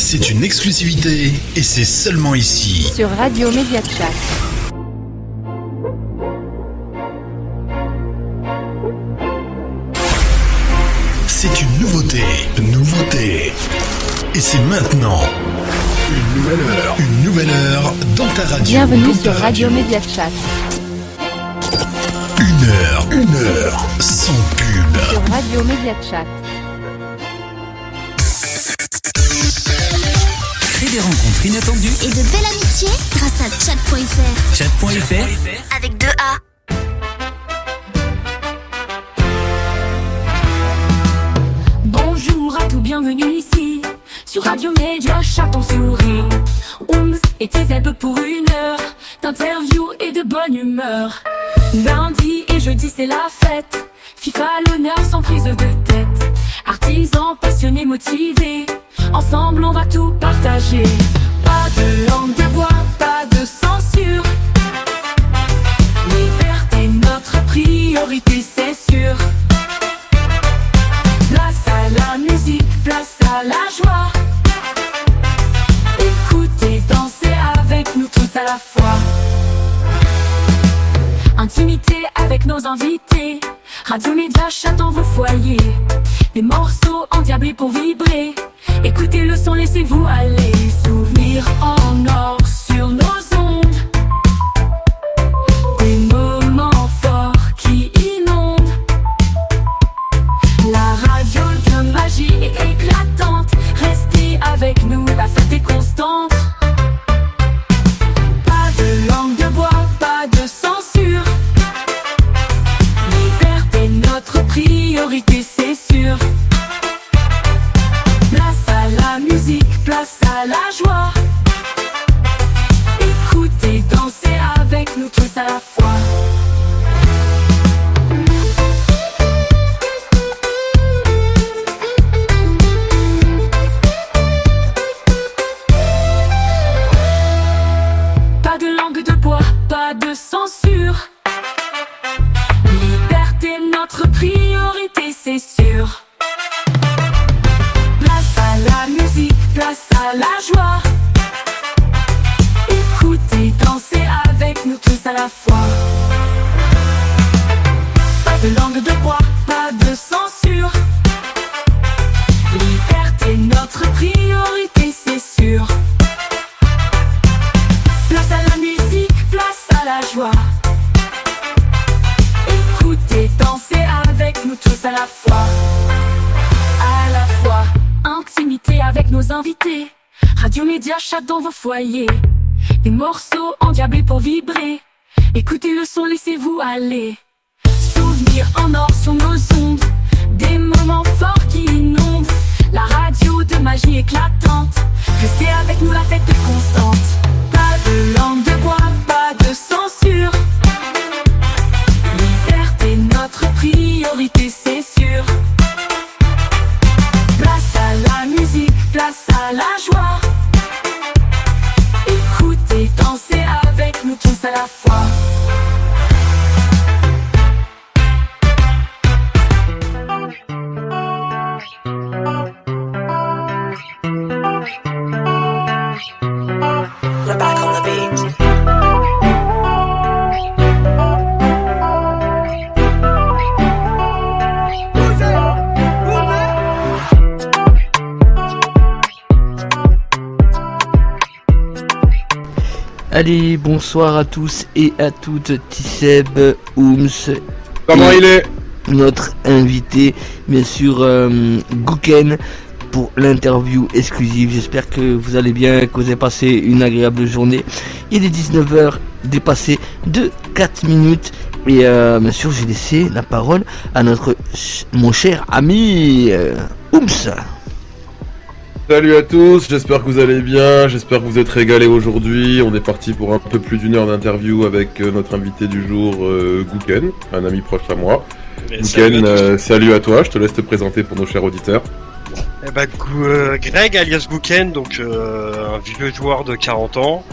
C'est une exclusivité et c'est seulement ici. Sur Radio Média Chat. C'est une nouveauté. Et c'est maintenant. Une nouvelle heure dans ta radio. Bienvenue sur Radio Média Chat. Une heure sans pub. Sur Radio Média Chat. Crée des rencontres inattendues et de belles amitiés grâce à chat.fr. Chat.fr avec 2 A. Bonjour à tous, bienvenue ici sur Radio Média Chat, on sourit. Ooms et Tizeb pour une heure d'interview et de bonne humeur. Lundi et jeudi c'est la fête, FIFA à l'honneur sans prise de tête. Artisans passionnés, motivés, ensemble on va tout partager. Pas de langue de bois, pas de censure. Liberté, notre priorité, c'est sûr. Place à la musique, place à la joie. Écoutez, dansez avec nous tous à la fois. Intimité avec nos invités, Radio Média Chat dans vos foyers. Des morceaux endiablés pour vibrer. Écoutez le son, laissez-vous aller. Souvenirs en or sur nos ondes. Des moments forts qui inondent. La radio de magie est éclatante. Restez avec nous, la fête est constante. Pas de langue de bois, pas de censure. Liberté, notre priorité, c'est sûr. Place à la musique, place à la joie. Écoutez, dansez avec nous tous à la fois. Pas de langue de bois, pas de censure. Liberté, notre priorité, c'est sûr. Place à la musique, place à la joie. Écoutez, dansez avec nous tous à la fois. Pas de langue de bois, pas de censure. Liberté, notre priorité, c'est sûr. Place à la musique, place à la joie. Écoutez, dansez avec nous tous à la fois. À la fois, intimité avec nos invités. Radio Média Chat dans vos foyers. Des morceaux endiablés pour vibrer. Écoutez le son, laissez-vous aller. Souvenirs en or sur nos ondes. Des moments forts qui inondent. La radio de magie éclatante. Restez avec nous, la fête est constante. Pas de langue de bois, pas de censure. Liberté, notre priorité, c'est sûr. Place à la musique, place à la joie. Écoutez, dansez avec nous tous à la fois. We're back on the beat. Allez, bonsoir à tous et à toutes, Tisseb, Ooms. Comment il est? Notre invité, bien sûr, Gouken, pour l'interview exclusive. J'espère que vous allez bien, que vous avez passé une agréable journée. Il est 19h, dépassé de 4 minutes. Et bien sûr, j'ai laissé la parole à mon cher ami Ooms. Salut à tous, j'espère que vous allez bien, j'espère que vous êtes régalés aujourd'hui. On est parti pour un peu plus d'une heure d'interview avec notre invité du jour, Gouken, un ami proche à moi. Gouken, salut à toi, je te laisse te présenter pour nos chers auditeurs. Eh ben, Greg alias Gouken, donc un vieux joueur de 40 ans.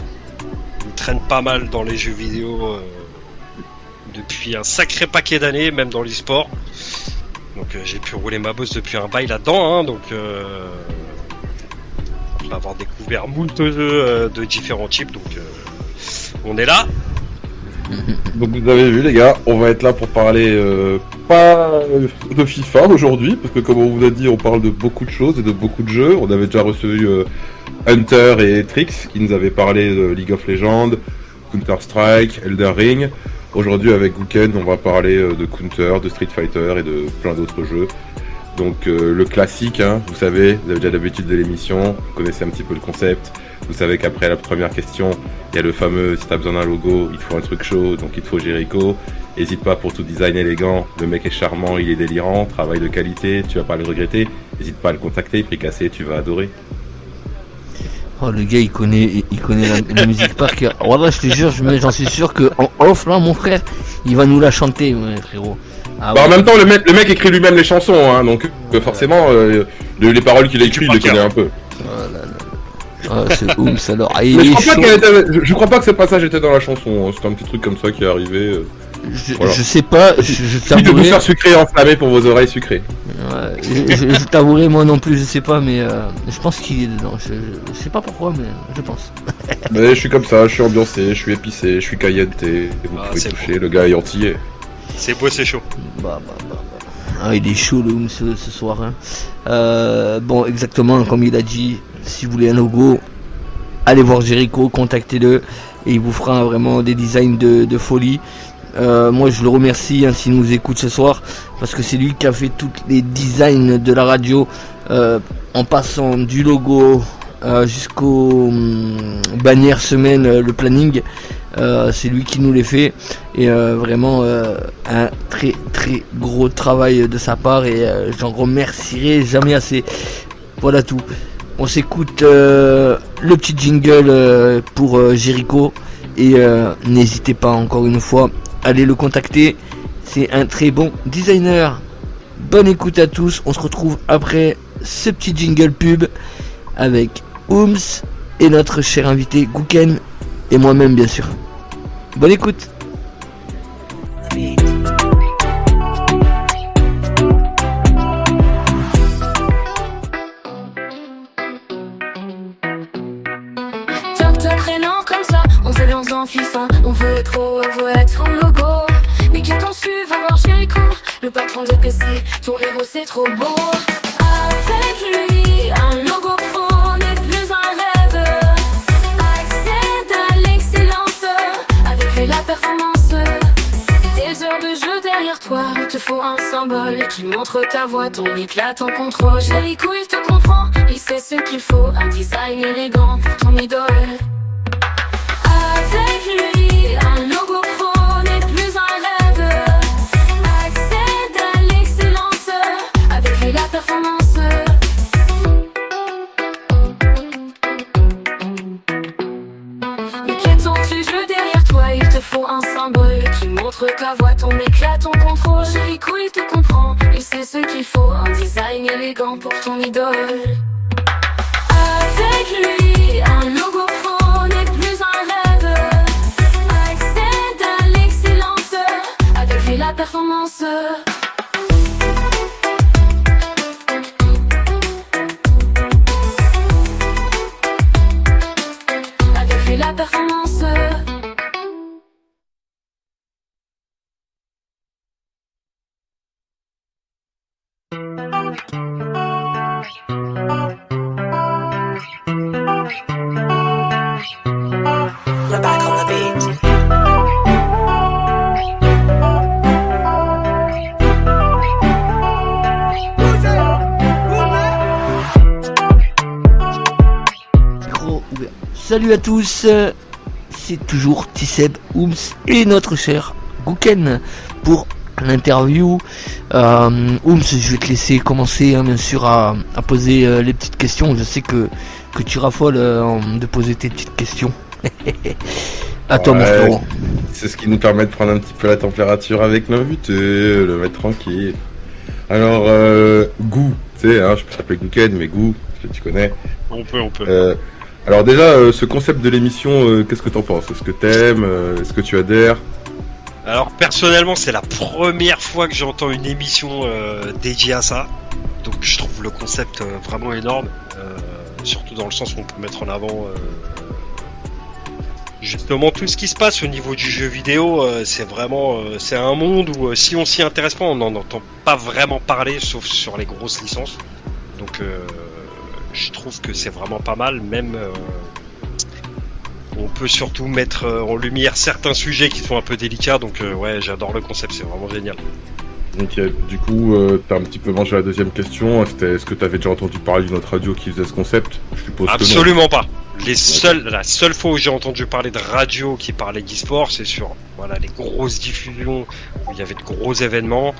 Il traîne pas mal dans les jeux vidéo depuis un sacré paquet d'années, même dans l'e-sport. Donc j'ai pu rouler ma bosse depuis un bail là-dedans, hein, donc avoir découvert moult jeux de différents types, donc on est là. Donc vous avez vu les gars, on va être là pour parler pas de FIFA aujourd'hui, parce que comme on vous a dit, on parle de beaucoup de choses et de beaucoup de jeux. On avait déjà reçu Hunter et Trix qui nous avaient parlé de League of Legends, Counter-Strike, Elden Ring. Aujourd'hui avec Gouken, on va parler de Counter, de Street Fighter et de plein d'autres jeux. Donc le classique, hein, vous savez, vous avez déjà l'habitude de l'émission, vous connaissez un petit peu le concept. Vous savez qu'après la première question, il y a le fameux si t'as besoin d'un logo, il te faut un truc chaud, donc il te faut Jericho. Hésite pas pour tout design élégant, le mec est charmant, il est délirant, travail de qualité, tu vas pas le regretter. Hésite pas à le contacter, prix cassé, tu vas adorer. Oh le gars il connaît la musique par cœur. Voilà, je te jure, j'en suis sûr que en off là mon frère, il va nous la chanter, ouais, frérot. Ah, Bah, ouais. en même temps, le mec écrit lui-même les chansons, hein, donc forcément, les paroles qu'il a écrites, il les connaît un peu. Ah, c'est ouf alors. Ah, Mais il est chaud. je crois pas que ce passage était dans la chanson, hein. C'était un petit truc comme ça qui est arrivé. Voilà. Je sais pas, je Si de vous t'avouerai. faire sucrer et enflammer pour vos oreilles sucrées. Ouais, je t'avouerai moi non plus, je sais pas, mais je pense qu'il est dedans. Je sais pas pourquoi, mais je pense. Mais je suis comme ça, je suis ambiancé, je suis épicé, je suis cayenne, et vous pouvez c'est toucher, le gars est antillais. C'est beau, c'est chaud. Bah. Ah, il est chaud le Oum ce soir. Hein. Bon, exactement comme il a dit, si vous voulez un logo, allez voir Jericho, contactez-le et il vous fera vraiment des designs de folie. Moi je le remercie hein, s'il nous écoute ce soir, parce que c'est lui qui a fait tous les designs de la radio, en passant du logo jusqu'au bannière semaine, le planning. C'est lui qui nous les fait et vraiment un très très gros travail de sa part et j'en remercierai jamais assez. Voilà tout. On s'écoute le petit jingle pour Jericho et n'hésitez pas encore une fois, allez le contacter. C'est un très bon designer. Bonne écoute à tous. On se retrouve après ce petit jingle pub avec Ooms et notre cher invité Gouken et moi-même bien sûr. Bonne écoute. Top traînant comme ça, on s'alliance dans FIFA. On veut être son logo. Mais qu'attends tu vas voir Jericho, le patron de PC, ton héros c'est trop beau. Avec lui, un logo pro n'est plus un rêve. Accède à l'excellence, avec lui la performance. Des heures de jeu derrière toi, il te faut un symbole qui montre ta voix, ton éclat, ton contrôle. Jericho il te comprend, il sait ce qu'il faut, un design élégant pour ton idole. Avec lui, un logo pro n'est plus un rêve. Accède à l'excellence, avec lui la performance. Mais qu'attends-tu, jeu derrière toi, il te faut un symbole qui montre ta voix, ton éclat, ton contrôle. Jericho il te comprend, il sait ce qu'il faut, un design élégant pour ton idole. Avec lui, un logo pro n'est plus un rêve. Accède à l'excellence, avec lui la performance. Avec lui la performance. We're back on the beat. Micro ouvert. Salut à tous, c'est toujours Tisseb, Ooms et notre cher Gouken pour l'interview. Ooms, je vais te laisser commencer hein, bien sûr à poser les petites questions. Je sais que tu raffoles de poser tes petites questions. À toi mon frérot. C'est ce qui nous permet de prendre un petit peu la température avec l'invité, le mettre tranquille. Alors, Gou, tu sais, hein, je peux t'appeler Gouken, mais Gou, tu connais. On peut. Alors déjà, ce concept de l'émission, qu'est-ce que t'en penses? Est-ce que t'aimes? Est-ce que tu adhères? Alors personnellement, c'est la première fois que j'entends une émission dédiée à ça. Donc je trouve le concept vraiment énorme, surtout dans le sens où on peut mettre en avant justement tout ce qui se passe au niveau du jeu vidéo. C'est vraiment c'est un monde où si on s'y intéresse pas, on n'en entend pas vraiment parler, sauf sur les grosses licences. Donc je trouve que c'est vraiment pas mal, même on peut surtout mettre en lumière certains sujets qui sont un peu délicats, donc ouais, j'adore le concept, c'est vraiment génial. Ok, du coup, t'as un petit peu mangé la deuxième question. C'était est-ce que t'avais déjà entendu parler d'une autre radio qui faisait ce concept? Je suppose Absolument pas. La seule fois où j'ai entendu parler de radio qui parlait d'e-sport, c'est sur les grosses diffusions où il y avait de gros événements.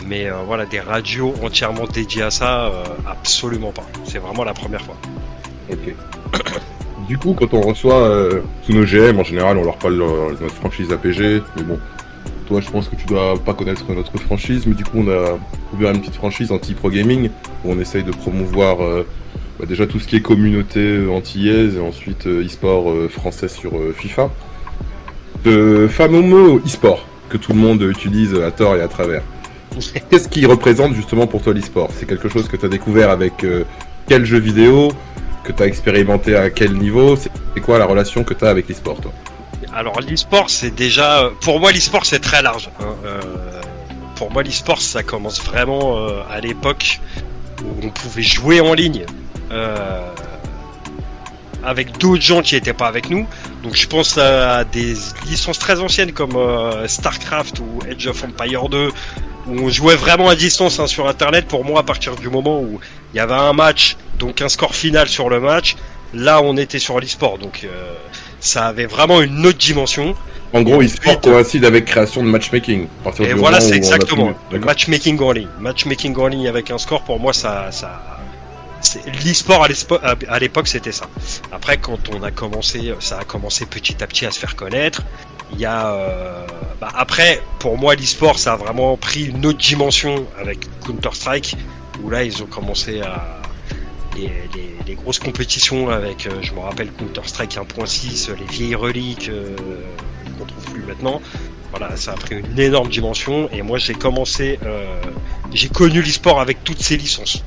Mais voilà, des radios entièrement dédiées à ça, absolument pas. C'est vraiment la première fois. Ok. Du coup, quand on reçoit tous nos GM, en général, on leur parle de notre franchise APG, mais bon, toi, je pense que tu dois pas connaître notre franchise, mais du coup, on a ouvert une petite franchise anti-pro gaming, où on essaye de promouvoir déjà tout ce qui est communauté antillaise, et ensuite e-sport français sur FIFA. Le fameux mot e-sport, que tout le monde utilise à tort et à travers. Qu'est-ce qui représente justement pour toi l'e-sport? C'est quelque chose que tu as découvert avec quel jeu vidéo? Que tu as expérimenté à quel niveau? C'est quoi la relation que tu as avec l'e-sport, toi? Alors l'e-sport, c'est déjà... Pour moi, l'e-sport, c'est très large. Pour moi, l'e-sport, ça commence vraiment à l'époque où on pouvait jouer en ligne avec d'autres gens qui n'étaient pas avec nous. Donc je pense à des licences très anciennes comme StarCraft ou Age of Empires 2, où on jouait vraiment à distance sur Internet. Pour moi, à partir du moment où il y avait un match, donc un score final sur le match, là on était sur l'e-sport. Donc ça avait vraiment une autre dimension. En gros, e-sport coïncide avec création de matchmaking. À partir Et du voilà, moment c'est où exactement le matchmaking en ligne. Matchmaking en ligne avec un score, pour moi, l'e-sport à l'époque, c'était ça. Après, quand on a commencé, ça a commencé petit à petit à se faire connaître. Il y a, après, pour moi, l'e-sport, ça a vraiment pris une autre dimension avec Counter-Strike, où là, ils ont commencé à les grosses compétitions avec, je me rappelle, Counter-Strike 1.6, les vieilles reliques qu'on trouve plus maintenant. Voilà, ça a pris une énorme dimension. Et moi, j'ai connu l'e-sport avec toutes ces licences.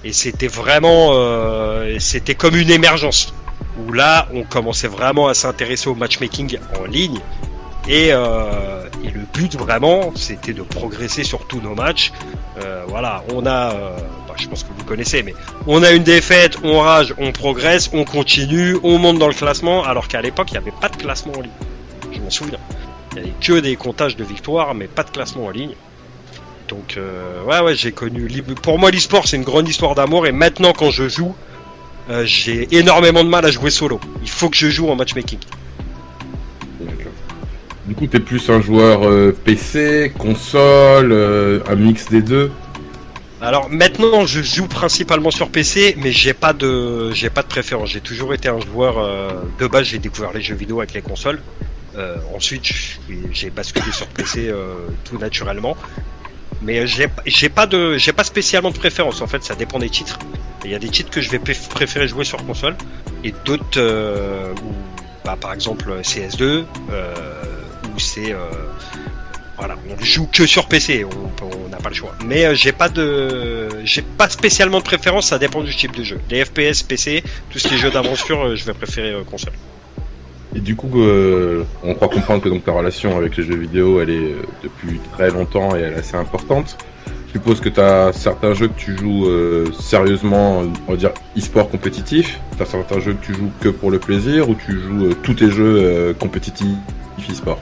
Et c'était vraiment, c'était comme une émergence. Où là, on commençait vraiment à s'intéresser au matchmaking en ligne. Et le but vraiment, c'était de progresser sur tous nos matchs. Voilà, on a, je pense que vous connaissez, mais on a une défaite, on rage, on progresse, on continue, on monte dans le classement. Alors qu'à l'époque, il n'y avait pas de classement en ligne. Je m'en souviens. Il n'y avait que des comptages de victoires, mais pas de classement en ligne. Donc, ouais, j'ai connu. Pour moi, l'e-sport, c'est une grande histoire d'amour. Et maintenant, quand je joue, j'ai énormément de mal à jouer solo. Il faut que je joue en matchmaking. D'accord. Du coup, t'es plus un joueur PC, console, un mix des deux? Alors maintenant, je joue principalement sur PC, mais j'ai pas de préférence. J'ai toujours été un joueur de base. J'ai découvert les jeux vidéo avec les consoles. Ensuite, j'ai basculé sur PC tout naturellement. Mais j'ai pas spécialement de préférence. En fait, ça dépend des titres. Il y a des titres que je vais préférer jouer sur console et d'autres par exemple CS2 où c'est voilà, on joue que sur PC, on n'a pas le choix. Mais j'ai pas spécialement de préférence, ça dépend du type de jeu. Les FPS PC, tout ce qui est jeux d'aventure, je vais préférer console. Et du coup, on croit comprendre que donc ta relation avec les jeux vidéo, elle est depuis très longtemps et elle est assez importante. Je suppose que tu as certains jeux que tu joues sérieusement, on va dire e-sport compétitif. Tu as certains jeux que tu joues que pour le plaisir ou tu joues tous tes jeux compétitifs e-sport.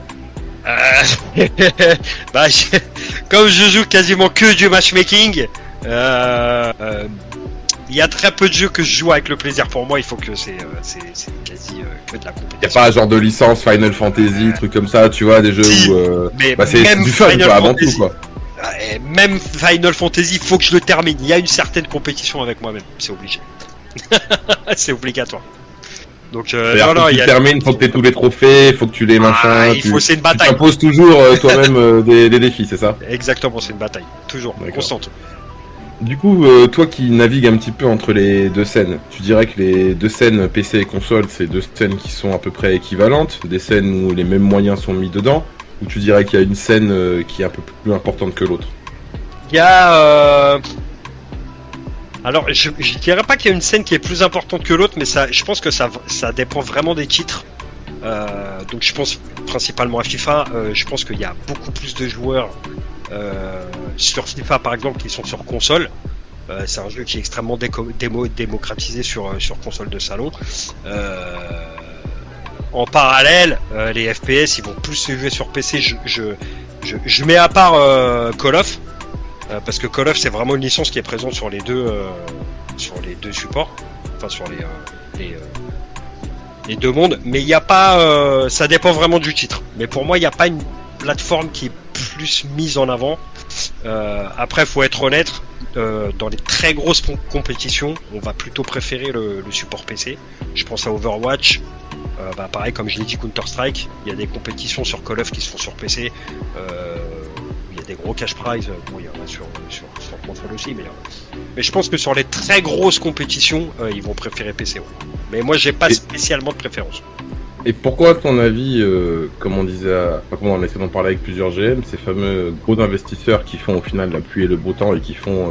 Comme je joue quasiment que du matchmaking, il y a très peu de jeux que je joue avec le plaisir. Pour moi, il faut que c'est quasi que de la compétition. Y a pas un genre de licence Final Fantasy, truc comme ça, tu vois, des jeux si, où mais c'est du fun quoi, avant tout quoi. Même Final Fantasy, il faut que je le termine. Il y a une certaine compétition avec moi-même, c'est obligé. C'est obligatoire. Donc il termine, faut que t'aies tous les trophées, faut que tu les machins. C'est une bataille. Tu t'imposes toujours toi-même des défis, c'est ça? Exactement, c'est une bataille, toujours, constante. Du coup, toi qui navigues un petit peu entre les deux scènes, tu dirais que les deux scènes PC et console, c'est deux scènes qui sont à peu près équivalentes, des scènes où les mêmes moyens sont mis dedans, Ou tu dirais qu'il y a une scène qui est un peu plus importante que l'autre? Il y a. Alors, je dirais pas qu'il y a une scène qui est plus importante que l'autre, mais je pense que ça dépend vraiment des titres. Donc, je pense principalement à FIFA. Je pense qu'il y a beaucoup plus de joueurs sur FIFA, par exemple, qui sont sur console. C'est un jeu qui est extrêmement démocratisé sur console de salon. En parallèle, les FPS, ils vont plus se jouer sur PC. Je mets à part Call of. Parce que Call of c'est vraiment une licence qui est présente sur les deux supports, enfin sur les deux mondes, mais il n'y a pas, ça dépend vraiment du titre. Mais pour moi il n'y a pas une plateforme qui est plus mise en avant. Après faut être honnête, dans les très grosses compétitions, on va plutôt préférer le support PC. Je pense à Overwatch. Pareil comme je l'ai dit Counter-Strike, il y a des compétitions sur Call of qui se font sur PC. Des gros cash prize, bon il y en a sur console aussi, mais je pense que sur les très grosses compétitions, ils vont préférer PC. Ouais. Mais moi j'ai pas spécialement de préférence. Et pourquoi, à ton avis, comme on disait, comme on a essayé d'en parler avec plusieurs GM, ces fameux gros investisseurs qui font au final la pluie et le beau temps et qui font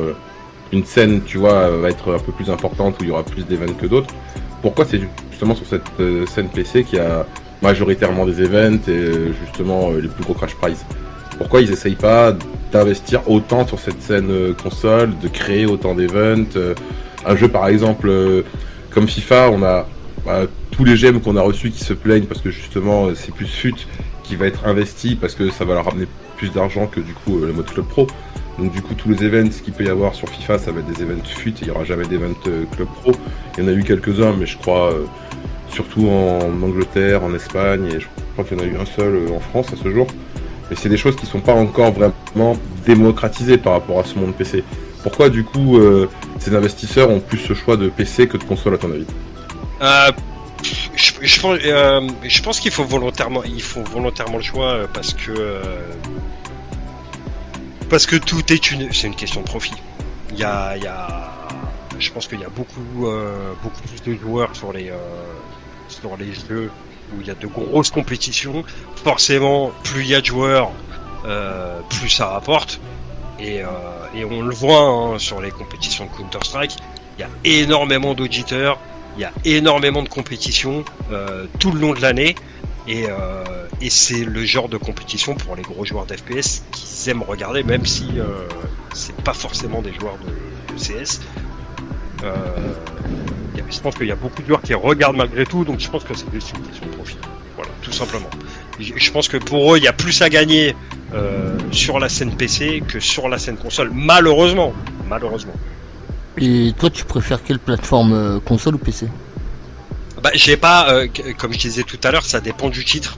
une scène, tu vois, va être un peu plus importante où il y aura plus d'événements que d'autres, pourquoi c'est justement sur cette scène PC qu'il y a majoritairement des events et justement les plus gros crash prize? Pourquoi ils essayent pas d'investir autant sur cette scène console, de créer autant d'events? Un jeu par exemple comme FIFA, on a tous les gemmes qu'on a reçus qui se plaignent parce que justement c'est plus FUT qui va être investi parce que ça va leur ramener plus d'argent que du coup le mode Club Pro. Donc du coup tous les events qu'il peut y avoir sur FIFA, ça va être des events FUT, il n'y aura jamais d'events Club Pro. Il y en a eu quelques-uns, mais je crois surtout en Angleterre, en Espagne, et je crois qu'il y en a eu un seul en France à ce jour. Mais c'est des choses qui sont pas encore vraiment démocratisées par rapport à ce monde PC. Pourquoi du coup ces investisseurs ont plus ce choix de PC que de console à ton avis? Je pense qu'ils font volontairement le choix parce que tout est c'est une question de profit. Je pense qu'il y a beaucoup plus de joueurs sur les jeux où il y a de grosses compétitions. Forcément, plus il y a de joueurs, plus ça rapporte. Et on le voit sur les compétitions de Counter-Strike, il y a énormément d'auditeurs, il y a énormément de compétitions tout le long de l'année. Et c'est le genre de compétition pour les gros joueurs d'FPS qu'ils aiment regarder, même si c'est pas forcément des joueurs de CS. Je pense qu'il y a beaucoup de joueurs qui regardent malgré tout, donc je pense que c'est juste une question de profit. Voilà, tout simplement. Je pense que pour eux, il y a plus à gagner sur la scène PC que sur la scène console, malheureusement. Et toi, tu préfères quelle plateforme, console ou PC? J'ai pas, comme je disais tout à l'heure, ça dépend du titre.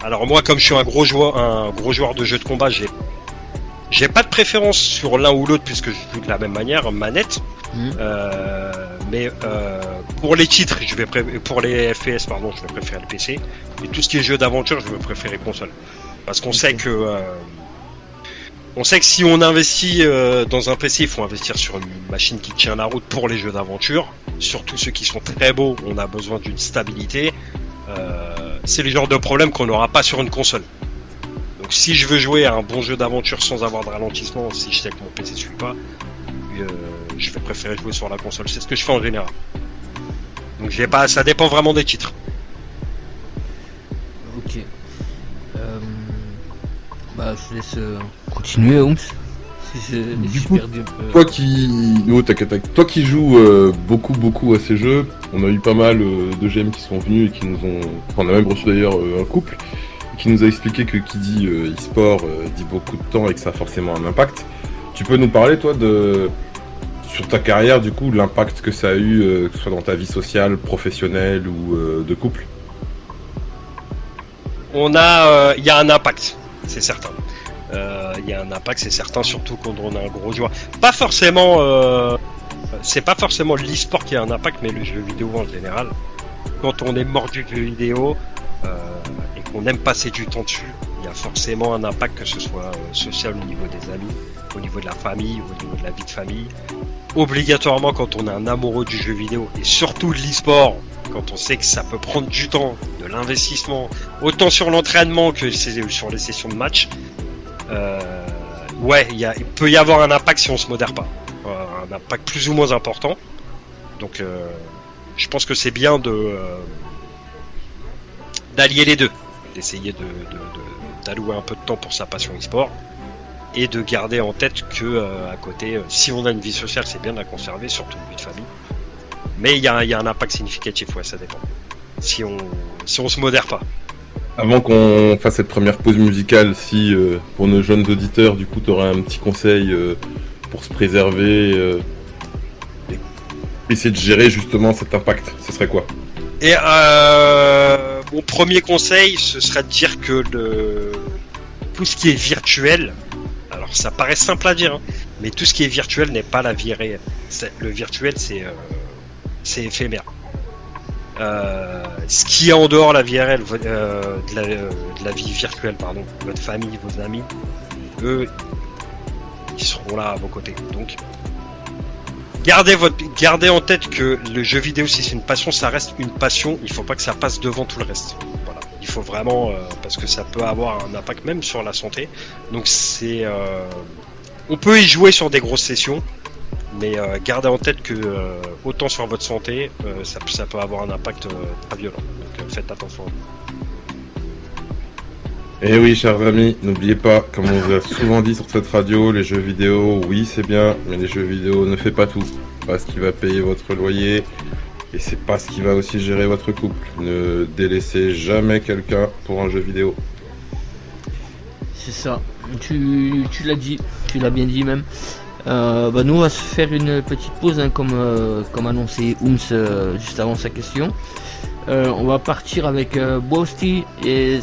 Alors moi, comme je suis un gros joueur de jeux de combat, j'ai pas de préférence sur l'un ou l'autre puisque je joue de la même manière, manette. Mais pour les titres, pour les FPS, pardon, je vais préférer le PC. Et tout ce qui est jeu d'aventure, je vais préférer console. Parce qu'on sait que si on investit dans un PC, il faut investir sur une machine qui tient la route pour les jeux d'aventure. Surtout ceux qui sont très beaux, on a besoin d'une stabilité. C'est le genre de problème qu'on n'aura pas sur une console. Donc si je veux jouer à un bon jeu d'aventure sans avoir de ralentissement, si je sais que mon PC ne suit pas, je vais préférer jouer sur la console. C'est ce que je fais en général. Donc ça dépend vraiment des titres. Ok. Je laisse continuer, Ooms. Du coup, toi qui joues beaucoup à ces jeux, on a eu pas mal de GM qui sont venus et qui nous ont... On a même reçu d'ailleurs un couple qui nous a expliqué que qui dit e-sport dit beaucoup de temps et que ça a forcément un impact. Tu peux nous parler, toi, sur ta carrière, du coup, l'impact que ça a eu, que ce soit dans ta vie sociale, professionnelle ou de couple? Il y a un impact, c'est certain. Il y a un impact, c'est certain, surtout quand on est un gros joueur. Pas forcément, c'est pas forcément l'e-sport qui a un impact, mais le jeu vidéo en général. Quand on est mordu de jeu vidéo et qu'on aime passer du temps dessus, il y a forcément un impact, que ce soit social au niveau des amis, au niveau de la famille, au niveau de la vie de famille. Obligatoirement, quand on est un amoureux du jeu vidéo et surtout de l'e-sport, quand on sait que ça peut prendre du temps, de l'investissement, autant sur l'entraînement que sur les sessions de match, ouais, il peut y avoir un impact si on se modère pas. Un impact plus ou moins important. Donc je pense que c'est bien d'allier les deux, d'essayer d'allouer un peu de temps pour sa passion e-sport et de garder en tête que à côté, si on a une vie sociale, c'est bien de la conserver, surtout une vie de famille. Mais il y a un impact significatif, ouais, ça dépend. Si on se modère pas. Avant qu'on fasse cette première pause musicale, si pour nos jeunes auditeurs, du coup, tu aurais un petit conseil pour se préserver et essayer de gérer justement cet impact, ce serait quoi? Et mon premier conseil, ce serait de dire que tout ce qui est virtuel, alors ça paraît simple à dire, hein, mais tout ce qui est virtuel n'est pas la vie réelle. Le virtuel, c'est éphémère. Ce qui est en dehors de la vie réelle, de la vie virtuelle, pardon, votre famille, vos amis, eux, ils seront là à vos côtés. Donc, gardez en tête que le jeu vidéo, si c'est une passion, ça reste une passion. Il faut pas que ça passe devant tout le reste. Voilà. Il faut vraiment, parce que ça peut avoir un impact même sur la santé. Donc on peut y jouer sur des grosses sessions, mais gardez en tête que autant sur votre santé, ça peut avoir un impact très violent. Donc faites attention. Et oui, chers amis, n'oubliez pas, comme on vous a souvent dit sur cette radio, les jeux vidéo, oui, c'est bien, mais les jeux vidéo ne fait pas tout. Pas ce qui va payer votre loyer, et c'est pas ce qui va aussi gérer votre couple. Ne délaissez jamais quelqu'un pour un jeu vidéo. C'est ça, tu l'as dit, tu l'as bien dit même. Nous on va se faire une petite pause, hein, comme annoncé Ooms juste avant sa question. On va partir avec Boasty et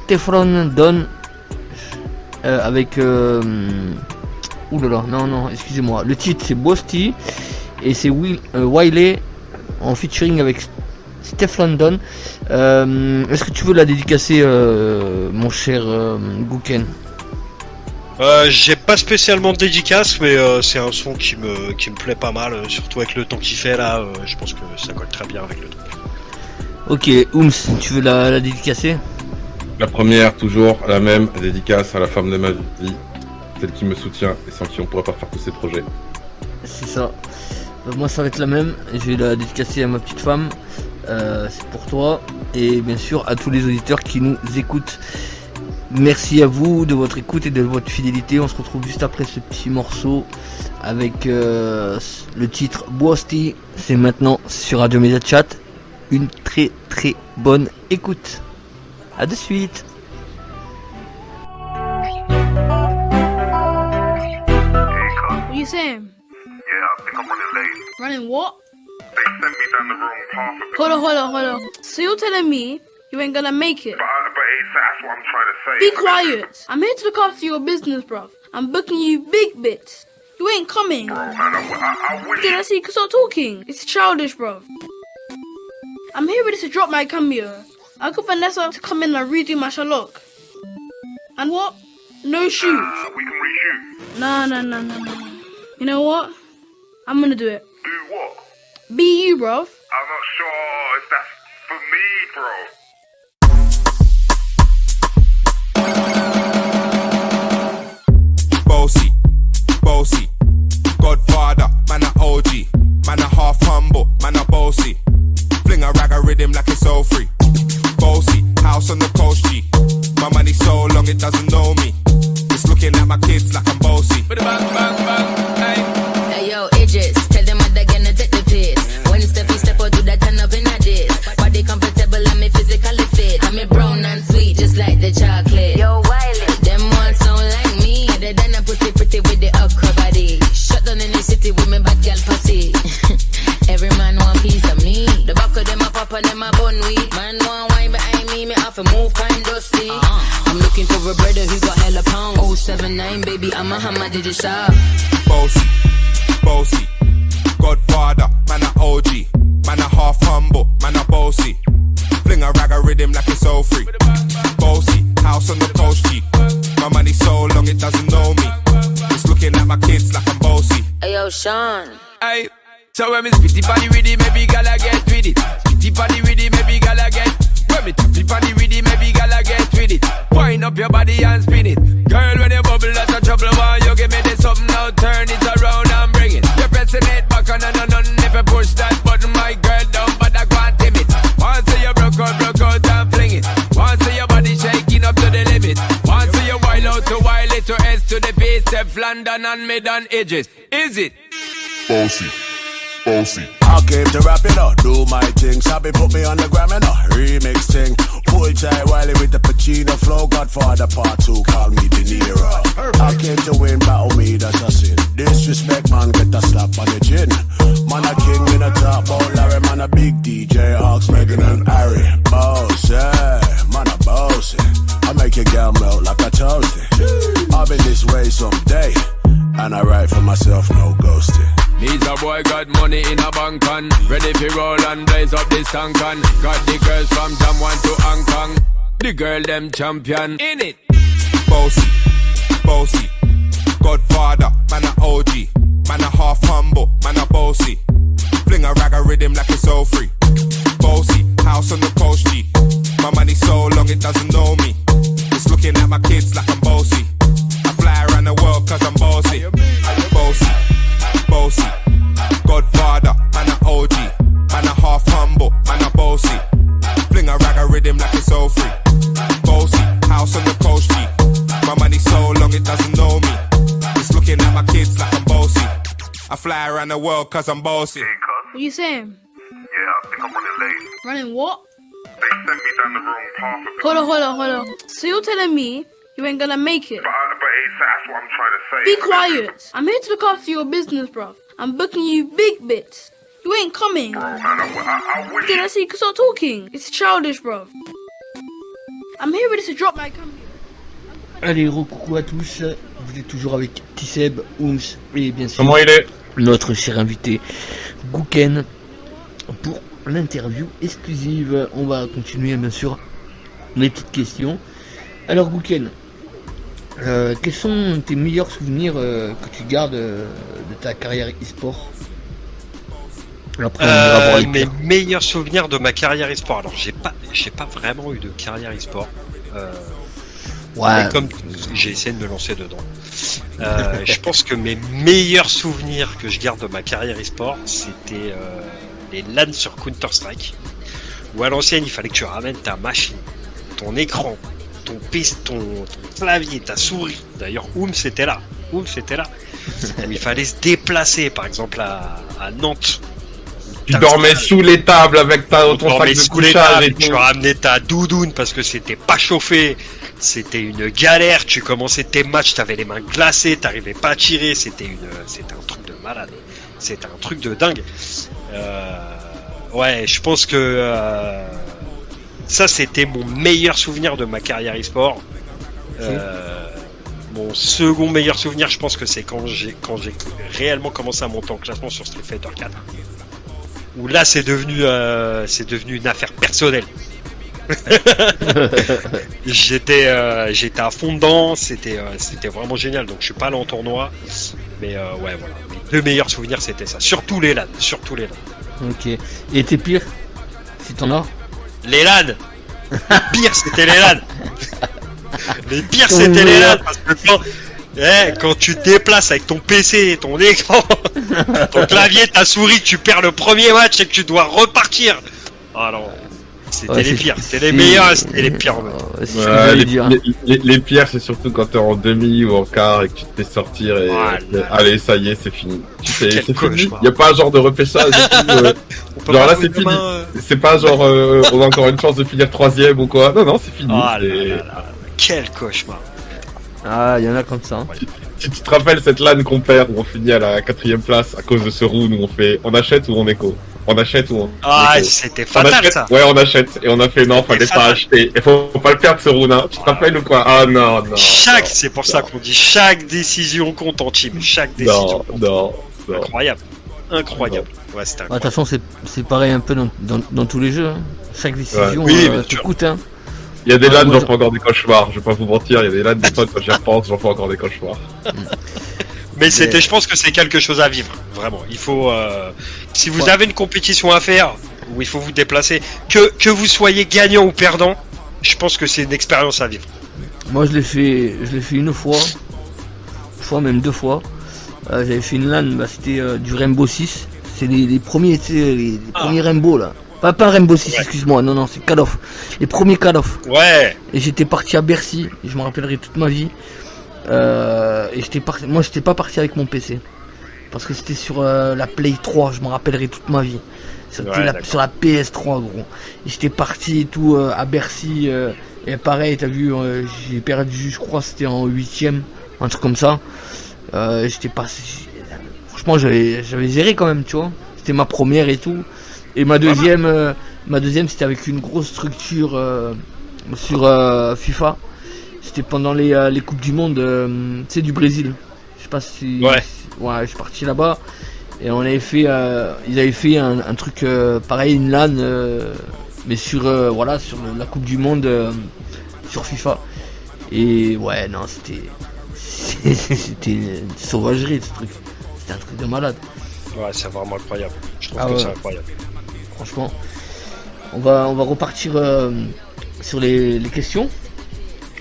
Teflon Don avec oulala, non, excusez-moi. Le titre c'est Boasty et c'est Wiley en featuring avec Teflon Don. Est-ce que tu veux la dédicacer, mon cher Gouken? J'ai pas spécialement de dédicace, mais c'est un son qui me plaît pas mal, surtout avec le temps qu'il fait là. Je pense que ça colle très bien avec le truc. Ok, Ooms, tu veux la dédicacer? La première, toujours la même, dédicace à la femme de ma vie, celle qui me soutient et sans qui on pourrait pas faire tous ces projets. C'est ça. Moi ça va être la même, je vais la dédicacer à ma petite femme, c'est pour toi et bien sûr à tous les auditeurs qui nous écoutent. Merci à vous de votre écoute et de votre fidélité. On se retrouve juste après ce petit morceau avec le titre Boasty. C'est maintenant sur Radio Média Chat. Une très très bonne écoute. À de suite. What you saying? Yeah, I think I'm running late. Running what? They sent me down the wrong path. Hold on. So you're telling me you ain't gonna make it? But that's what I'm trying to say. Be quiet. I'm here to look after your business, bruv. I'm booking you big bits. You ain't coming. Bro, man, I wish. Did I see you can start talking? It's childish, bruv. I'm here ready to drop my cambio. I got Vanessa to come in and redo my Sherlock. And what? No shoot. We can reshoot. No. You know what? I'm gonna do it. Do what? Be you, bruv. I'm not sure if that's for me, bro. Bossy, Godfather, man a OG, man a half humble, man a bossy. Fling a rag a rhythm like it's all free. Bossy, house on the coast G. My money so long it doesn't know me. It's looking at my kids like I'm bossy. Hey yo, Idris, tell them what they're gonna take the piss. When step out do that turn up in a diss. Body comfortable, I'm physically fit. I'm a brown and sweet, just like the chocolate. Yo, Wiley, them ones sound like me. They done a pussy pretty with the okra body. Shut down in the city with me bad girl pussy. Every man want piece of me. The back of them a pop and them a bun weed. Man want wine behind me have to move kind dusty. I'm looking for a brother who got hella pounds. 079, baby, I'm a hammer, did you shop? Bossy, Godfather, man a OG, man a half humble, man a bossy. Fling a rag a rhythm like it's all free. Bossy, house on the coast G. My money so long it doesn't know me. It's looking at my kids like I'm bossy. Hey yo, Sean. Hey, So when me spitty body with it, maybe gala get with it. Spitty body with it, maybe gala get. When me tappy body with it, maybe gala get with it. Wind up your body and spin it. Girl, when you bubble, that's a trouble. Why you give me this something now? Turn it around and bring it. You're pressing it back on and on. If you push that button, my girl, down, but I can't tame it. Once you broke out and fling it. Once your body shaking up to the limit. Once you wild out to wild it to S to the base, step London and mid and edges. Is it? Bossy. Bossy. I came to rap it up, do my thing. Sabi put me on the gram and a remix thing. Pull tight Wiley with the Pacino flow. Godfather part 2, call me De Niro. I came to win, battle me, that's a sin. Disrespect, man, get a slap on the chin. Man a king in a top, oh Larry, man a big DJ, Hawks, Megan and Harry. Boss, yeah, man a bossy. I make your girl melt like a toasty. I've been this way someday, and I write for myself, no ghosting. Needs a boy got money in a bank on. Ready for roll and blaze up this tank on. Got the girls from Jamwan to Hong Kong. The girl them champion. In it. Bossy, bossy. Godfather, man a OG. Man a half humble, man a bossy. Fling a rag a rhythm like it's all free. Bossy, house on the coast G. My money so long it doesn't know me. It's looking at my kids like I'm bossy. I fly around the world cause I'm bossy. Bossy, bossy. Godfather, man a OG. Man a half humble, man a bossy. Fling a rag a rhythm like it's all free. Bossy, house on the coast G. My money so long it doesn't know me. It's looking at my kids like I'm bossy. I fly around the world cause I'm bossy. What you saying? Yeah, I think I'm running late. Running what? They sent me down the wrong path. Hold on. So you're telling me you ain't gonna make it? But it's, that's what I'm trying to say. Be quiet. I'm here to look after your business, bruv. I'm booking you big bits. You ain't coming. I wish. Did I say you can start talking? It's childish, bruv. I'm here ready to drop my camera. Allez, coucou à tous, vous êtes toujours avec Tisseb, Ooms et bien sûr Comment il est notre cher invité Gouken pour l'interview exclusive. On va continuer bien sûr les petites questions. Alors Gouken, quels sont tes meilleurs souvenirs que tu gardes de ta carrière e-sport? Après, mes meilleurs souvenirs de ma carrière e-sport. Alors j'ai pas vraiment eu de carrière e-sport. Ouais. Comme j'ai essayé de me lancer dedans. Je pense que mes meilleurs souvenirs que je garde de ma carrière e-sport, c'était les LAN sur Counter-Strike. Où à l'ancienne, il fallait que tu ramènes ta machine, ton écran, ton PC, ton clavier, ta souris. D'ailleurs, c'était là. Où il fallait se déplacer, par exemple à Nantes. Tu dormais sous les tables avec ton sac de couchage et tout. Tu ramenais ta doudoune parce que c'était pas chauffé. C'était une galère. Tu commençais tes matchs, t'avais les mains glacées, t'arrivais pas à tirer. C'était un truc de malade. C'était un truc de dingue. Ouais, je pense que ça c'était mon meilleur souvenir de ma carrière e-sport. Mon second meilleur souvenir, je pense que c'est quand j'ai réellement commencé à monter en classement sur Street Fighter 4. Où là c'est devenu une affaire personnelle. J'étais à fond dedans, c'était vraiment génial. Donc je suis pas allé en tournoi, mais ouais voilà. Mes deux meilleurs souvenirs c'était ça, surtout les LAN. Ok. Et tes pires, si t'en as? Les LAN. Les pires c'était les LAN. Les pires c'était les LAN parce que quand tu te déplaces avec ton PC, ton écran, ton clavier, ta souris, tu perds le premier match et que tu dois repartir. Ah non, c'était les pires, c'était les meilleurs, c'était les pires. Les pires, c'est surtout quand t'es en demi ou en quart et que tu te fais sortir et allez, ça y est, c'est fini. C'est fini. Y a pas un genre de repêchage. Genre là, c'est fini. C'est pas genre on a encore une chance de finir 3ème ou quoi. Non, c'est fini. Quel cauchemar. Ah, il y en a comme ça. Hein. Tu te rappelles cette LAN qu'on perd où on finit à la 4ème place à cause de ce round où on achète ou on écho? On achète ou on écho. C'était fatal ça. Ouais, on achète et on a fait non, fallait pas acheter. Il faut pas le perdre ce round, hein. Tu te rappelles ou quoi? Ah non. C'est pour ça qu'on dit chaque décision compte en team. Chaque décision compte. Non. Incroyable. Ouais, c'était incroyable. De toute façon, c'est pareil un peu dans tous les jeux. Hein. Chaque décision te coûte. Hein. Il y a des LAN, j'en fais encore des cauchemars, je vais pas vous mentir, il y a des LAN des fois quand j'y repense, j'en fais encore des cauchemars. Mais je pense que c'est quelque chose à vivre, vraiment. Il faut, si vous avez une compétition à faire, où il faut vous déplacer, que vous soyez gagnant ou perdant, je pense que c'est une expérience à vivre. Moi je l'ai fait une fois, même 2 fois. J'avais fait une LAN, c'était du Rainbow 6. C'est les premiers, les premiers Rainbow là. Pas Rainbow 6, excuse-moi, non, c'est Call of. Les premiers Call of. Ouais. Et j'étais parti à Bercy, je me rappellerai toute ma vie. Et moi j'étais pas parti avec mon PC. Parce que c'était sur la Play 3, je me rappellerai toute ma vie. C'était sur la PS3 gros. Et j'étais parti et tout à Bercy. Et pareil, t'as vu, j'ai perdu, je crois c'était en 8ème, un truc comme ça. J'étais passé. Franchement j'avais géré quand même, tu vois. C'était ma première et tout. Et ma deuxième c'était avec une grosse structure sur FIFA. C'était pendant les Coupes du Monde, tu sais, du Brésil. Je sais pas si. Ouais, je suis parti là-bas. Et on avait fait. Ils avaient fait un truc pareil, une LAN, mais sur la Coupe du Monde sur FIFA. Et ouais, non, c'était une sauvagerie ce truc. C'était un truc de malade. Ouais, c'est vraiment incroyable. Je trouve que c'est incroyable. Franchement, on va repartir sur les questions.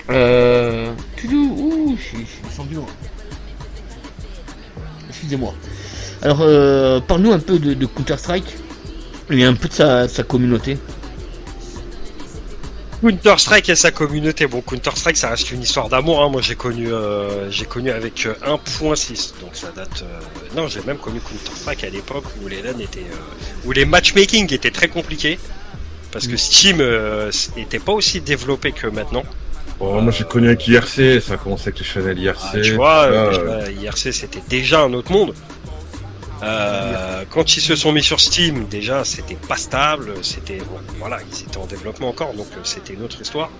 Je suis descendu loin. Excusez-moi. Alors, parle-nous un peu de Counter-Strike et un peu de sa communauté. Counter-Strike et sa communauté. Bon, Counter-Strike, ça reste une histoire d'amour. Hein. Moi, j'ai connu avec 1.6, donc ça date. Non, j'ai même connu Counter-Strike à l'époque où les LAN étaient, où les matchmaking étaient très compliqués, parce que Steam n'était pas aussi développé que maintenant. Bon, moi, j'ai connu avec IRC. Ça a commencé avec les channels IRC. Tu vois, IRC, c'était déjà un autre monde. Quand ils se sont mis sur Steam, déjà c'était pas stable, ils étaient en développement encore, donc c'était une autre histoire.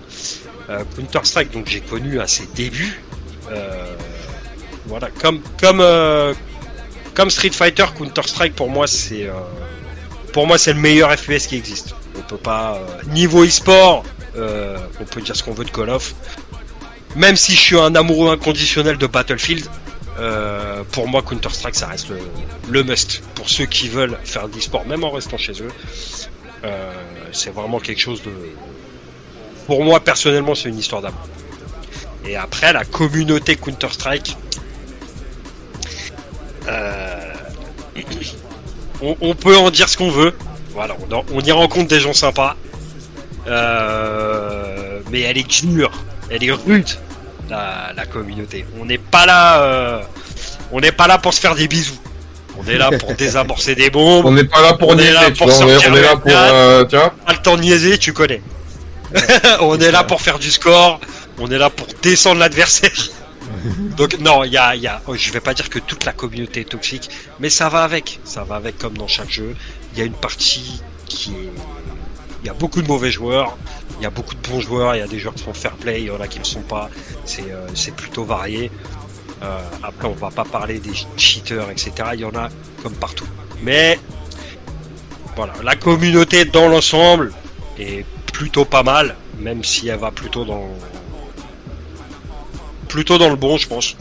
Counter-Strike, donc j'ai connu à ses débuts, comme Street Fighter, Counter-Strike pour moi c'est le meilleur FPS qui existe. On peut pas niveau e-sport, on peut dire ce qu'on veut de Call of. Même si je suis un amoureux inconditionnel de Battlefield. Pour moi, Counter-Strike, ça reste le must pour ceux qui veulent faire de l'e-sport, même en restant chez eux. C'est vraiment quelque chose de. Pour moi, personnellement, c'est une histoire d'amour. Et après, la communauté Counter-Strike, on peut en dire ce qu'on veut. Voilà, on y rencontre des gens sympas, mais elle est dure, elle est rude. La communauté. On n'est pas là pour se faire des bisous. On est là pour désamorcer des bombes. On n'est pas là pour niaiser, on est là pour tu vois. Pas le temps de niaiser, tu connais. On est là pour faire du score. On est là pour descendre l'adversaire. Donc non, je vais pas dire que toute la communauté est toxique, mais ça va avec comme dans chaque jeu. Il y a une partie il y a beaucoup de mauvais joueurs. Il y a beaucoup de bons joueurs, il y a des joueurs qui sont fair play, il y en a qui ne le sont pas, c'est plutôt varié. Après on va pas parler des cheaters, etc. Il y en a comme partout. Mais voilà, la communauté dans l'ensemble est plutôt pas mal, même si elle va plutôt dans le bon, je pense.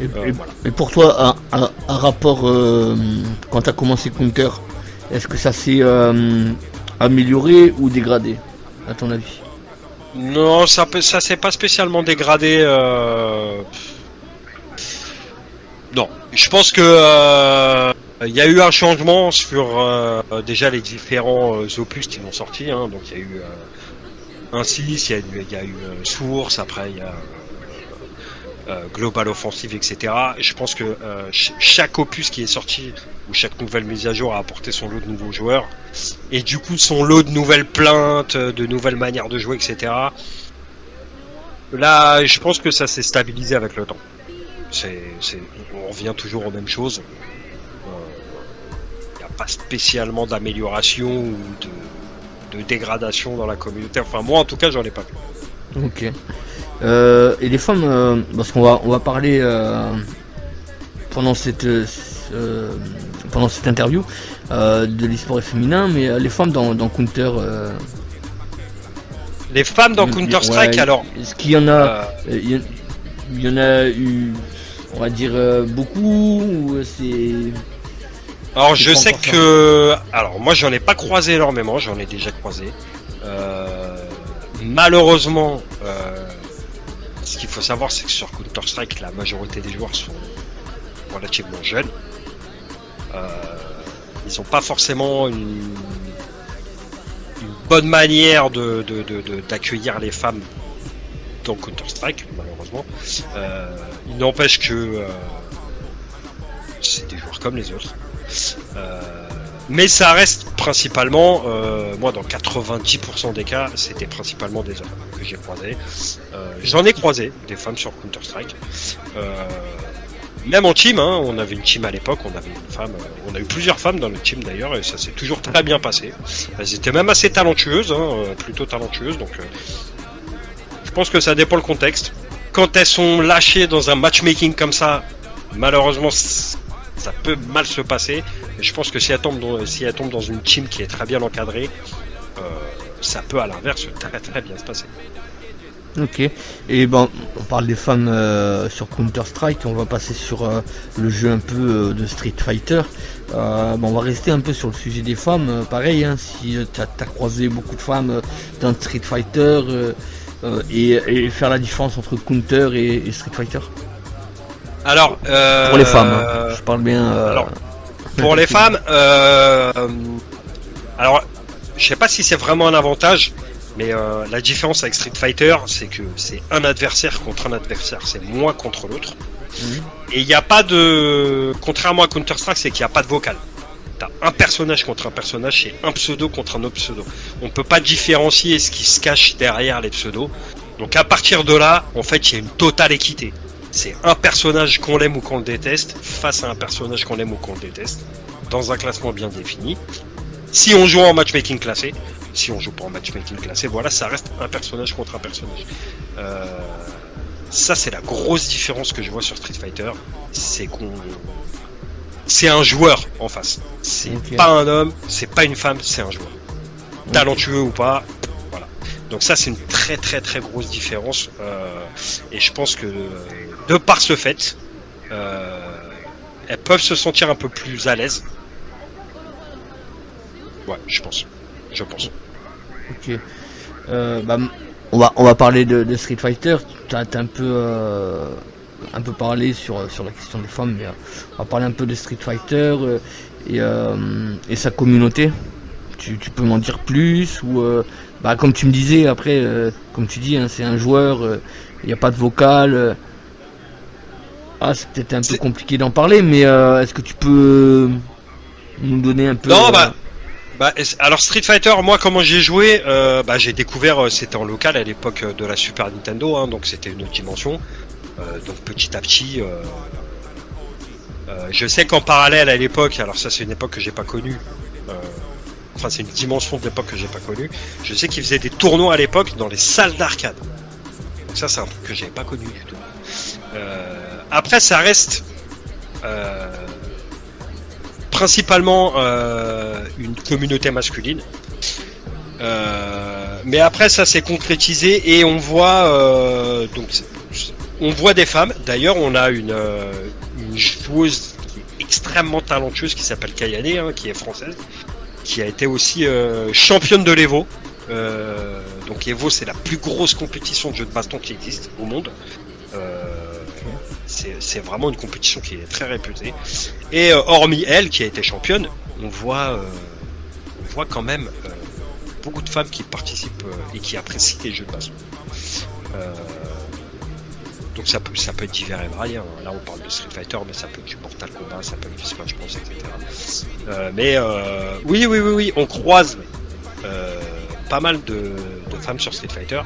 Et pour toi, un rapport quand tu as commencé Counter, est-ce que ça s'est amélioré ou dégradé à ton avis? Non, ça s'est pas spécialement dégradé. Non, je pense que il y a eu un changement sur déjà les différents opus qui l'ont sorti. Hein. Donc il y a eu un 6, il y a eu Source, après il y a Global Offensive, etc. Et je pense que chaque opus qui est sorti ou chaque nouvelle mise à jour a apporté son lot de nouveaux joueurs et du coup son lot de nouvelles plaintes, de nouvelles manières de jouer, etc. Là, je pense que ça s'est stabilisé avec le temps. On revient toujours aux mêmes choses. Il n'y a pas spécialement d'amélioration ou de dégradation dans la communauté. Enfin, moi en tout cas, j'en ai pas vu. Ok. Et les femmes, parce qu'on va parler pendant cette interview de l'e-sport féminin, mais les femmes dans Counter. Les femmes dans Counter-Strike, alors. Est-ce qu'il y en a, il y en a eu on va dire beaucoup ou c'est... Alors je sais que... Alors moi j'en ai pas croisé énormément, j'en ai déjà croisé. Malheureusement, ce qu'il faut savoir c'est que sur Counter-Strike la majorité des joueurs sont relativement jeunes. Ils n'ont pas forcément une bonne manière d'accueillir les femmes dans Counter-Strike, malheureusement. Il n'empêche que c'est des joueurs comme les autres. Mais ça reste principalement, moi dans 90% des cas, c'était principalement des hommes que j'ai croisés. J'en ai croisé des femmes sur Counter-Strike. Même en team, hein, on avait une team à l'époque, on avait une femme, on a eu plusieurs femmes dans notre team d'ailleurs, et ça s'est toujours très bien passé. Elles étaient même assez talentueuses, hein, plutôt talentueuses, donc je pense que ça dépend le contexte. Quand elles sont lâchées dans un matchmaking comme ça, malheureusement ça peut mal se passer, mais je pense que si elles tombent dans une team qui est très bien encadrée, ça peut à l'inverse très très bien se passer. Ok, et bon, on parle des femmes sur Counter-Strike, on va passer sur le jeu un peu de Street Fighter. Bon, on va rester un peu sur le sujet des femmes, pareil, hein, si tu as croisé beaucoup de femmes dans Street Fighter, et faire la différence entre Counter et Street Fighter. Alors, pour les femmes, hein, je parle bien. Alors, pour les femmes, alors, je sais pas si c'est vraiment un avantage. Mais la différence avec Street Fighter, c'est que c'est un adversaire contre un adversaire, c'est moi contre l'autre. Et il n'y a pas de... Contrairement à Counter-Strike, c'est qu'il n'y a pas de vocal. T'as un personnage contre un personnage, c'est un pseudo contre un autre pseudo. On peut pas différencier ce qui se cache derrière les pseudos. Donc à partir de là, en fait, il y a une totale équité. C'est un personnage qu'on l'aime ou qu'on le déteste, face à un personnage qu'on aime ou qu'on le déteste, dans un classement bien défini. Si on joue en matchmaking classé, si on joue pas en matchmaking classé, voilà, ça reste un personnage contre un personnage. Ça, c'est la grosse différence que je vois sur Street Fighter, c'est un joueur en face. C'est pas un homme, c'est pas une femme, c'est un joueur. Talentueux ou pas, voilà. Donc ça, c'est une très très très grosse différence. Et je pense que de par ce fait, elles peuvent se sentir un peu plus à l'aise. Ouais, je pense. Ok. Bah, on va parler de Street Fighter. T'as un peu parlé sur la question des femmes, mais on va parler un peu de Street Fighter et sa communauté. Tu peux m'en dire plus ou bah, comme tu me disais après, comme tu dis, hein, c'est un joueur, il n'y a pas de vocal. C'est peut-être un peu compliqué d'en parler, mais est-ce que tu peux nous donner un peu... Non, alors Street Fighter, moi comment j'ai joué, j'ai découvert, c'était en local à l'époque de la Super Nintendo, hein, donc c'était une autre dimension. Donc petit à petit, je sais qu'en parallèle à l'époque, alors ça c'est une époque que j'ai pas connue, enfin c'est une dimension de l'époque que j'ai pas connue, je sais qu'ils faisaient des tournois à l'époque dans les salles d'arcade. Donc ça c'est un truc que j'avais pas connu du tout. Après ça reste... principalement une communauté masculine, mais après ça s'est concrétisé et on voit des femmes. D'ailleurs on a une joueuse qui est extrêmement talentueuse qui s'appelle Kayane, hein, qui est française, qui a été aussi championne de l'Evo. Donc Evo c'est la plus grosse compétition de jeux de baston qui existe au monde. C'est vraiment une compétition qui est très réputée. Et hormis elle, qui a été championne, on voit quand même beaucoup de femmes qui participent et qui apprécient les jeux de baston. Donc ça peut être divers et varié. Hein. Là, on parle de Street Fighter, mais ça peut être du Mortal Kombat, ça peut être du Smash Bros, etc. Oui, on croise pas mal de femmes sur Street Fighter.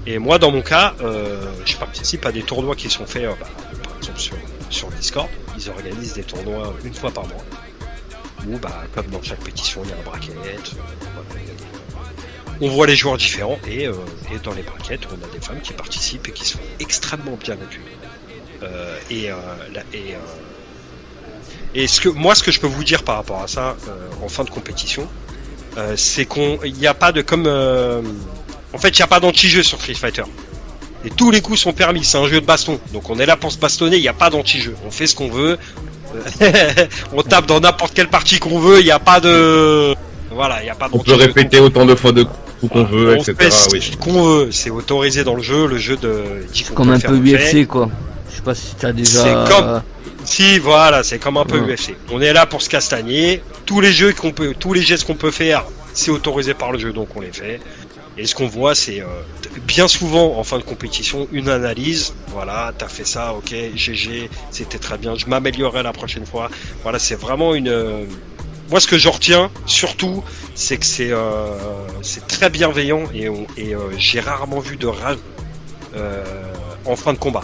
Et moi, dans mon cas, je participe à des tournois qui sont faits, par exemple sur Discord. Ils organisent des tournois une fois par mois. Où, comme dans chaque pétition, il y a un bracket. On voit les joueurs différents et dans les brackets, on a des femmes qui participent et qui sont extrêmement bien accueillies. Et ce que je peux vous dire par rapport à ça en fin de compétition, c'est qu'il n'y a pas de en fait, il n'y a pas d'anti-jeu sur Street Fighter. Et tous les coups sont permis, c'est un jeu de baston. Donc on est là pour se bastonner, il n'y a pas d'anti-jeu. On fait ce qu'on veut. On tape dans n'importe quelle partie qu'on veut, il n'y a pas de... Voilà, il n'y a pas On peut répéter autant de fois de coups qu'on veut, on etc. fait ce Oui. qu'on veut, c'est autorisé dans le jeu de... C'est comme un peu UFC quoi. Je sais pas si t'as déjà... C'est comme... Si, voilà, c'est comme un peu Ouais. UFC. On est là pour se castagner. Tous les gestes qu'on peut faire, c'est autorisé par le jeu, donc on les fait. Et ce qu'on voit, c'est bien souvent en fin de compétition une analyse. Voilà, t'as fait ça, ok, GG, c'était très bien. Je m'améliorerai la prochaine fois. Voilà, c'est vraiment une. Moi, ce que j'en retiens, surtout, c'est que c'est très bienveillant et j'ai rarement vu de rage en fin de combat.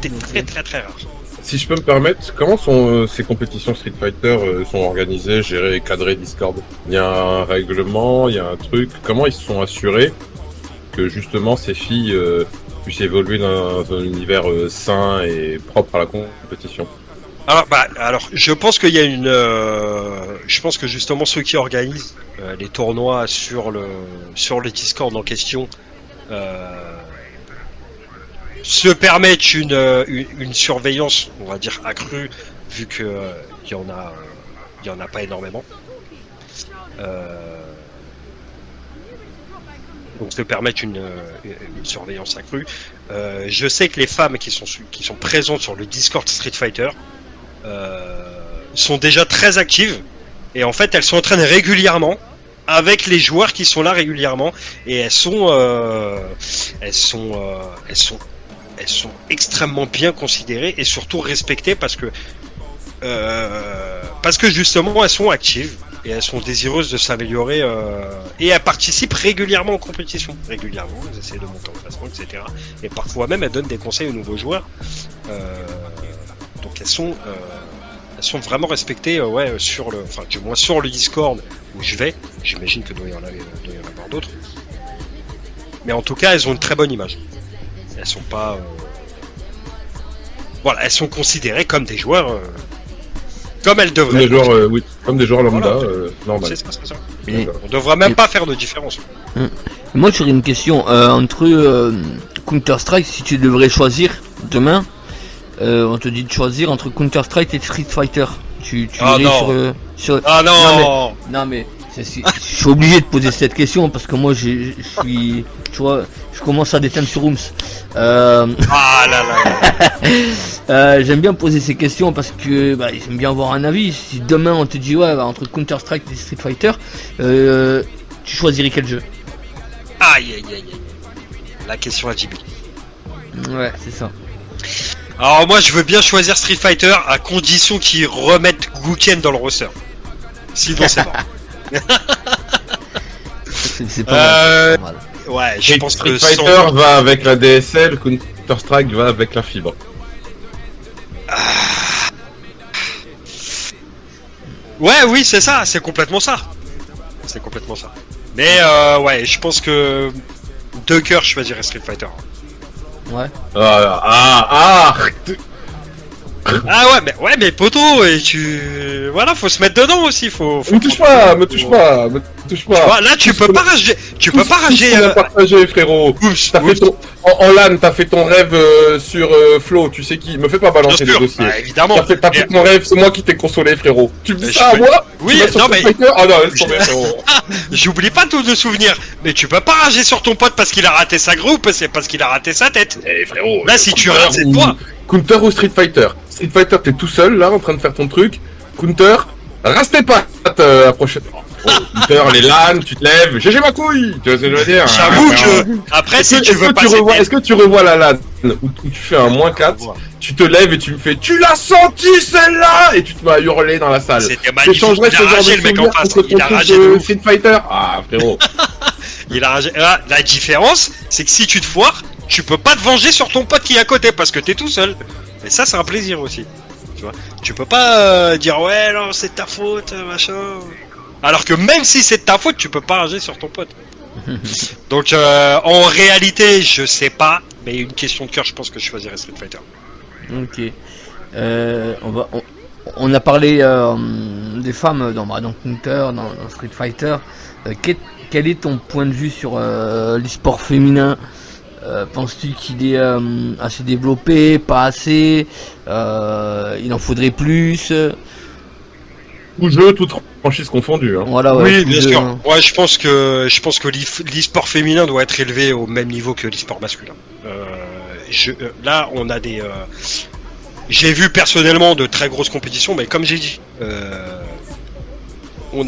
C'est très très très rare. Si je peux me permettre, comment sont ces compétitions Street Fighter sont organisées, gérées, cadrées Discord? Il y a un règlement, il y a un truc. Comment ils se sont assurés que justement ces filles puissent évoluer dans un univers sain et propre à la compétition? Alors, je pense qu'il y a une. Je pense que justement ceux qui organisent les tournois sur le Discord en question se permettent une surveillance, on va dire accrue, vu que il y en a pas énormément. Donc se permettre une surveillance accrue. Je sais que les femmes qui sont présentes sur le Discord Street Fighter sont déjà très actives et en fait elles s'entraînent régulièrement avec les joueurs qui sont là régulièrement et elles sont extrêmement bien considérées et surtout respectées parce que justement elles sont actives et elles sont désireuses de s'améliorer et elles participent régulièrement aux compétitions. Régulièrement, elles essaient de monter en classement, etc. Et parfois même elles donnent des conseils aux nouveaux joueurs. Donc elles sont vraiment respectées du moins sur le Discord où je vais. J'imagine que doit y en avoir d'autres. Mais en tout cas, elles ont une très bonne image. Elles sont pas... Voilà, elles sont considérées comme des joueurs... comme elles devraient. Comme des joueurs, oui, comme des joueurs lambda, normal. C'est ça. On devrait même pas faire de différence. Moi j'aurais une question entre Counter-Strike, si tu devrais choisir demain, on te dit de choisir entre Counter-Strike et Street Fighter. Tu irais sur... Ah non. Non mais je suis obligé de poser cette question parce que moi je suis, tu vois, je commence à déteindre sur Rooms. J'aime bien poser ces questions parce que j'aime bien avoir un avis. Si demain on te dit entre Counter-Strike et Street Fighter, tu choisirais quel jeu? Aïe. La question à Ghibli. Ouais, c'est ça. Alors moi je veux bien choisir Street Fighter à condition qu'ils remettent Gouken dans le roster. Sinon c'est mort. c'est pas mal. Ouais, je pense Street que Fighter va avec la DSL, Counter-Strike va avec la fibre. Ouais, oui, c'est ça, c'est complètement ça. Mais ouais, je pense que de cœur, je choisirais Street Fighter. Ouais. Ah ouais, mais poteau, et voilà, faut se mettre dedans aussi, faut... Me touche pas. Tu vois, là, tu peux pas rager. On a partagé, frérot. T'as fait en LAN, t'as fait ton rêve sur Flow. Tu sais qui? Me fais pas balancer les dossiers. Évidemment. T'as fait ton rêve, c'est moi qui t'ai consolé, frérot. Tu me dis ça à moi? Oui, non mais. Ah non, laisse tomber, frérot. J'oublie pas tous de souvenirs. Mais tu peux pas rager sur ton pote parce qu'il a raté sa groupe, c'est parce qu'il a raté sa tête. Eh frérot. Là, si tu rates, c'est toi. Counter ou Street Fighter? Street Fighter, t'es tout seul là, en train de faire ton truc. Counter, rase tes pattes la prochaine. Counter, les LAN, tu te lèves, GG ma couille. Tu vois ce que je veux dire? J'avoue que après, si tu veux passer. Est-ce que tu revois la LAN où tu fais un -4, tu te lèves et tu me fais tu l'as senti celle-là et tu te mets à hurler dans la salle. C'était magnifique. Il a ragé le mec en face. Il a ragé de Street Fighter. Ah frérot. Il a ragé. La différence, c'est que si tu te foires, tu peux pas te venger sur ton pote qui est à côté parce que t'es tout seul. Et ça, c'est un plaisir aussi. Tu vois, tu peux pas dire ouais, non, c'est ta faute, machin. Alors que même si c'est de ta faute, tu peux pas rager sur ton pote. Donc, en réalité, je sais pas, mais une question de cœur, je pense que je choisirais Street Fighter. Ok. On a parlé des femmes dans Counter, dans Street Fighter. Quel est ton point de vue sur l'e-sport féminin Penses-tu qu'il est assez développé, pas assez, il en faudrait plus? Tout jeu, toute franchise confondue. Hein. Voilà, ouais, oui, bien sûr. Ouais, je pense que l'e-sport féminin doit être élevé au même niveau que l'e-sport masculin. Là, on a des. J'ai vu personnellement de très grosses compétitions, mais comme j'ai dit, on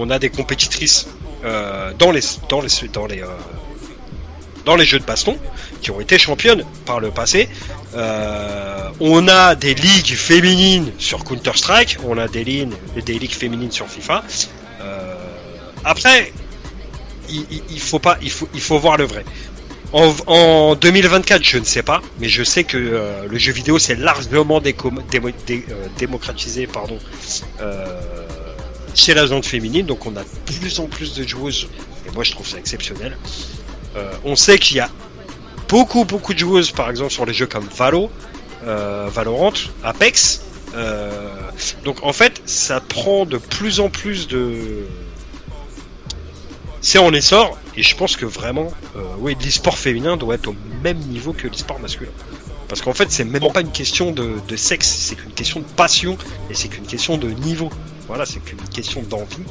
a des compétitrices dans les jeux de baston qui ont été championnes par le passé. On a des ligues féminines sur Counter-Strike, on a des ligues féminines sur FIFA. Après, il faut voir le vrai. En 2024, je ne sais pas, mais je sais que le jeu vidéo s'est largement démocratisé, chez la gente féminine, donc on a de plus en plus de joueuses, et moi je trouve ça exceptionnel. On sait qu'il y a beaucoup de joueuses, par exemple sur les jeux comme Valorant, Apex. Donc en fait, ça prend de plus en plus de... C'est en essor, et je pense que vraiment, l'e-sport féminin doit être au même niveau que l'e-sport masculin. Parce qu'en fait, c'est même pas une question de sexe, c'est qu'une question de passion, et c'est qu'une question de niveau. Voilà, c'est qu'une question d'envie,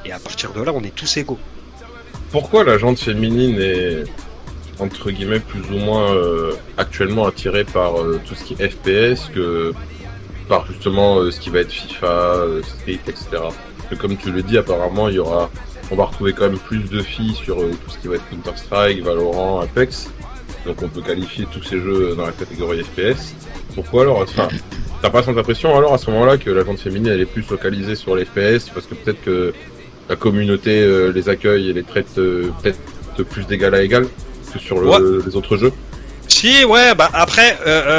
et à partir de là, on est tous égaux. Pourquoi la gente féminine est, entre guillemets, plus ou moins actuellement attirée par tout ce qui est FPS que par justement ce qui va être FIFA, Street, etc. Parce que comme tu le dis, apparemment, on va retrouver quand même plus de filles sur tout ce qui va être Counter-Strike, Valorant, Apex. Donc on peut qualifier tous ces jeux dans la catégorie FPS. Pourquoi alors, enfin, t'as pas sans impression alors à ce moment-là que la gente féminine elle est plus localisée sur les FPS parce que peut-être que la communauté les accueille et les traite peut-être plus d'égal à égal que sur les autres jeux? Si, ouais, bah après,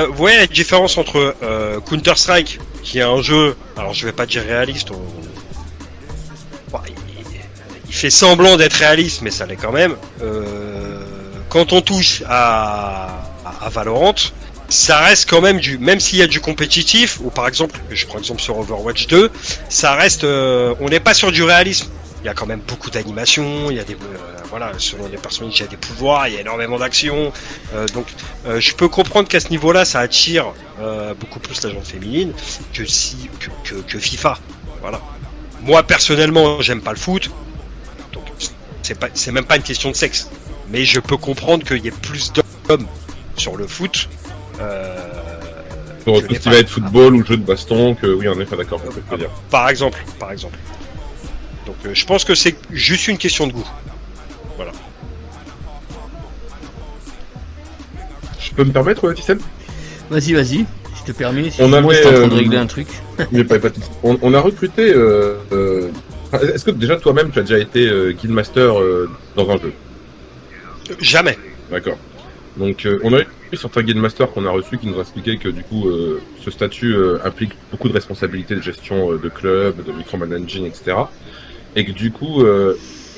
vous voyez la différence entre Counter-Strike, qui est un jeu, alors je vais pas dire réaliste, il fait semblant d'être réaliste, mais ça l'est quand même. Quand on touche à Valorant, ça reste quand même même s'il y a du compétitif, ou par exemple, je prends exemple sur Overwatch 2, ça reste, on n'est pas sur du réalisme. Il y a quand même beaucoup d'animations, il y a des, selon les personnages, il y a des pouvoirs, il y a énormément d'actions. Donc, je peux comprendre qu'à ce niveau-là, ça attire beaucoup plus la gente féminine que FIFA. Voilà. Moi, personnellement, j'aime pas le foot, donc c'est même pas une question de sexe. Mais je peux comprendre qu'il y ait plus d'hommes sur le foot. Pour tout ce qui va être football ou jeu de baston, que oui, en effet, d'accord, on peut le dire. Par exemple. Donc je pense que c'est juste une question de goût. Voilà. Je peux me permettre, Tissem ? Vas-y, je te permets. On moi, je suis en train de avait, régler un truc. On a recruté. Est-ce que déjà toi-même tu as déjà été Guildmaster dans un jeu ? Jamais. D'accord. Donc on a eu certains Guildmasters qu'on a reçus qui nous ont expliqué que du coup ce statut implique beaucoup de responsabilités de gestion de club, de micromanaging, etc. Et que du coup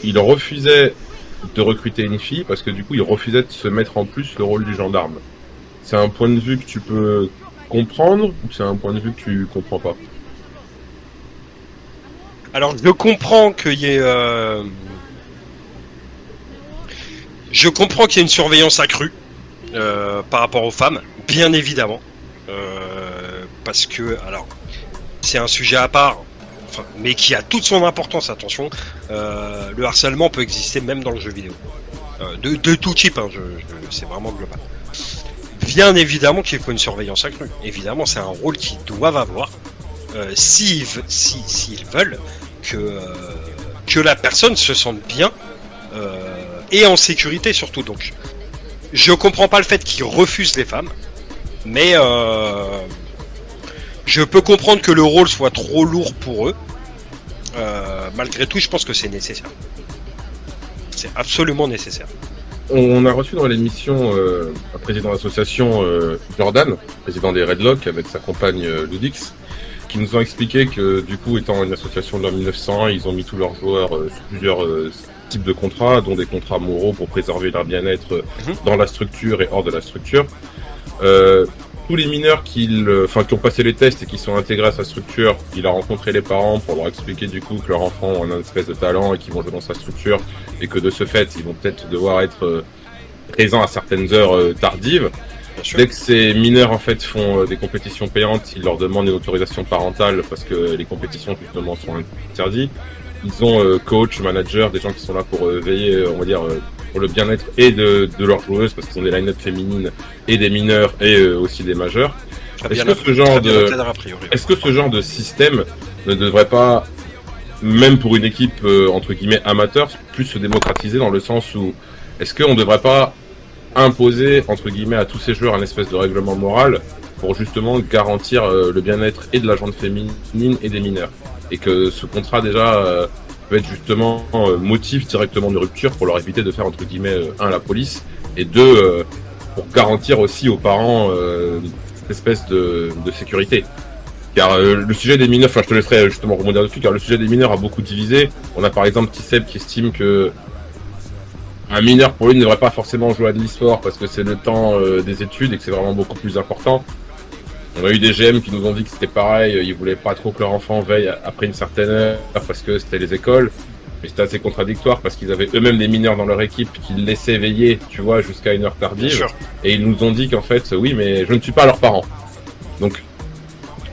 il refusait de recruter une fille parce que du coup il refusait de se mettre en plus le rôle du gendarme. C'est un point de vue que tu peux comprendre ou c'est un point de vue que tu comprends pas ? Alors je comprends qu'il y ait une surveillance accrue par rapport aux femmes, bien évidemment, parce que alors c'est un sujet à part, mais qui a toute son importance. Attention, le harcèlement peut exister même dans le jeu vidéo, de tout type. C'est vraiment global. Bien évidemment qu'il faut une surveillance accrue. Évidemment, c'est un rôle qu'ils doivent avoir s'ils veulent que la personne se sente bien et en sécurité surtout. Donc, je comprends pas le fait qu'ils refusent les femmes, mais je peux comprendre que le rôle soit trop lourd pour eux. Malgré tout, je pense que c'est nécessaire. C'est absolument nécessaire. On a reçu dans l'émission un président d'association, Jordan, président des Redlock, avec sa compagne Ludix, qui nous ont expliqué que du coup, étant une association de l'an 1900, ils ont mis tous leurs joueurs sur plusieurs types de contrats, dont des contrats moraux pour préserver leur bien-être dans la structure et hors de la structure. Tous les mineurs qui ont passé les tests et qui sont intégrés à sa structure, il a rencontré les parents pour leur expliquer du coup que leur enfant a un espèce de talent et qu'ils vont jouer dans sa structure et que de ce fait, ils vont peut-être devoir être présents à certaines heures tardives. Dès que ces mineurs en fait font des compétitions payantes, ils leur demandent une autorisation parentale parce que les compétitions justement sont interdites. Ils ont coach, manager, des gens qui sont là pour veiller, on va dire, pour le bien-être et de leurs joueuses parce qu'ils ont des line-up féminines et des mineurs et aussi des majeurs. Est-ce que ce genre de système ne devrait pas, même pour une équipe entre guillemets amateur, plus se démocratiser dans le sens où est-ce qu'on ne devrait pas imposer entre guillemets à tous ces joueurs un espèce de règlement moral pour justement garantir le bien-être et de la gente féminine et des mineurs, et que ce contrat déjà peut être justement motif directement de rupture pour leur éviter de faire entre guillemets la police, et deux pour garantir aussi aux parents cette espèce de sécurité. Car le sujet des mineurs, je te laisserai justement rebondir dessus, car le sujet des mineurs a beaucoup divisé. On a par exemple Tisseb qui estime que un mineur pour lui ne devrait pas forcément jouer à de l'e-sport parce que c'est le temps des études et que c'est vraiment beaucoup plus important. On a eu des GM qui nous ont dit que c'était pareil, ils voulaient pas trop que leur enfant veille après une certaine heure parce que c'était les écoles. Mais c'était assez contradictoire parce qu'ils avaient eux-mêmes des mineurs dans leur équipe qu'ils laissaient veiller, tu vois, jusqu'à une heure tardive. Et ils nous ont dit qu'en fait, oui, mais je ne suis pas leurs parents. Donc,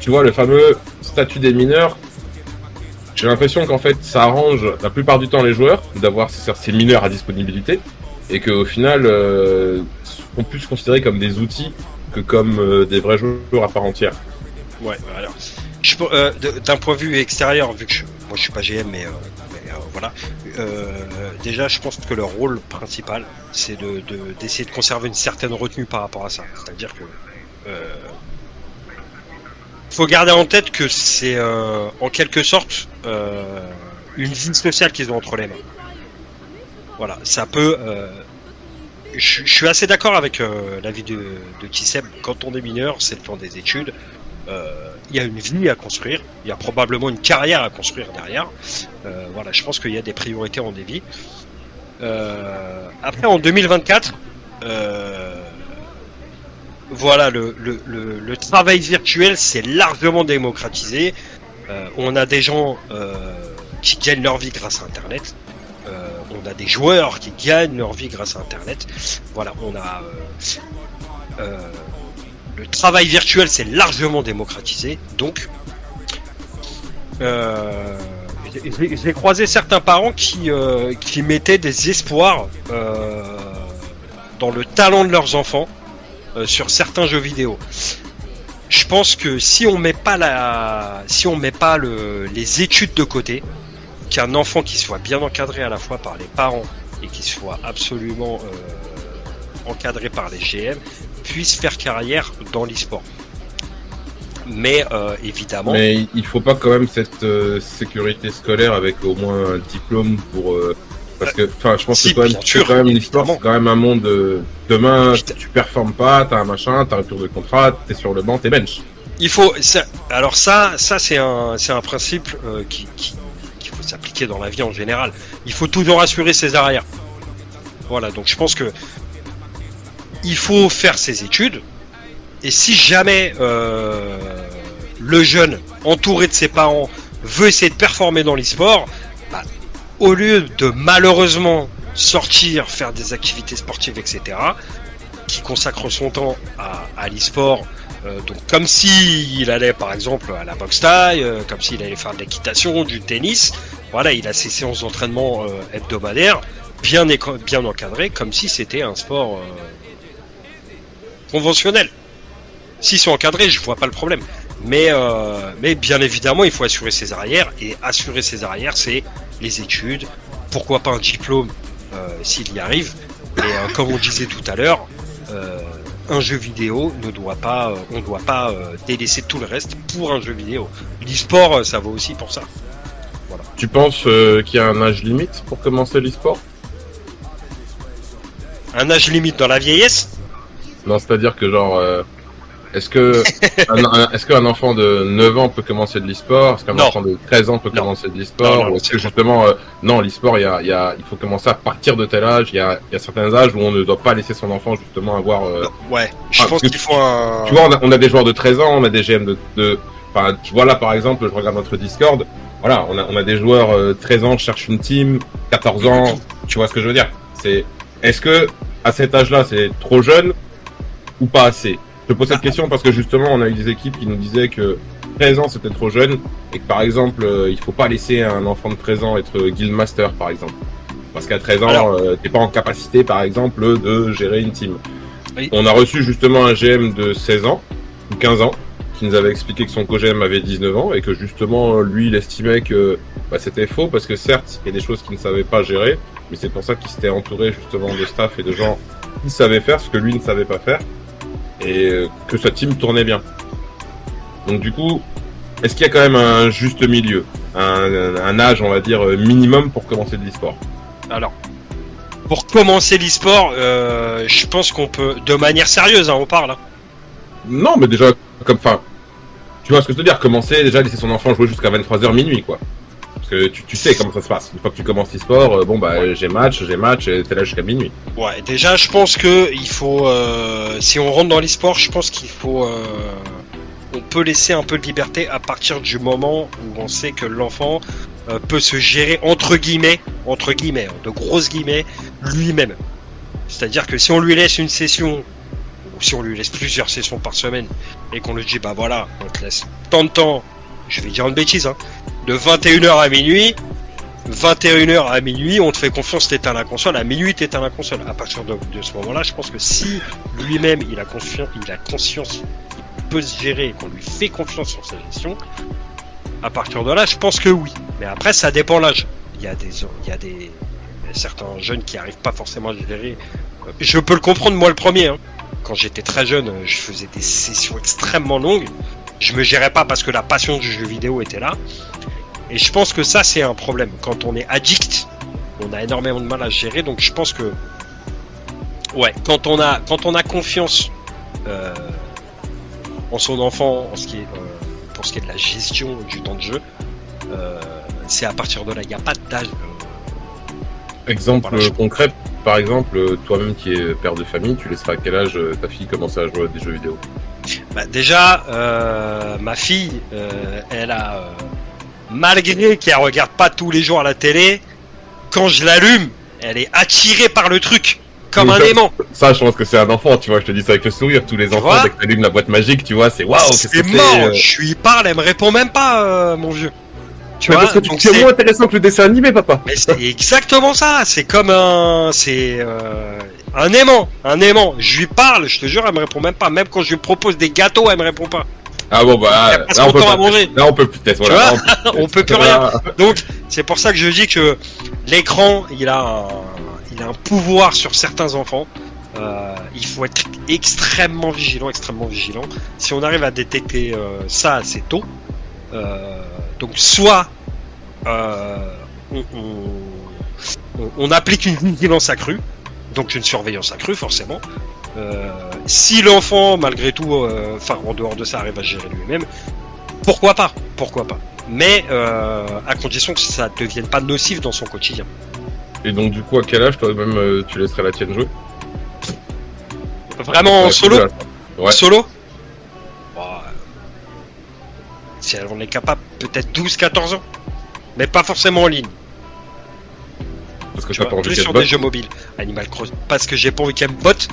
tu vois, le fameux statut des mineurs, j'ai l'impression qu'en fait, ça arrange la plupart du temps les joueurs d'avoir ces mineurs à disponibilité et qu'au final, on peut se considérer comme des outils que comme des vrais joueurs à part entière. Ouais, alors, d'un point de vue extérieur, vu que moi je suis pas GM, mais voilà, déjà je pense que leur rôle principal, c'est d'essayer de conserver une certaine retenue par rapport à ça. C'est-à-dire que faut garder en tête que c'est en quelque sorte une vie sociale qu'ils ont entre les mains. Voilà, ça peut. Je suis assez d'accord avec l'avis de Tisseb. Quand on est mineur, c'est le temps des études. Il y a une vie à construire. Il y a probablement une carrière à construire derrière. Voilà, je pense qu'il y a des priorités en dévie. Après, en 2024. Voilà, le travail virtuel s'est largement démocratisé. On a des gens qui gagnent leur vie grâce à Internet. On a des joueurs qui gagnent leur vie grâce à Internet. Voilà, on a le travail virtuel s'est largement démocratisé. Donc, j'ai croisé certains parents qui mettaient des espoirs dans le talent de leurs enfants. Sur certains jeux vidéo. Je pense que si on met pas les études de côté, qu'un enfant qui soit bien encadré à la fois par les parents et qui soit absolument encadré par les GM puisse faire carrière dans l'e-sport. Mais évidemment. Mais il faut pas quand même cette sécurité scolaire avec au moins un diplôme pour. Parce que, enfin, je pense que quand même l'e-sport, c'est quand même un monde demain, tu performes pas, t'as un machin, t'as un rupture de contrat, t'es sur le banc, t'es bench. Il faut, alors ça c'est un principe qu'il faut s'appliquer dans la vie en général. Il faut toujours assurer ses arrières. Voilà, donc je pense que il faut faire ses études. Et si jamais le jeune, entouré de ses parents, veut essayer de performer dans l'e-sport, bah, au lieu de malheureusement sortir, faire des activités sportives, etc., qui consacre son temps à l'e-sport, donc comme s'il allait par exemple à la boxe thaï, comme s'il allait faire de l'équitation, du tennis, voilà, il a ses séances d'entraînement hebdomadaires, bien encadrées, comme si c'était un sport conventionnel. S'ils sont encadrés, je vois pas le problème. Mais bien évidemment, il faut assurer ses arrières, et assurer ses arrières, c'est les études, pourquoi pas un diplôme s'il y arrive, et comme on disait tout à l'heure, un jeu vidéo on ne doit pas délaisser tout le reste pour un jeu vidéo. L'e-sport, ça vaut aussi pour ça. Voilà. Tu penses qu'il y a un âge limite pour commencer l'e-sport ? Un âge limite dans la vieillesse ? Non, c'est-à-dire que genre... Est-ce qu'un enfant de 9 ans peut commencer de l'e-sport ? Est-ce qu'un enfant de 13 ans peut commencer de l'e-sport ? Ou est-ce que justement, non, l'e-sport, il faut commencer à partir de tel âge. Il y a certains âges où on ne doit pas laisser son enfant justement avoir... Ouais, je pense qu'il faut un... Tu vois, on a des joueurs de 13 ans, on a des GM Enfin, tu vois là, par exemple, je regarde notre Discord. Voilà, on a des joueurs 13 ans, cherchent une team, 14 ans. Tu vois ce que je veux dire ? Est-ce que à cet âge-là, c'est trop jeune ou pas assez? Je te pose cette question parce que justement, on a eu des équipes qui nous disaient que 13 ans c'était trop jeune et que par exemple, il faut pas laisser un enfant de 13 ans être guildmaster par exemple. Parce qu'à 13 ans, t'es pas en capacité par exemple de gérer une team. Oui. On a reçu justement un GM de 16 ans ou 15 ans qui nous avait expliqué que son co-GM avait 19 ans et que justement lui il estimait que c'était faux parce que certes il y a des choses qu'il ne savait pas gérer, mais c'est pour ça qu'il s'était entouré justement de staff et de gens qui savaient faire ce que lui ne savait pas faire et que sa team tournait bien. Donc du coup, est-ce qu'il y a quand même un juste milieu, un âge on va dire minimum pour commencer de l'e-sport? Alors, pour commencer l'e-sport, je pense qu'on peut, de manière sérieuse, on parle. Hein. Non, mais déjà, tu vois ce que je veux dire, commencer, déjà laisser son enfant jouer jusqu'à 23h minuit, quoi. Parce que tu sais comment ça se passe. Une fois que tu commences l'e-sport, j'ai match, et t'es là jusqu'à minuit. Ouais, déjà, je pense que il faut, si on rentre dans l'e-sport, je pense qu'il faut, on peut laisser un peu de liberté à partir du moment où on sait que l'enfant peut se gérer entre guillemets, de grosses guillemets, lui-même. C'est-à-dire que si on lui laisse une session, ou si on lui laisse plusieurs sessions par semaine, et qu'on lui dit bah voilà, on te laisse tant de temps, je vais dire une bêtise, hein, de 21h à minuit, 21h à minuit, on te fait confiance, t'éteins la console, à minuit t'éteins la console. À partir de ce moment-là, je pense que si lui-même il a conscience qu'il peut se gérer, et qu'on lui fait confiance sur sa gestion, à partir de là, je pense que oui. Mais après, ça dépend l'âge. Il y a certains jeunes qui arrivent pas forcément à gérer. Je peux le comprendre, moi le premier. Hein. Quand j'étais très jeune, je faisais des sessions extrêmement longues. Je me gérais pas parce que la passion du jeu vidéo était là. Et je pense que ça, c'est un problème. Quand on est addict, on a énormément de mal à gérer. Donc je pense que, ouais, quand on a confiance en son enfant, pour ce qui est de la gestion du temps de jeu, c'est à partir de là. Il n'y a pas d'âge. Exemple concret, par exemple, toi-même qui es père de famille, tu laisseras à quel âge ta fille commencer à jouer à des jeux vidéo? Bah déjà, ma fille, elle a, malgré qu'elle regarde pas tous les jours à la télé, quand je l'allume, elle est attirée par le truc, comme un aimant. Ça, je pense que c'est un enfant, tu vois, je te dis ça avec le sourire. Tous les enfants, dès que tu allumes la boîte magique, tu vois, c'est waouh, qu'est-ce que c'est mort, je lui parle, elle me répond même pas, mon vieux. Tu vois, parce que c'est moins intéressant que le dessin animé, papa. Mais c'est exactement ça, c'est comme un aimant, Je lui parle, je te jure, elle me répond même pas. Même quand je lui propose des gâteaux, elle me répond pas. Ah bon, bah, là, on peut peut-être, voilà. On peut plus rien. Donc, c'est pour ça que je dis que l'écran, il a un pouvoir sur certains enfants. Il faut être extrêmement vigilant. Si on arrive à détecter ça assez tôt, donc soit on applique une vigilance accrue, donc une surveillance accrue forcément. Si l'enfant malgré tout, en dehors de ça, arrive à gérer lui-même, pourquoi pas. Mais à condition que ça ne devienne pas nocif dans son quotidien. Et donc du coup, à quel âge toi-même tu laisserais la tienne jouer? Vraiment en solo? Ouais. Solo? Si on est capable, peut-être 12-14 ans. Mais pas forcément en ligne. Parce que tu as pas envie plus qu'elle sur botte. des jeux mobiles. Animal Crossing. Parce que j'ai pas envie qu'elle me botte.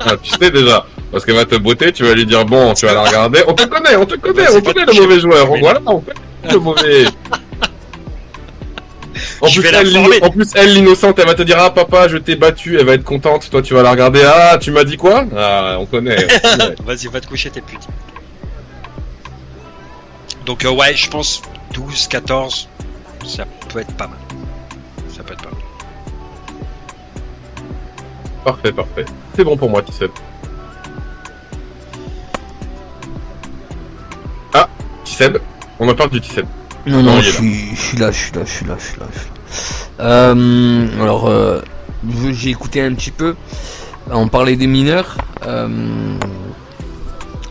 Ah, tu sais déjà. Parce qu'elle va te botter, tu vas lui dire bon, tu vas la regarder. On te connaît on connaît le mauvais joueur. Voilà, on connaît le mauvais. En plus, elle, l'innocente, elle va te dire ah papa, je t'ai battu, elle va être contente. Toi, tu vas la regarder. Ah, tu m'as dit quoi? Ah, on connaît. Vas-y, va te coucher, t'es pute. Donc ouais, je pense 12-14, ça peut être pas mal. Parfait. C'est bon pour moi, Tisseb. Ah, Tisseb, on en parle du Tisseb. Non, je suis là. Alors, j'ai écouté un petit peu. On parlait des mineurs.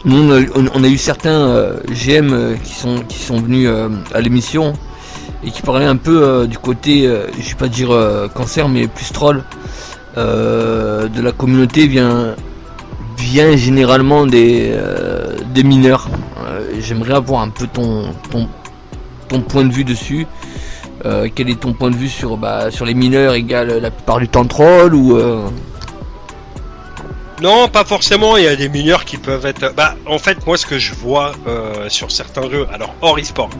Nous, on a eu certains GM qui sont venus à l'émission et qui parlaient un peu du côté, je vais pas dire cancer, mais plus troll de la communauté vient généralement des mineurs. J'aimerais avoir un peu ton point de vue dessus. Quel est ton point de vue sur les mineurs égale la plupart du temps troll ou Non, pas forcément. Il y a des mineurs qui peuvent être. En fait, moi, ce que je vois sur certains jeux, alors hors e-sport,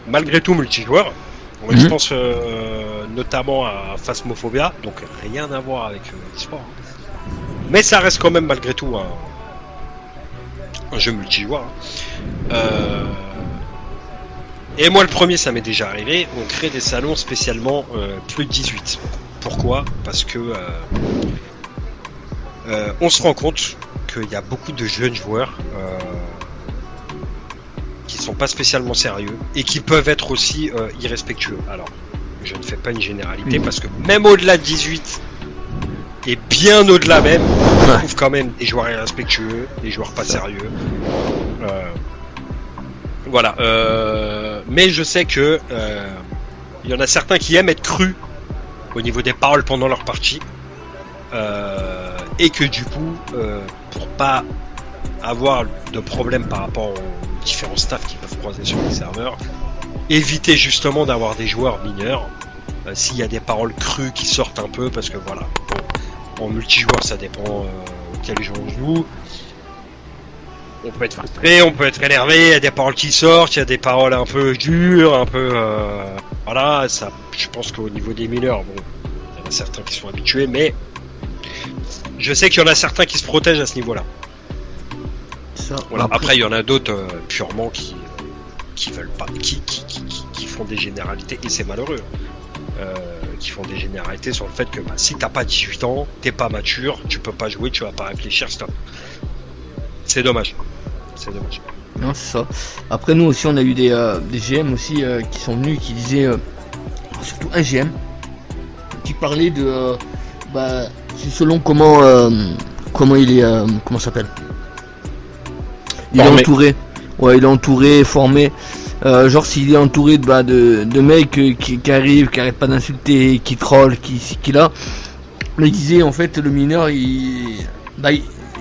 malgré tout multijoueur, je pense notamment à Phasmophobia, donc rien à voir avec l'e-sport. Mais ça reste quand même malgré tout un jeu multijoueur. Et moi, le premier, ça m'est déjà arrivé. On crée des salons spécialement plus de 18. Pourquoi ? Parce que on se rend compte qu'il y a beaucoup de jeunes joueurs qui sont pas spécialement sérieux et qui peuvent être aussi irrespectueux. Alors, je ne fais pas une généralité parce que même au-delà de 18 et bien au-delà même, on trouve quand même des joueurs irrespectueux, des joueurs pas sérieux. Voilà. Mais je sais que il y en a certains qui aiment être crus au niveau des paroles pendant leur partie. Et que du coup, pour pas avoir de problème par rapport aux différents staffs qui peuvent croiser sur les serveurs, éviter justement d'avoir des joueurs mineurs s'il y a des paroles crues qui sortent un peu, parce que voilà, en multijoueur ça dépend quel jeu on joue. On peut être frustré, on peut être énervé, il y a des paroles qui sortent, il y a des paroles un peu dures, un peu voilà, ça, je pense qu'au niveau des mineurs, bon, il y en a certains qui sont habitués, mais je sais qu'il y en a certains qui se protègent à ce niveau-là. Voilà. Après, il y en a d'autres purement qui veulent pas, qui font des généralités, et c'est malheureux. Qui font des généralités sur le fait que si t'as pas 18 ans, t'es pas mature, tu peux pas jouer, tu vas pas réfléchir, stop. C'est dommage. C'est dommage. Non, c'est ça. Après, nous aussi, on a eu des GM aussi qui sont venus, qui disaient, surtout un GM, qui parlait de, c'est selon comment il est, comment ça s'appelle. Il est entouré. Ouais, il est entouré, formé. Genre s'il est entouré de mecs qui arrivent, qui arrêtent pas d'insulter, qui trollent, qui là. Mais il disait en fait le mineur il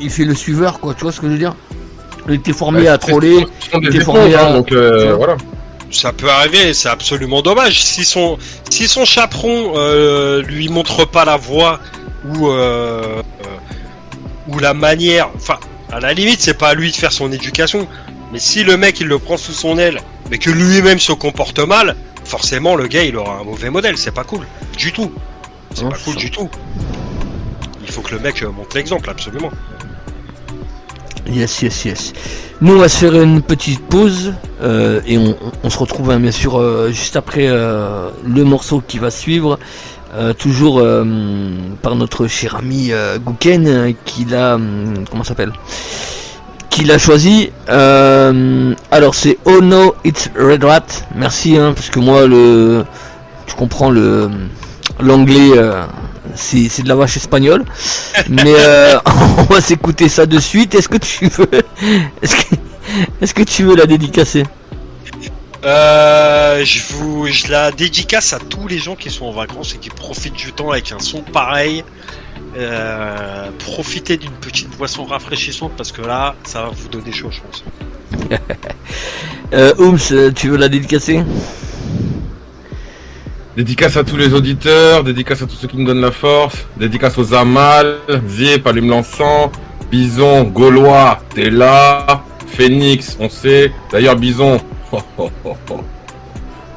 fait le suiveur quoi, tu vois ce que je veux dire. Il était formé à troller, il était formé à. Donc voilà. Ça peut arriver, c'est absolument dommage. Si son chaperon lui montre pas la voie ou la manière, enfin à la limite c'est pas à lui de faire son éducation, mais si le mec il le prend sous son aile, mais que lui-même se comporte mal, forcément le gars il aura un mauvais modèle, c'est pas cool du tout. C'est pas cool du tout. Il faut que le mec montre l'exemple, absolument. Yes. Nous on va se faire une petite pause et on se retrouve bien sûr juste après le morceau qui va suivre. Toujours par notre cher ami Gouken qui l'a choisi. Alors c'est Oh No It's Red Rat. Merci parce que moi tu comprends l'anglais c'est de la vache espagnole. Mais on va s'écouter ça de suite. Est-ce que tu veux la dédicacer? Je la dédicace à tous les gens qui sont en vacances et qui profitent du temps avec un son pareil. Profitez d'une petite boisson rafraîchissante parce que là, ça va vous donner chaud, je pense. Ooms, tu veux la dédicacer? Dédicace à tous les auditeurs, dédicace à tous ceux qui nous donnent la force, dédicace aux Amal, Zip, Allume l'encens, Bison, Gaulois, t'es là, Phoenix, on sait. D'ailleurs, Bison,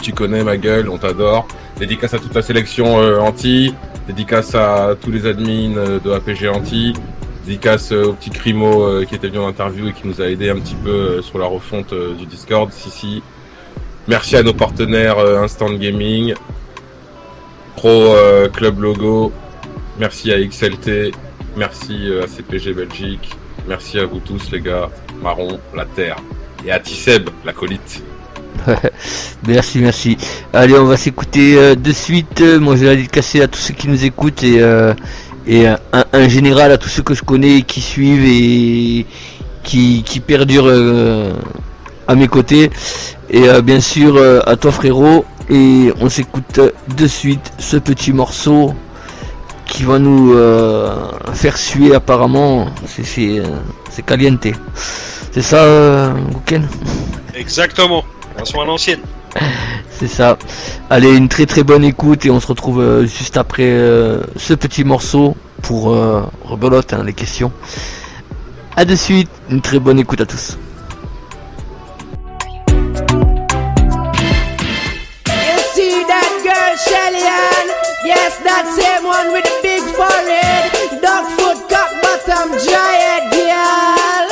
tu connais ma gueule, on t'adore. Dédicace à toute la sélection anti, dédicace à tous les admins de APG anti, dédicace au petit Crimo qui était venu en interview et qui nous a aidé un petit peu sur la refonte du Discord, si. Merci à nos partenaires Instant Gaming, Pro Club Logo, merci à XLT, merci à CPG Belgique, merci à vous tous les gars, Marron, la Terre, et à Tisseb, la colite. Merci. Allez, on va s'écouter de suite. Moi, je vais la dédicacer à tous ceux qui nous écoutent et en général à tous ceux que je connais qui suivent et qui perdurent à mes côtés. Et bien sûr à toi frérot. Et on s'écoute de suite ce petit morceau qui va nous faire suer apparemment. C'est caliente. C'est ça, Gouken? Exactement. On soit à l'ancienne. C'est ça. Allez, une très très bonne écoute et on se retrouve juste après ce petit morceau pour rebelote les questions. A de suite, une très bonne écoute à tous. Yes, that same one with the big forehead, dog foot, cock bottom, giant girl.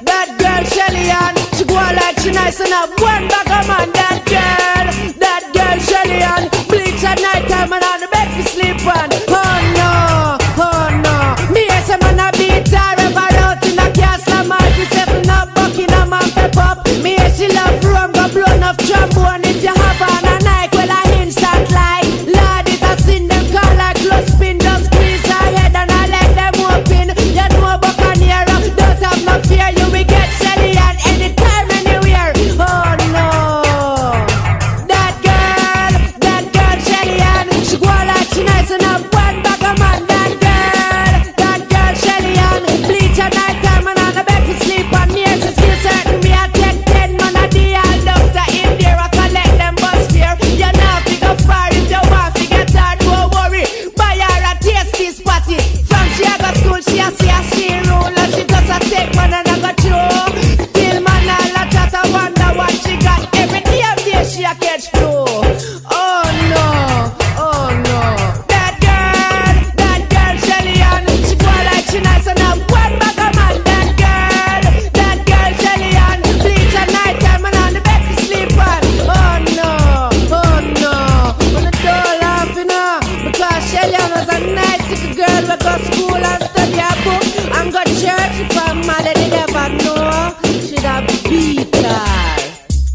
That girl, Shelly Ann, she go like she nice and have one bag of man. That girl, Shelly Ann, bleach at night time and on the bed for sleep on. Oh no, me as a man a beat her ever out in a castle, man, she setting up Buckingham and pep up. Me as she love rum, go blow enough trombone if you have on a night, well I instant like Lord, it a sin them call like close spin. Just squeeze her head and I let them open. You know Buccaneer, don't have no fear. You will get Shelly Ann anytime, anywhere. Oh no, that girl Shelly Ann, she go like she nice enough. One bag of man, that girl Shelly Ann, bleach at night time and on the bed to sleep on me. She still certain me I take 10 man a day. I'll doctor in there, I collect them bus fare. You know figure far if you want to get hard, don't worry. Buy her a tasty spotty. From she a go school, she a see a she rule. And she just a take one and I go through. Till man all a chat a wonder what she got. Every damn day she a catch flow. Oh no, that girl Shelly Ann, she go like she nice and have one bag of man. That girl Shelly Ann, bleach at night time and on the bed to sleep on. Oh no, when the door laughing up, because Shelly Ann was a nice little girl. We go school and study a book and go church. If her mother did ever know, she'd have beat her.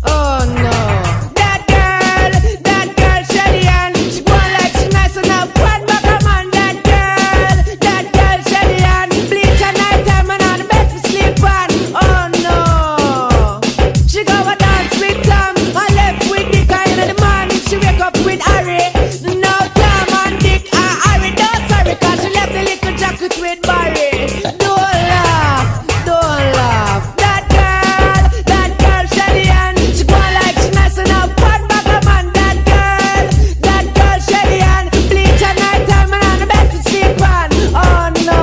Oh no, that girl Shelly Ann, she go like she nice and have one bag of man. That girl Shelly Ann, bleach at night time and on the bed to sleep on. Oh no, she go a dance with Tom and left with Dick, and in the morning she wake up with Harry. No Tom and Dick and Harry, don't sorry, cause she left the little jacket with Barry. Don't laugh. That girl Shelly Ann, she go like she nice and have one bag of man. That girl Shelly Ann, bleach at night time and on the bed to sleep on. Oh no,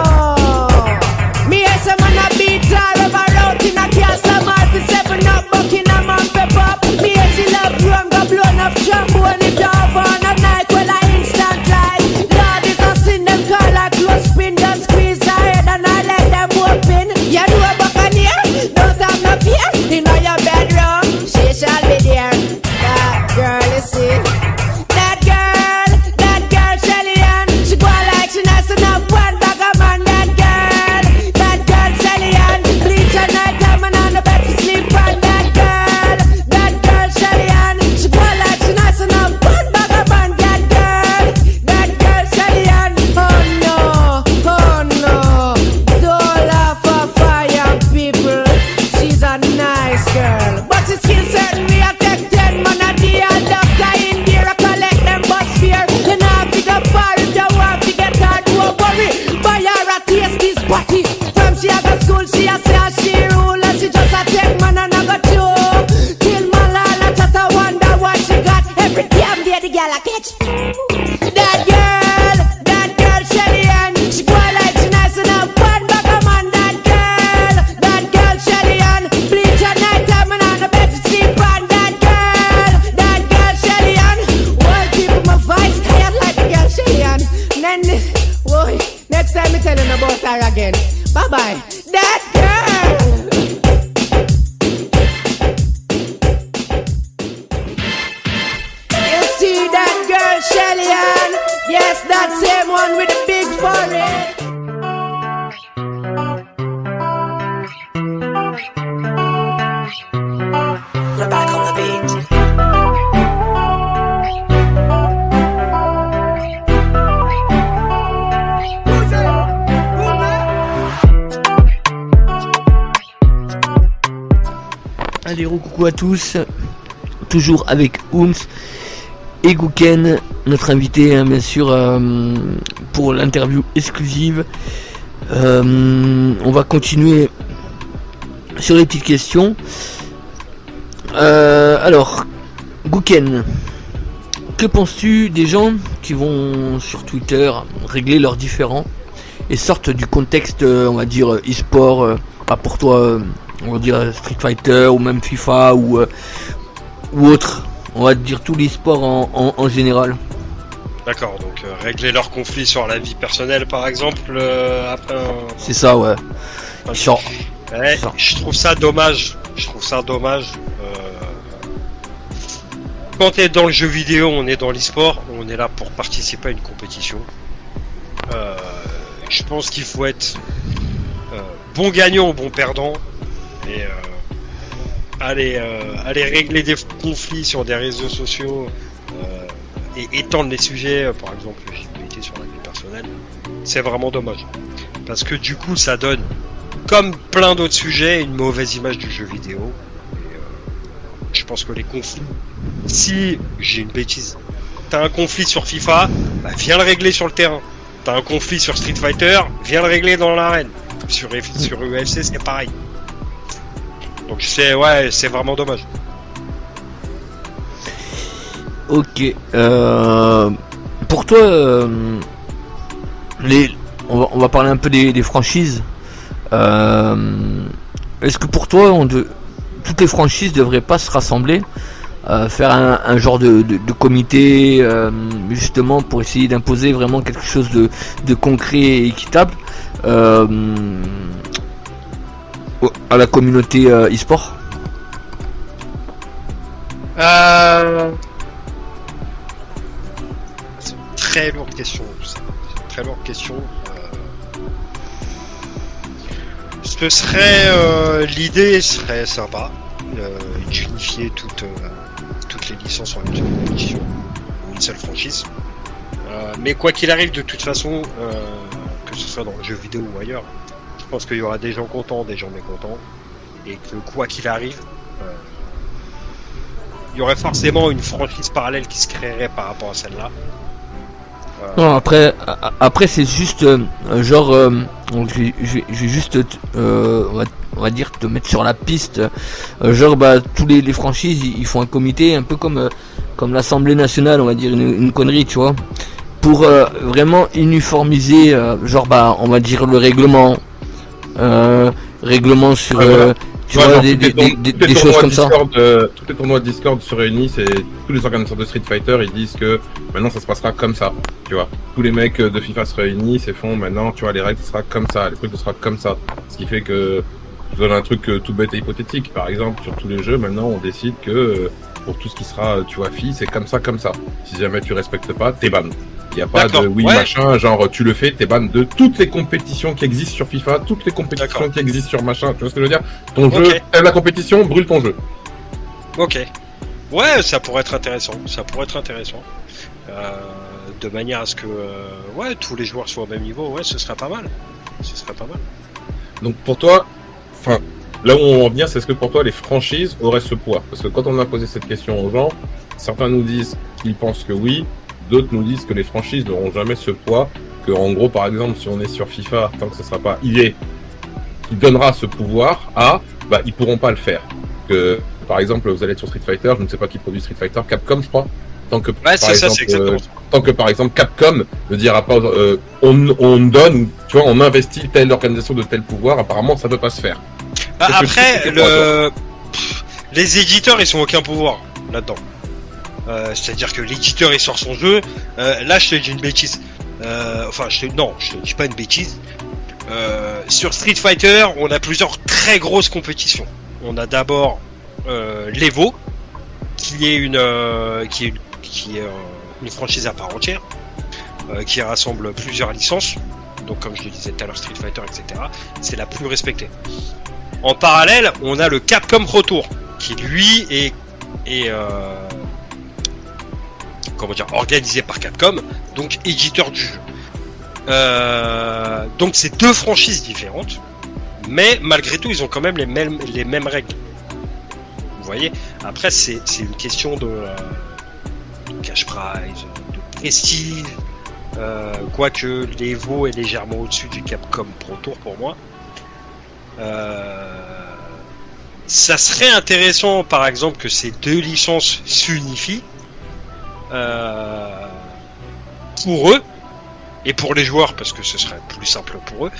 me as a man a beat her ever out in a castle, man for 7 up Buckingham and pep up. Me as she love rum, go blow enough trombone if you have on a night, well I instant like Lord, it a sin them call like close spin. Just squeeze her head and I let them open. You know a Buccaneer, don't have no fear. In your bedroom, she shall be there. That girl, you see. That girl Shelly Ann, she go like she nice enough. One bag of man. That girl Shelly Ann, bleach at night time and on the bed to sleep on. That girl Shelly Ann, she go like she nice enough. One bag of man. That girl Shelly Ann, oh no, don't laugh for fire people. She's a nice girl, but she's still certain me I take 10 man a day. I'll doctor in there, I collect them bus fare. You know I pick up far if you want to get hard, don't worry. Buy her a tasty spotty. From she a go school, she a say she rule, and she just a take man and I go through. Till man all a chat a wonder what she got. Every damn day the girl a catch. That girl Shelly Ann, she go like she nice enough. One bag of man. That girl Shelly Ann, bleach at night time and on the bed to sleep on. That girl Shelly Ann, well people my voice tired like the girl Shelly Ann. Then, boy, next time me telling about her again. Bye bye. That girl. You see that girl Shelly Ann? Yes, that same one with the big forehead. We're back on the beat. Allez, coucou à tous, toujours avec Ooms et Gouken, notre invité bien sûr pour l'interview exclusive. On va continuer sur les petites questions. Alors, Gouken, que penses-tu des gens qui vont sur Twitter régler leurs différends et sortent du contexte, on va dire, e-sport, pas pour toi, on va dire Street Fighter ou même FIFA ou autre, on va dire tout l'e-sport en général. D'accord, donc régler leurs conflits sur la vie personnelle par exemple, après un... C'est ça, ouais. Ouais, je trouve ça dommage. Quand t'es dans le jeu vidéo, on est dans l'e-sport, on est là pour participer à une compétition. Je pense qu'il faut être bon gagnant ou bon perdant et aller régler des conflits sur des réseaux sociaux et étendre les sujets, par exemple l'utilité sur la vie personnelle. C'est vraiment dommage parce que du coup ça donne, comme plein d'autres sujets, une mauvaise image du jeu vidéo. Et, je pense que les conflits, si j'ai une bêtise, t'as un conflit sur FIFA, bah viens le régler sur le terrain. T'as un conflit sur Street Fighter, viens le régler dans l'arène. Sur UFC c'est pareil. Donc c'est vraiment dommage. Ok. Pour toi, on va parler un peu des franchises. Est-ce que pour toi, toutes les franchises devraient pas se rassembler, faire un genre de comité, justement pour essayer d'imposer vraiment quelque chose de concret et équitable à la communauté e-sport? C'est une très lourde question. L'idée serait sympa, d'unifier toutes les licences en une seule compétition, ou une seule franchise. Mais quoi qu'il arrive, de toute façon, que ce soit dans le jeu vidéo ou ailleurs, je pense qu'il y aura des gens contents, des gens mécontents, et que quoi qu'il arrive, il y aurait forcément une franchise parallèle qui se créerait par rapport à celle-là. Non, après c'est juste genre je vais juste on va dire te mettre sur la piste, genre tous les franchises ils font un comité un peu comme l'Assemblée nationale, on va dire une connerie, tu vois, pour vraiment uniformiser on va dire le règlement sur tu vois, des choses comme ça. Tous les tournois Discord se réunissent et tous les organisateurs de Street Fighter ils disent que maintenant ça se passera comme ça, tu vois. Tous les mecs de FIFA se réunissent et font maintenant, tu vois, les règles ce sera comme ça, les trucs ce sera comme ça. Ce qui fait que, je donne un truc tout bête et hypothétique, par exemple, sur tous les jeux, maintenant on décide que pour tout ce qui sera, tu vois, FI, c'est comme ça. Si jamais tu respectes pas, t'es ban. Il n'y a pas de machin, genre tu le fais, t'es ban de toutes les compétitions qui existent sur FIFA, toutes les compétitions qui existent sur machin, tu vois ce que je veux dire? Ton jeu, t'aimes la compétition, brûle ton jeu. Ok. Ouais, ça pourrait être intéressant. De manière à ce que tous les joueurs soient au même niveau, ce serait pas mal. Donc pour toi, là où on va en venir, c'est ce que pour toi les franchises auraient ce poids? Parce que quand on a posé cette question aux gens, certains nous disent qu'ils pensent que oui, d'autres nous disent que les franchises n'auront jamais ce poids, que en gros par exemple si on est sur FIFA, tant que ce sera pas EA qui donnera ce pouvoir ils pourront pas le faire. Que par exemple vous allez être sur Street Fighter, je ne sais pas qui produit Street Fighter, Capcom je crois. Tant que par exemple Capcom ne dira pas on donne, tu vois, on investit telle organisation de tel pouvoir, apparemment ça ne peut pas se faire. Après les éditeurs ils ont aucun pouvoir là-dedans. C'est-à-dire que l'éditeur il sort son jeu. Là je te dis une bêtise. Je te dis pas une bêtise. Sur Street Fighter, on a plusieurs très grosses compétitions. On a d'abord l'Evo, qui est une franchise à part entière, qui rassemble plusieurs licences. Donc comme je le disais tout à l'heure, Street Fighter, etc. C'est la plus respectée. En parallèle, on a le Capcom Pro Tour, qui lui est organisé par Capcom, donc éditeur du jeu. Donc c'est deux franchises différentes, mais malgré tout ils ont quand même les mêmes règles. Vous voyez, après c'est une question de cash prize, de prestige, quoique l'Evo est légèrement au-dessus du Capcom Pro Tour pour moi. ça serait intéressant, par exemple, que ces deux licences s'unifient pour eux et pour les joueurs, parce que ce serait plus simple pour eux.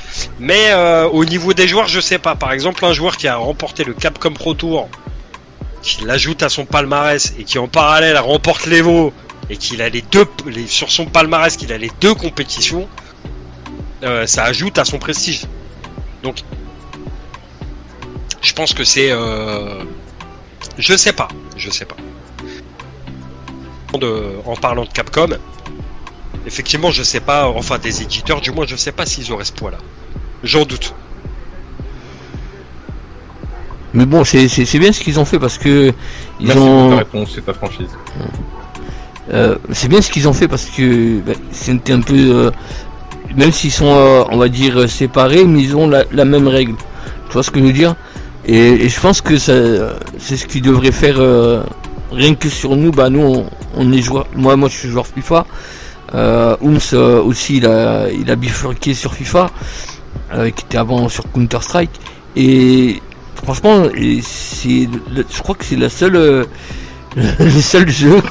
Mais au niveau des joueurs, je sais pas. Par exemple, un joueur qui a remporté le Capcom Pro Tour, qui l'ajoute à son palmarès et qui en parallèle remporte l'Evo et qu'il a sur son palmarès qu'il a les deux compétitions, ça ajoute à son prestige. Donc, je pense que c'est, je sais pas. En parlant de Capcom, effectivement, je sais pas, enfin des éditeurs, du moins, je sais pas s'ils auraient ce poids-là. J'en doute. Mais bon, c'est bien ce qu'ils ont fait parce que Merci pour ta réponse, c'est ta franchise. C'est bien ce qu'ils ont fait parce que c'était un peu, même s'ils sont, on va dire, séparés, mais ils ont la même règle. Tu vois ce que je veux dire? Et je pense que c'est ce qu'ils devraient faire. Rien que sur nous, nous on est joueur. Moi je suis joueur FIFA. Ooms aussi il a bifurqué sur FIFA, qui était avant sur Counter Strike. Et franchement, je crois que c'est le seul jeu,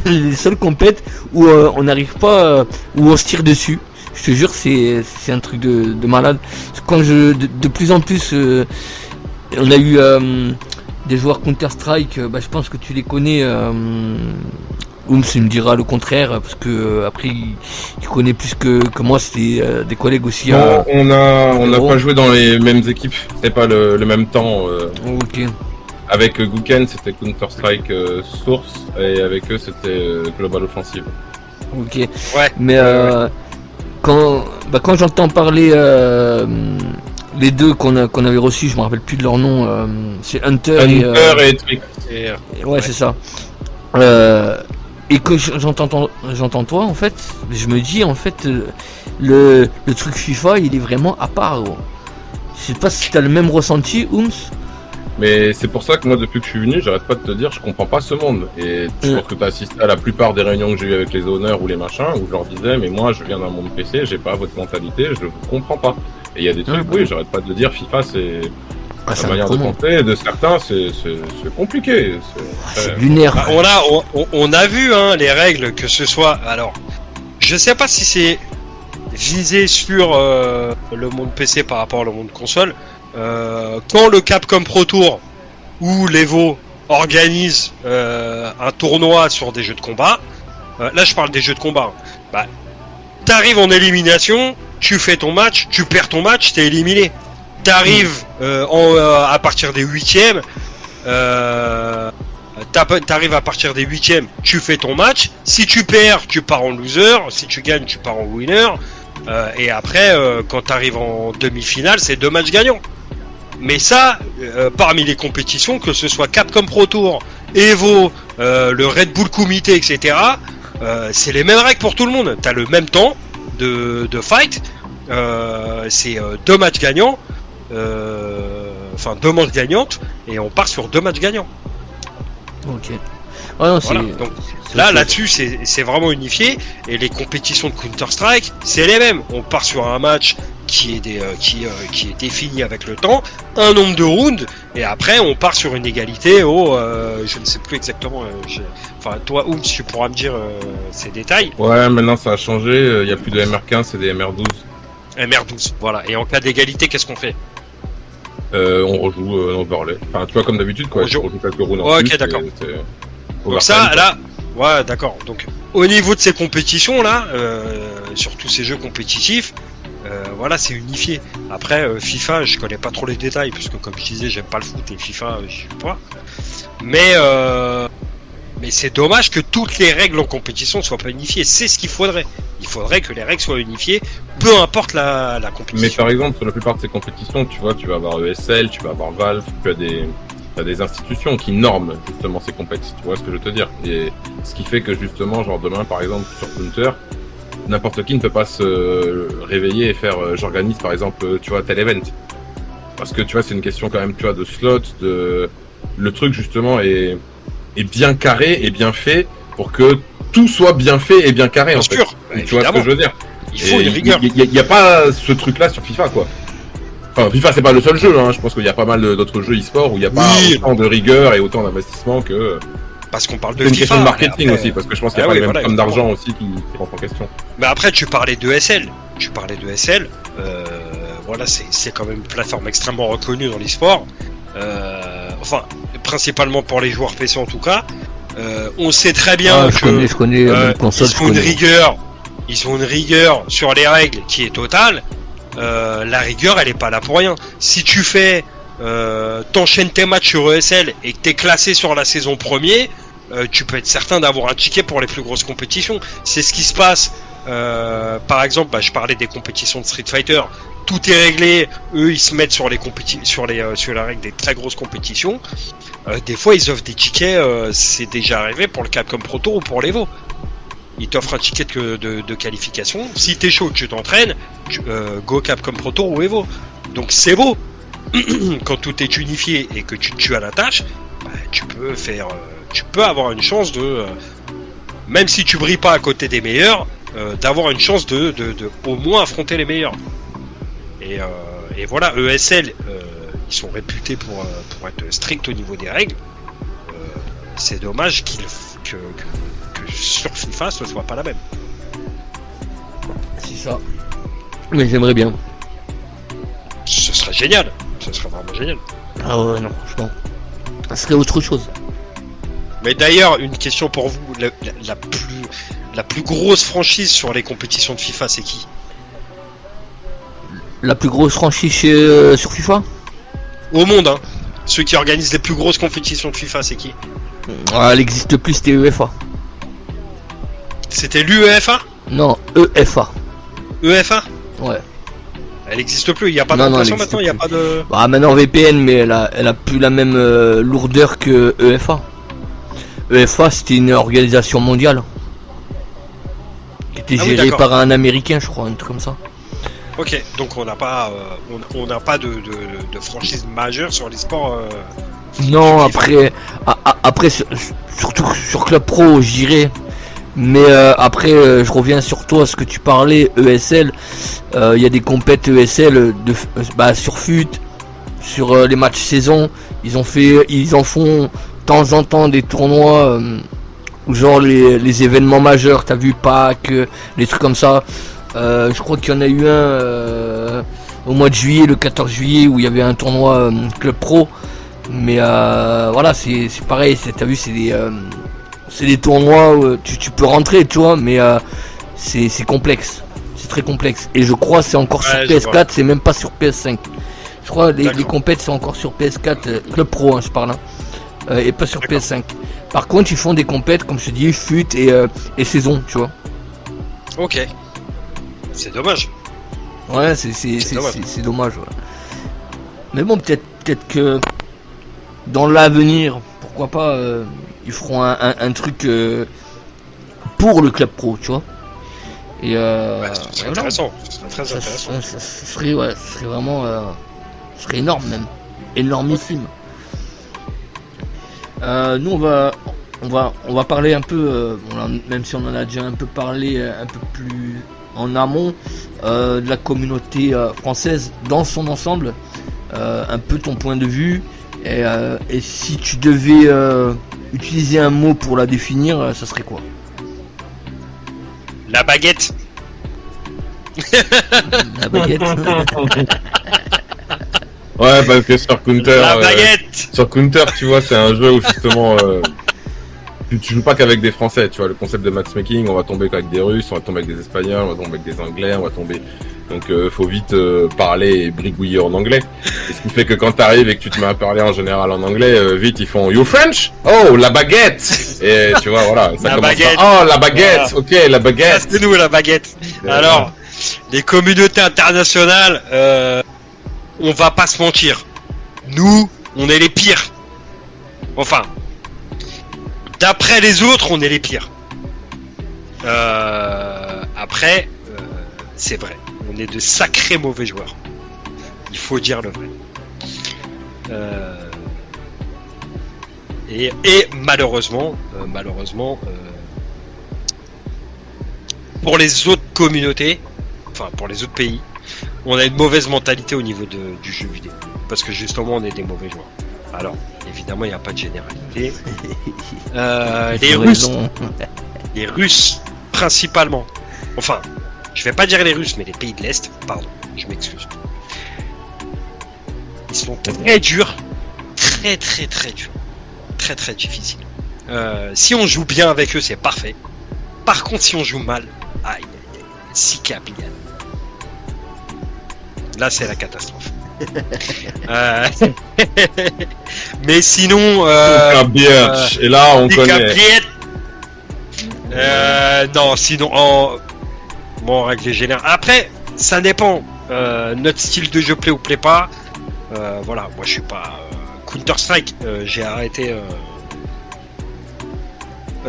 les seuls compètes où on n'arrive pas, où on se tire dessus. Je te jure, c'est un truc de malade. Quand de plus en plus, on a eu des joueurs Counter Strike, je pense que tu les connais. Ooms il me dira le contraire parce que après il connaît plus que moi. C'était des collègues aussi. Non, on n'a pas joué dans les mêmes équipes. C'était pas le même temps. Ok. Avec Gouken c'était Counter Strike Source et avec eux c'était Global Offensive. Ok. Ouais. Mais quand j'entends parler les deux qu'on avait reçus, je me rappelle plus de leur nom. C'est Hunter et Trick. Ouais, c'est ça. Et que j'entends toi, en fait, je me dis, en fait, le truc FIFA, il est vraiment à part, gros. Je sais pas si t'as le même ressenti, Ooms. Mais c'est pour ça que moi, depuis que je suis venu, j'arrête pas de te dire, je comprends pas ce monde. Et je pense que t'as assisté à la plupart des réunions que j'ai eues avec les honneurs ou les machins, où je leur disais, mais moi, je viens d'un monde PC, j'ai pas votre mentalité, je vous comprends pas. Et il y a des trucs, oui, j'arrête pas de le dire, FIFA, c'est... la manière de penser de certains, c'est compliqué. C'est lunaire. On a vu les règles, que ce soit. Alors, je sais pas si c'est visé sur le monde PC par rapport au monde console. Quand le Capcom Pro Tour ou l'Evo organise un tournoi sur des jeux de combat, là je parle des jeux de combat. T'arrives en élimination, tu fais ton match, tu perds ton match, t'es éliminé. T'arrives à partir des 8e, t'arrives à partir des 8e, tu fais ton match. Si tu perds, tu pars en loser. Si tu gagnes, tu pars en winner. Et après, quand t'arrives en demi-finale, c'est 2 matchs gagnants. Mais ça, parmi les compétitions, que ce soit Capcom Pro Tour, Evo, le Red Bull Comité, etc., c'est les mêmes règles pour tout le monde. T'as le même temps de fight. C'est 2 matchs gagnants. 2 manches gagnantes et on part sur 2 matchs gagnants. Ok. Ouais, non, voilà. Donc là-dessus c'est vraiment unifié et les compétitions de Counter Strike c'est les mêmes. On part sur un match qui est défini avec le temps, un nombre de rounds et après on part sur une égalité je ne sais plus exactement. Toi Ooms, tu pourras me dire ces détails. Ouais, maintenant ça a changé. Il y a plus de MR15, c'est des MR12. MR12, voilà. Et en cas d'égalité, qu'est-ce qu'on fait? On rejoue overlay. Enfin, tu vois, comme d'habitude, quoi. On rejoue quelques rounds en plus. Ok, d'accord. Donc ça, là, ouais, d'accord. Donc, au niveau de ces compétitions, là, sur tous ces jeux compétitifs, voilà, c'est unifié. Après, FIFA, je connais pas trop les détails, parce que comme je disais, j'aime pas le foot, et FIFA, je sais pas. Mais c'est dommage que toutes les règles en compétition soient pas unifiées. C'est ce qu'il faudrait. Il faudrait que les règles soient unifiées, peu importe la compétition. Mais par exemple, sur la plupart de ces compétitions, tu vois, tu vas avoir ESL, tu vas avoir Valve, tu as des institutions qui norment justement ces compétitions. Tu vois ce que je veux te dire? Et ce qui fait que justement, genre demain, par exemple, sur Counter, n'importe qui ne peut pas se réveiller et faire j'organise par exemple, tu vois, tel event. Parce que tu vois, c'est une question quand même, tu vois, de slot, le truc justement est bien carré et bien fait pour que tout soit bien fait et bien carré. Bien sûr, tu vois ce que je veux dire? Il faut une rigueur. Il n'y a pas ce truc-là sur FIFA, quoi. Enfin, FIFA, c'est pas le seul jeu, hein. Je pense qu'il y a pas mal d'autres jeux e-sport où il n'y a pas autant de rigueur et autant d'investissement que. Parce qu'on parle de C'est une FIFA, question de marketing après, aussi, parce que je pense qu'il n'y a pas les mêmes sommes d'argent aussi qui rentrent en question. Mais après, tu parlais de SL. Voilà, c'est quand même une plateforme extrêmement reconnue dans l'e-sport. Enfin, principalement pour les joueurs PC en tout cas. On sait très bien que je connais console, ils ont une rigueur sur les règles qui est totale. La rigueur, elle est pas là pour rien. Si tu fais t'enchaînes tes matchs sur ESL et que t'es classé sur la saison premier, tu peux être certain d'avoir un ticket pour les plus grosses compétitions. C'est ce qui se passe. Par exemple, je parlais des compétitions de Street Fighter. Tout est réglé. Eux, ils se mettent sur les sur la règle des très grosses compétitions. Des fois, ils offrent des tickets. C'est déjà arrivé pour le Capcom Pro Tour ou pour l'Evo. Ils t'offrent un ticket de qualification. Si t'es chaud, tu t'entraînes. Go Capcom Pro Tour ou Evo. Donc c'est beau. Quand tout est unifié et que tu te tues à la tâche, tu peux avoir une chance de, même si tu brilles pas à côté des meilleurs, d'avoir une chance de au moins affronter les meilleurs. Et voilà, ESL, ils sont réputés pour être stricts au niveau des règles. C'est dommage que sur FIFA ce soit pas la même. C'est ça. Mais j'aimerais bien. Ce serait génial. Ce serait vraiment génial. Ah ouais, non, franchement. Ça serait autre chose. Mais d'ailleurs, une question pour vous. La plus grosse franchise sur les compétitions de FIFA, c'est qui? La plus grosse franchise sur FIFA? Au monde, hein. Ceux qui organisent les plus grosses compétitions de FIFA, c'est qui? Elle existe plus, c'était UEFA. C'était l'UEFA? Non, EFA. EFA? Ouais. Elle existe plus, il n'y a pas d'impression maintenant, il n'y a pas de... Bah maintenant VPN, mais elle a plus la même lourdeur que EFA. EFA, c'était une organisation mondiale. Qui était gérée par un Américain, je crois, un truc comme ça. Ok, donc on n'a pas, de franchise majeure sur les sports... Non, après surtout sur Club Pro, je dirais. Mais après, je reviens sur toi, ce que tu parlais, ESL. Il y a des compètes ESL sur FUT, sur les matchs saison. Ils en font de temps en temps des tournois, genre les événements majeurs. T'as vu Pâques, les trucs comme ça. Je crois qu'il y en a eu un au mois de juillet, le 14 juillet, où il y avait un tournoi Club Pro. Mais voilà, c'est pareil. T'as vu, c'est des tournois où tu peux rentrer, tu vois, mais c'est complexe. C'est très complexe. Et je crois que c'est encore sur PS4, c'est même pas sur PS5. Je crois que les compètes sont encore sur PS4, Club Pro, hein, je parle, hein, et pas sur PS5. Par contre, ils font des compètes, comme je te dis, FUT et saison, tu vois. Ok. C'est dommage. Ouais, c'est dommage. Ouais. Mais bon, peut-être que dans l'avenir, pourquoi pas, ils feront un truc pour le Club Pro, tu vois. Et c'est intéressant. C'est très intéressant. Ça serait vraiment, ce serait énorme même, énormissime. Nous on va parler un peu, même si on en a déjà un peu parlé, un peu plus en amont, de la communauté française dans son ensemble, un peu ton point de vue, et si tu devais utiliser un mot pour la définir, ça serait quoi? La baguette. La baguette. Ouais, parce que sur Counter, la baguette. Sur Counter, tu vois, c'est un jeu où justement tu joues pas qu'avec des Français, tu vois, le concept de matchmaking, on va tomber qu'avec des Russes, on va tomber avec des Espagnols, on va tomber avec des Anglais, on va tomber... Donc faut vite parler et brigouiller en anglais. Et ce qui fait que quand t'arrives et que tu te mets à parler en général en anglais, vite ils font You French? Oh, la baguette! Et tu vois, voilà, ça commence par, oh, la baguette! Voilà. Ok, la baguette! C'est nous la baguette! Alors, les communautés internationales, on va pas se mentir. Nous, on est les pires. Enfin, d'après les autres, on est les pires. Après, c'est vrai. On est de sacrés mauvais joueurs. Il faut dire le vrai. Et malheureusement, pour les autres communautés, enfin pour les autres pays, on a une mauvaise mentalité au niveau du jeu vidéo. Parce que justement, on est des mauvais joueurs. Alors, évidemment, il n'y a pas de généralité. Les Russes, principalement. Enfin, je vais pas dire les Russes, mais les pays de l'Est, pardon, je m'excuse. Ils sont très durs. Très durs. Très difficiles. Si on joue bien avec eux, c'est parfait. Par contre, si on joue mal, aïe, Sikablian. Là, c'est la catastrophe. Mais sinon, et là, on connaît. Non, sinon, en règle générale. Après, ça dépend. Notre style de jeu plaît ou plaît pas. Voilà, moi, je suis pas Counter-Strike. J'ai arrêté.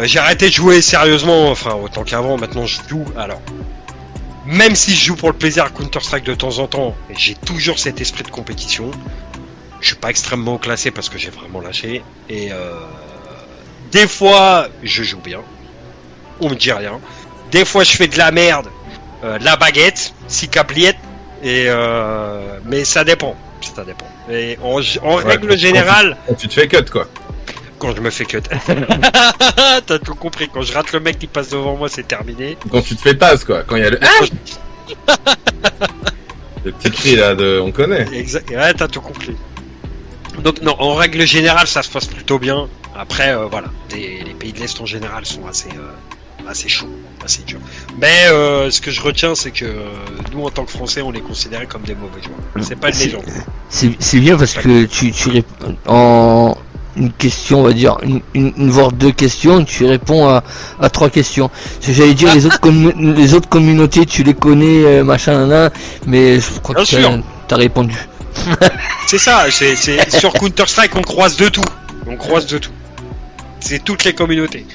J'ai arrêté de jouer sérieusement, enfin autant qu'avant. Maintenant, je joue. Alors, même si je joue pour le plaisir à Counter-Strike de temps en temps, j'ai toujours cet esprit de compétition. Je suis pas extrêmement classé parce que j'ai vraiment lâché. Et des fois, je joue bien. On me dit rien. Des fois, je fais de la merde. La baguette, Sikabliette. Et mais ça dépend. Ça dépend. Et en règle générale. Quand tu te fais cut, quoi. Quand je me fais cut. T'as tout compris. Quand je rate le mec qui passe devant moi, c'est terminé. Quand tu te fais tasse, quoi. Quand il y a le. Le petit cri là, on connaît. Exact. Ouais, t'as tout compris. Donc, non, en règle générale, ça se passe plutôt bien. Après, voilà. Les pays de l'Est en général sont assez chauds, assez durs. Mais ce que je retiens, c'est que nous, en tant que Français, on les considère comme des mauvais joueurs. C'est pas une légende. C'est bien parce que tu réponds en une question, on va dire, une voire deux questions, tu réponds à trois questions. J'allais dire les autres communautés, tu les connais, machin, mais je crois que t'as répondu. C'est ça, c'est sur Counter-Strike, on croise de tout. C'est toutes les communautés.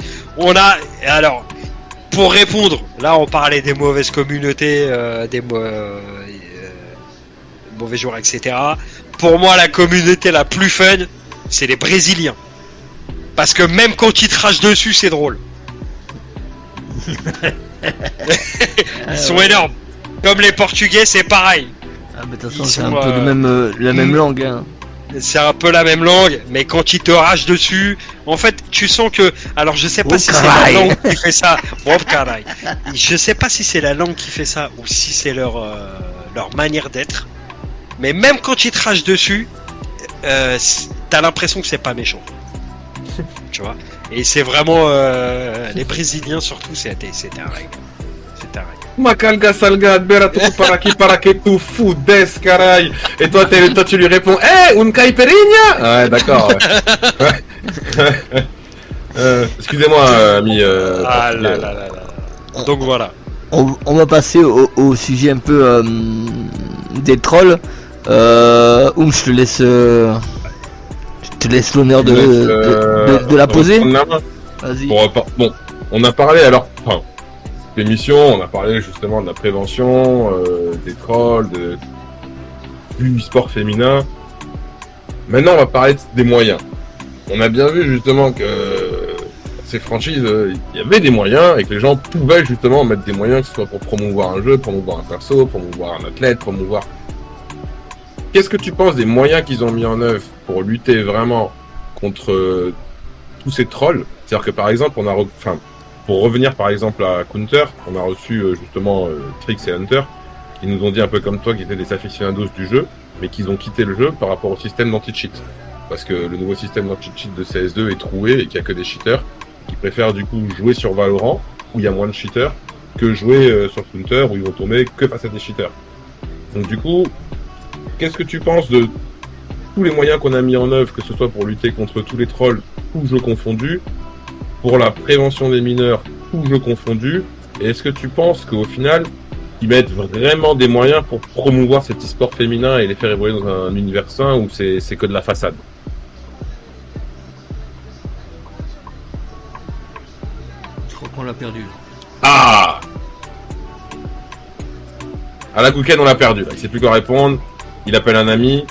Alors, pour répondre, là on parlait des mauvaises communautés, des mauvais joueurs, etc. Pour moi, la communauté la plus fun, c'est les Brésiliens. Parce que même quand ils te rachent dessus, c'est drôle. Ils sont énormes. Comme les Portugais, c'est pareil. Ah, mais de toute façon, c'est un peu la même langue. Hein. C'est un peu la même langue, mais quand ils te rachent dessus, en fait, tu sens que. Alors, je sais pas si c'est la langue qui fait ça. Je sais pas si c'est la langue qui fait ça ou si c'est leur manière d'être. Mais même quand ils te rachent dessus, t'as l'impression que c'est pas méchant. Tu vois. Et c'est vraiment les Brésiliens surtout, c'était un règle. Macalga salga berato para que tu fudes caray. Et toi tu lui réponds un caipirinha. Ouais, d'accord. Ouais. Excusez-moi ami. Donc voilà. On va passer au sujet un peu des trolls. Je te laisse l'honneur de la poser. Vas-y. Bon, on a parlé alors. L'émission, on a parlé justement de la prévention, des trolls, du sport féminin. Maintenant, on va parler des moyens. On a bien vu justement que ces franchises, il y avait des moyens et que les gens pouvaient justement mettre des moyens, que ce soit pour promouvoir un jeu, promouvoir un perso, promouvoir un athlète, promouvoir... Qu'est-ce que tu penses des moyens qu'ils ont mis en œuvre pour lutter vraiment contre tous ces trolls? C'est-à-dire que par exemple, pour revenir par exemple à Counter, on a reçu justement Trix et Hunter, qui nous ont dit un peu comme toi qu'ils étaient des aficionados du jeu, mais qu'ils ont quitté le jeu par rapport au système d'anti-cheat. Parce que le nouveau système d'anti-cheat de CS2 est troué et qu'il n'y a que des cheaters, qui préfèrent du coup jouer sur Valorant, où il y a moins de cheaters, que jouer sur Counter, où ils vont tomber que face à des cheaters. Donc du coup, qu'est-ce que tu penses de tous les moyens qu'on a mis en œuvre, que ce soit pour lutter contre tous les trolls, tous jeux confondus, pour la prévention des mineurs, tous jeux confondus, et est-ce que tu penses qu'au final, ils mettent vraiment des moyens pour promouvoir cet e-sport féminin et les faire évoluer dans un univers sain ou c'est que de la façade? Je crois qu'on l'a perdu. Ah, à la Gouken, on l'a perdu, là. Il sait plus quoi répondre, il appelle un ami,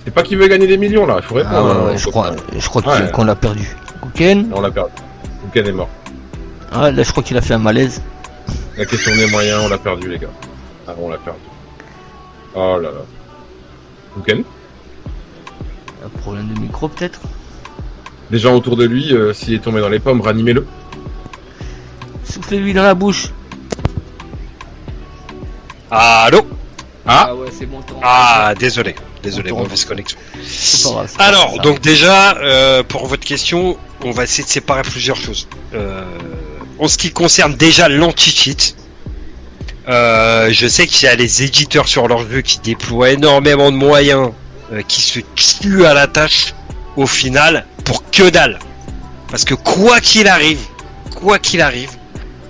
c'est pas qu'il veut gagner des millions là, il faut répondre. Je crois qu'on l'a perdu. Gouken, on l'a perdu. Gouken est mort. Ah, là je crois qu'il a fait un malaise. La question des moyens, on l'a perdu les gars. Ah, on l'a perdu. Oh là là. Gouken. Un problème de micro peut-être. Des gens autour de lui, s'il est tombé dans les pommes, ranimez-le. Soufflez-lui dans la bouche. Allô? Ah ouais, c'est bon. Désolé, mauvaise connexion. C'est pas grave, Alors, donc déjà, pour votre question, on va essayer de séparer plusieurs choses. En ce qui concerne déjà l'anti-cheat, je sais qu'il y a les éditeurs sur leur jeu qui déploient énormément de moyens, qui se tuent à la tâche, au final, pour que dalle. Parce que quoi qu'il arrive,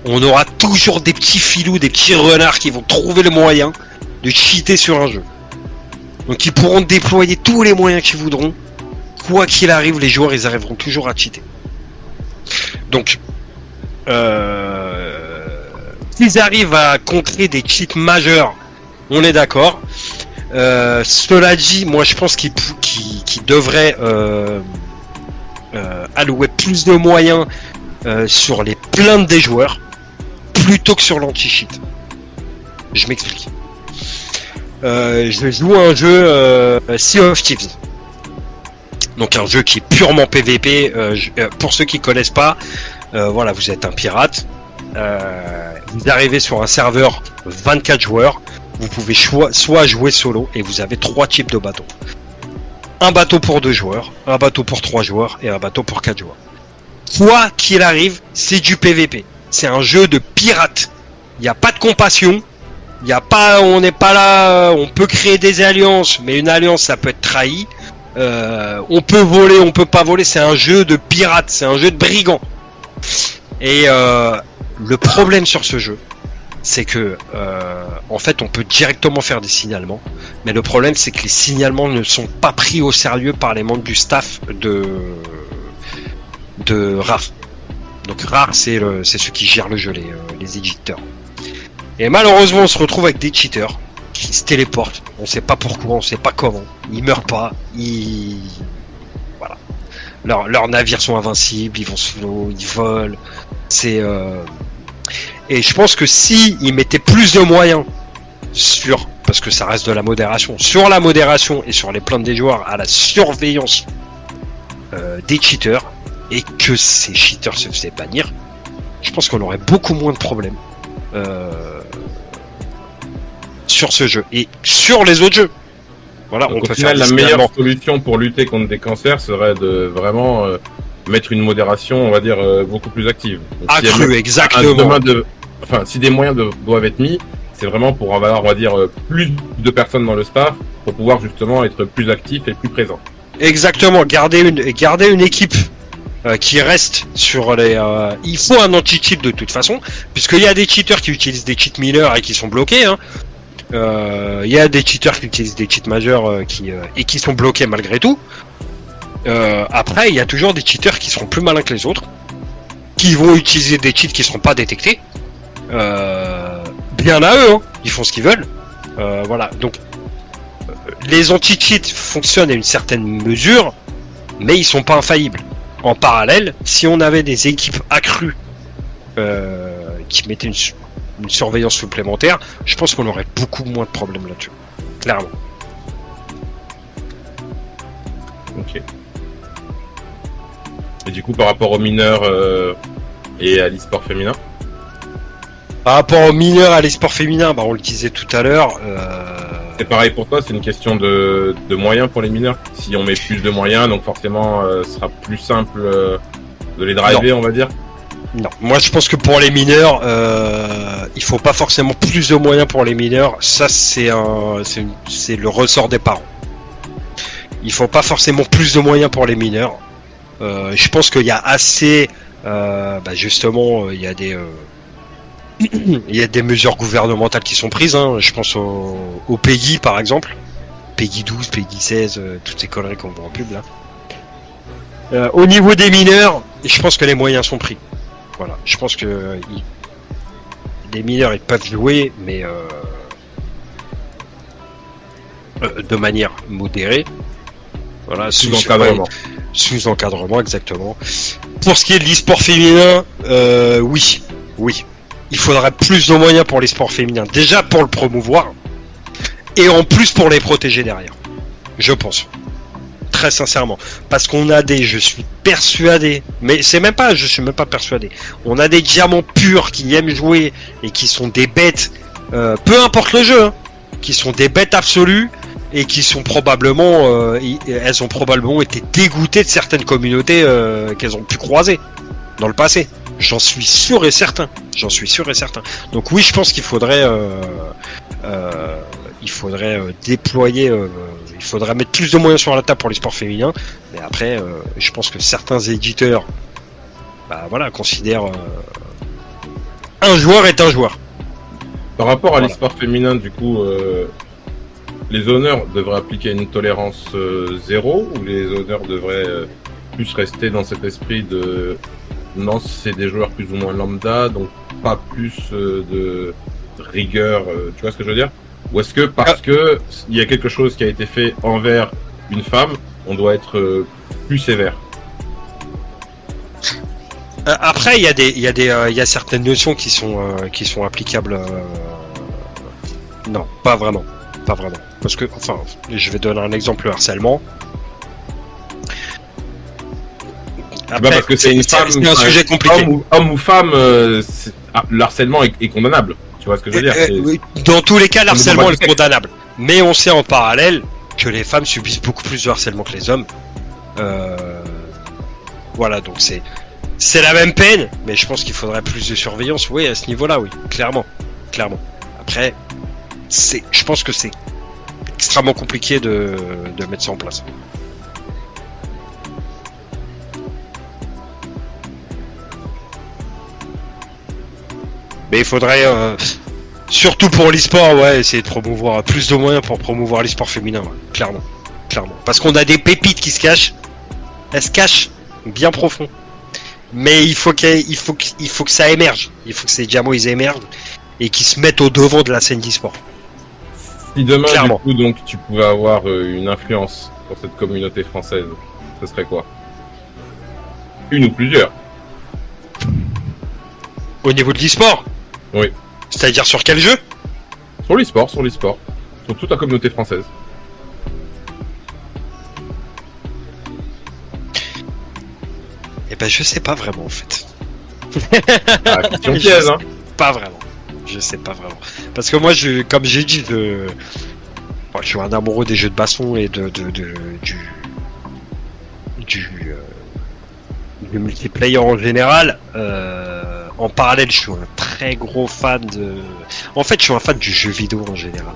on aura toujours des petits filous, des petits renards qui vont trouver le moyen de cheater sur un jeu. Donc ils pourront déployer tous les moyens qu'ils voudront. Quoi qu'il arrive, les joueurs ils arriveront toujours à cheater. Donc s'ils arrivent à contrer des cheats majeurs, on est d'accord. Cela dit, moi je pense qu'ils devraient allouer plus de moyens sur les plaintes des joueurs plutôt que sur l'anti-cheat. Je m'explique. Je joue à un jeu Sea of Thieves. Donc un jeu qui est purement PVP. Pour ceux qui connaissent pas, voilà, vous êtes un pirate. Vous arrivez sur un serveur 24 joueurs. Vous pouvez soit jouer solo et vous avez 3 types de bateaux. Un bateau pour 2 joueurs, un bateau pour 3 joueurs et un bateau pour 4 joueurs. Quoi qu'il arrive, c'est du PVP. C'est un jeu de pirate. Il n'y a pas de compassion. On n'est pas là. On peut créer des alliances, mais une alliance ça peut être trahi. On peut voler, on peut pas voler. C'est un jeu de pirate. C'est un jeu de brigands. Et le problème sur ce jeu, c'est que en fait, on peut directement faire des signalements. Mais le problème, c'est que les signalements ne sont pas pris au sérieux par les membres du staff de RAR. Donc RAR, c'est ceux qui gèrent le jeu, les éditeurs. Et malheureusement, on se retrouve avec des cheaters qui se téléportent. On sait pas pourquoi, on sait pas comment. Ils meurent pas. Voilà. Leurs navires sont invincibles. Ils vont sous l'eau, ils volent. Et je pense que si ils mettaient plus de moyens parce que ça reste de la modération, sur la modération et sur les plaintes des joueurs, à la surveillance des cheaters, et que ces cheaters se faisaient bannir, je pense qu'on aurait beaucoup moins de problèmes sur ce jeu et sur les autres jeux. Voilà, donc on peut au final, faire la meilleure solution pour lutter contre des cancers serait de vraiment mettre une modération, on va dire, beaucoup plus active. Donc, accrue, exactement. Si des moyens doivent être mis, c'est vraiment pour avoir, on va dire, plus de personnes dans le staff pour pouvoir justement être plus actif et plus présent. Exactement, garder une équipe qui reste sur les... il faut un anti-cheat de toute façon, puisqu'il y a des cheaters qui utilisent des cheats mineurs et qui sont bloqués. Il y a des cheaters qui utilisent des cheats majeurs et qui sont bloqués malgré tout. Après, il y a toujours des cheaters qui seront plus malins que les autres, qui vont utiliser des cheats qui ne seront pas détectés. Bien à eux, ils font ce qu'ils veulent. Voilà, donc les anti-cheats fonctionnent à une certaine mesure, mais ils sont pas infaillibles. En parallèle, si on avait des équipes accrues qui mettaient une surveillance supplémentaire, je pense qu'on aurait beaucoup moins de problèmes là-dessus. Clairement. Ok. Et du coup, par rapport aux mineurs et à l'e-sport féminin? Par rapport aux mineurs à l'e-sport féminin, on le disait tout à l'heure. C'est pareil pour toi, c'est une question de moyens pour les mineurs. Si on met plus de moyens, donc forcément, ce sera plus simple de les driver, on va dire. Non, moi je pense que pour les mineurs, il faut pas forcément plus de moyens pour les mineurs. Ça, c'est le ressort des parents. Il faut pas forcément plus de moyens pour les mineurs. Je pense qu'il y a assez, justement, il y a des mesures gouvernementales qui sont prises. Je pense au PEGI par exemple, PEGI 12, PEGI 16, toutes ces conneries qu'on voit en pub là. Au niveau des mineurs, je pense que les moyens sont pris. Voilà, je pense que les mineurs ils peuvent jouer, mais de manière modérée. Voilà, sous encadrement. Sous encadrement, exactement. Pour ce qui est de l'e-sport féminin, oui. Il faudrait plus de moyens pour l'e-sport féminin. Déjà pour le promouvoir Et en plus pour les protéger derrière. Je pense. Très sincèrement. Parce qu'on a je suis persuadé, mais je suis même pas persuadé. On a des diamants purs qui aiment jouer et qui sont des bêtes, peu importe le jeu, hein, qui sont des bêtes absolues et qui sont probablement, elles ont probablement été dégoûtées de certaines communautés qu'elles ont pu croiser dans le passé. J'en suis sûr et certain. Donc oui, je pense qu'il faudrait déployer, il faudrait mettre plus de moyens sur la table pour les sports féminins. Mais après, je pense que certains éditeurs, considèrent un joueur est un joueur. Par rapport à l'e-sport féminin, du coup, les honneurs devraient appliquer une tolérance 0 ou les honneurs devraient plus rester dans cet esprit de non, c'est des joueurs plus ou moins lambda, donc pas plus de rigueur, tu vois ce que je veux dire? Ou est-ce que parce que il y a quelque chose qui a été fait envers une femme, on doit être plus sévère? Après, il y a certaines notions qui sont applicables. Non, pas vraiment. Parce que, je vais donner un exemple, le harcèlement. Après, parce que c'est une femme, c'est un sujet compliqué. Homme ou femme, le harcèlement est condamnable. Tu vois ce que je veux dire? Dans tous les cas, le harcèlement est condamnable. Mais on sait en parallèle que les femmes subissent beaucoup plus de harcèlement que les hommes. Voilà, donc c'est la même peine, mais je pense qu'il faudrait plus de surveillance. Oui, à ce niveau-là, oui, clairement. Après, je pense que c'est extrêmement compliqué de mettre ça en place. Mais il faudrait, surtout pour l'e-sport, essayer de promouvoir plus de moyens pour promouvoir l'e-sport féminin, clairement. Parce qu'on a des pépites qui se cachent. Elles se cachent bien profond. Mais il faut que ça émerge. Il faut que ces diamants ils émergent et qu'ils se mettent au devant de la scène d'e-sport. Si demain, du coup, donc, tu pouvais avoir une influence sur cette communauté française, ce serait quoi? Une ou plusieurs? Au niveau de l'e-sport? Oui. C'est-à-dire sur quel jeu? Sur l'e-sport. Sur toute la communauté française. Eh ben, je sais pas vraiment, en fait. Question piège, hein. Pas vraiment. Je sais pas vraiment. Parce que moi, comme j'ai dit, je suis un amoureux des jeux de baston et du multiplayer en général. En parallèle, je suis un très gros fan de... En fait, je suis un fan du jeu vidéo en général.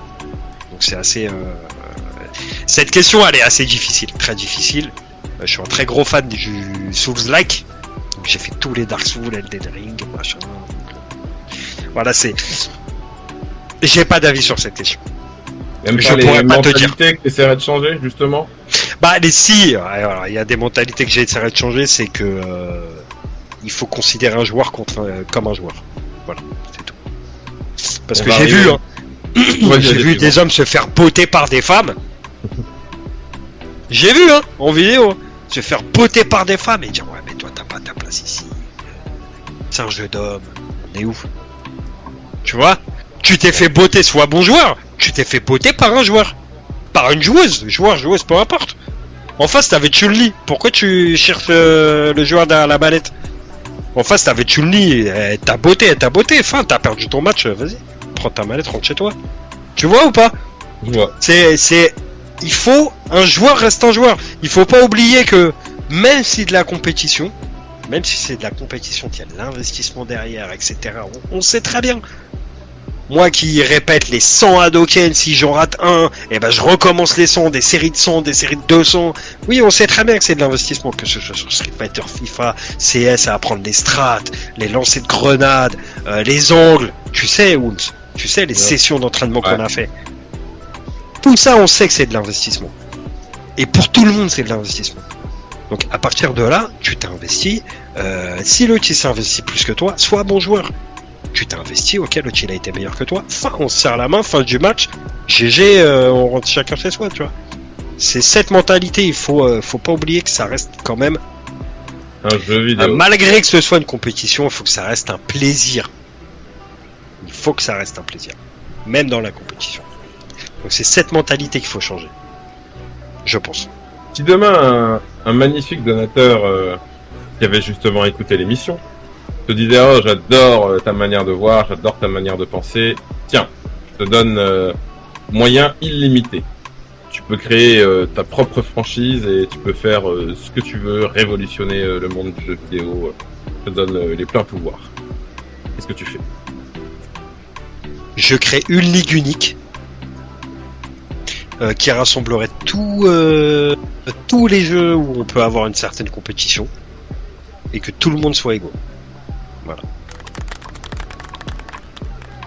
Donc c'est assez... Cette question, elle est assez difficile, très difficile. Je suis un très gros fan du Souls-like. Donc j'ai fait tous les Dark Souls, Elden Ring, machin. Voilà, j'ai pas d'avis sur cette question. Même je pourrais pas te dire. Que tu essaierais de changer, justement? Si, il y a des mentalités que j'essaierais de changer, c'est que il faut considérer un joueur comme un joueur. Voilà, c'est tout. Parce que j'ai vu, j'ai vu des hommes se faire botter par des femmes. J'ai vu, en vidéo, se faire botter par des femmes et dire ouais, mais toi t'as pas ta place ici. C'est un jeu d'homme. On est où? Tu vois? Tu t'es fait botter, sois bon joueur. Tu t'es fait botter par un joueur. Par une joueuse, joueuse, peu importe. En face, t'avais Chun-Li. Pourquoi tu cherches le joueur derrière la mallette? En face, t'avais Chun-Li. Elle t'a botté. Enfin, t'as perdu ton match. Vas-y, prends ta mallette, rentre chez toi. Tu vois ou pas? Je vois. Il faut... Un joueur reste un joueur. Il faut pas oublier que même si c'est de la compétition, qu'il y a de l'investissement derrière, etc. On sait très bien. Moi qui répète les 100 Hadoken, si j'en rate un, et ben je recommence les 100, des séries de 100, des séries de 200. Oui, on sait très bien que c'est de l'investissement, que ce soit sur Street Fighter, FIFA, CS, à apprendre les strats, les lancers de grenades, les angles. Tu sais, Woons, les sessions d'entraînement qu'on a fait. Tout ça, on sait que c'est de l'investissement. Et pour tout le monde, c'est de l'investissement. Donc à partir de là, tu t'es investi. Si l'autre il s'est investi plus que toi, sois bon joueur. Tu t'es investi, ok, l'autre il a été meilleur que toi. Fin, on se serre la main, fin du match. GG, on rentre chacun chez soi, tu vois. C'est cette mentalité, il faut pas oublier que ça reste quand même un jeu vidéo. Malgré que ce soit une compétition, il faut que ça reste un plaisir. Il faut que ça reste un plaisir. Même dans la compétition. Donc c'est cette mentalité qu'il faut changer. Je pense. Si demain un magnifique donateur qui avait justement écouté l'émission te disait oh j'adore ta manière de voir, j'adore ta manière de penser, tiens, je te donne moyens illimités. Tu peux créer ta propre franchise et tu peux faire ce que tu veux, révolutionner le monde du jeu vidéo. Je te donne les pleins pouvoirs. Qu'est-ce que tu fais? Je crée une ligue unique qui rassemblerait tous les jeux où on peut avoir une certaine compétition et que tout le monde soit égaux. Voilà.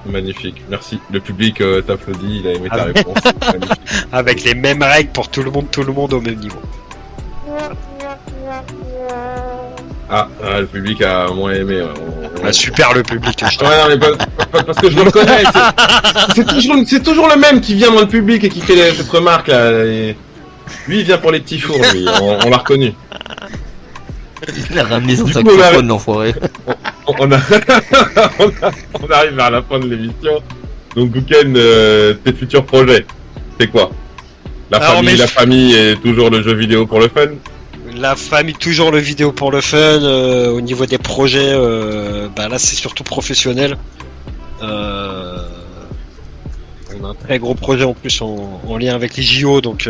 Magnifique, merci. Le public t'applaudit, il a aimé ta réponse. Avec les mêmes règles pour tout le monde au même niveau. Le public a moins aimé. Super le public. Non, mais parce que je le reconnais. C'est toujours le même qui vient dans le public et qui fait cette remarque là. Et... Lui il vient pour les petits fours, lui. On l'a reconnu. Il a ramené son saxophone, l'enfoiré. On arrive vers la fin de l'émission. Donc Gouken, tes futurs projets, c'est quoi? La famille et toujours le jeu vidéo pour le fun? La famille, toujours le vidéo pour le fun. Au niveau des projets, là c'est surtout professionnel. On a un très gros projet en plus en lien avec les JO, donc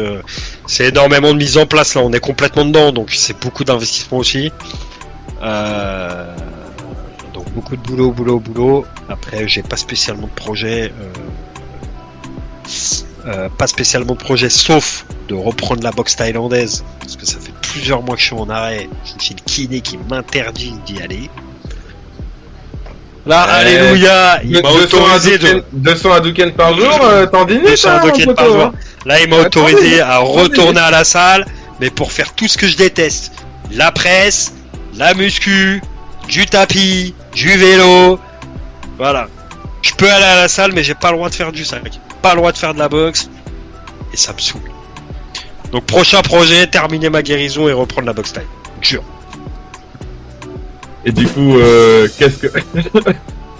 c'est énormément de mise en place là. On est complètement dedans, donc c'est beaucoup d'investissement aussi. Donc beaucoup de boulot. Après, j'ai pas spécialement de projet. Sauf de reprendre la boxe thaïlandaise, parce que ça fait plusieurs mois que je suis en arrêt. J'ai le kiné qui m'interdit d'y aller. Là, alléluia, il m'a autorisé 200 Hadouken par jour, tendinite, 200 Hadouken par jour. Là, il m'a autorisé à retourner à la salle, mais pour faire tout ce que je déteste. La presse, la muscu, du tapis, du vélo. Voilà. Je peux aller à la salle, mais j'ai pas le droit de faire du sac. Pas le droit de faire de la boxe. Et ça me saoule. Donc, prochain projet, terminer ma guérison et reprendre la boxe taille. Jure. Et du coup, qu'est-ce que...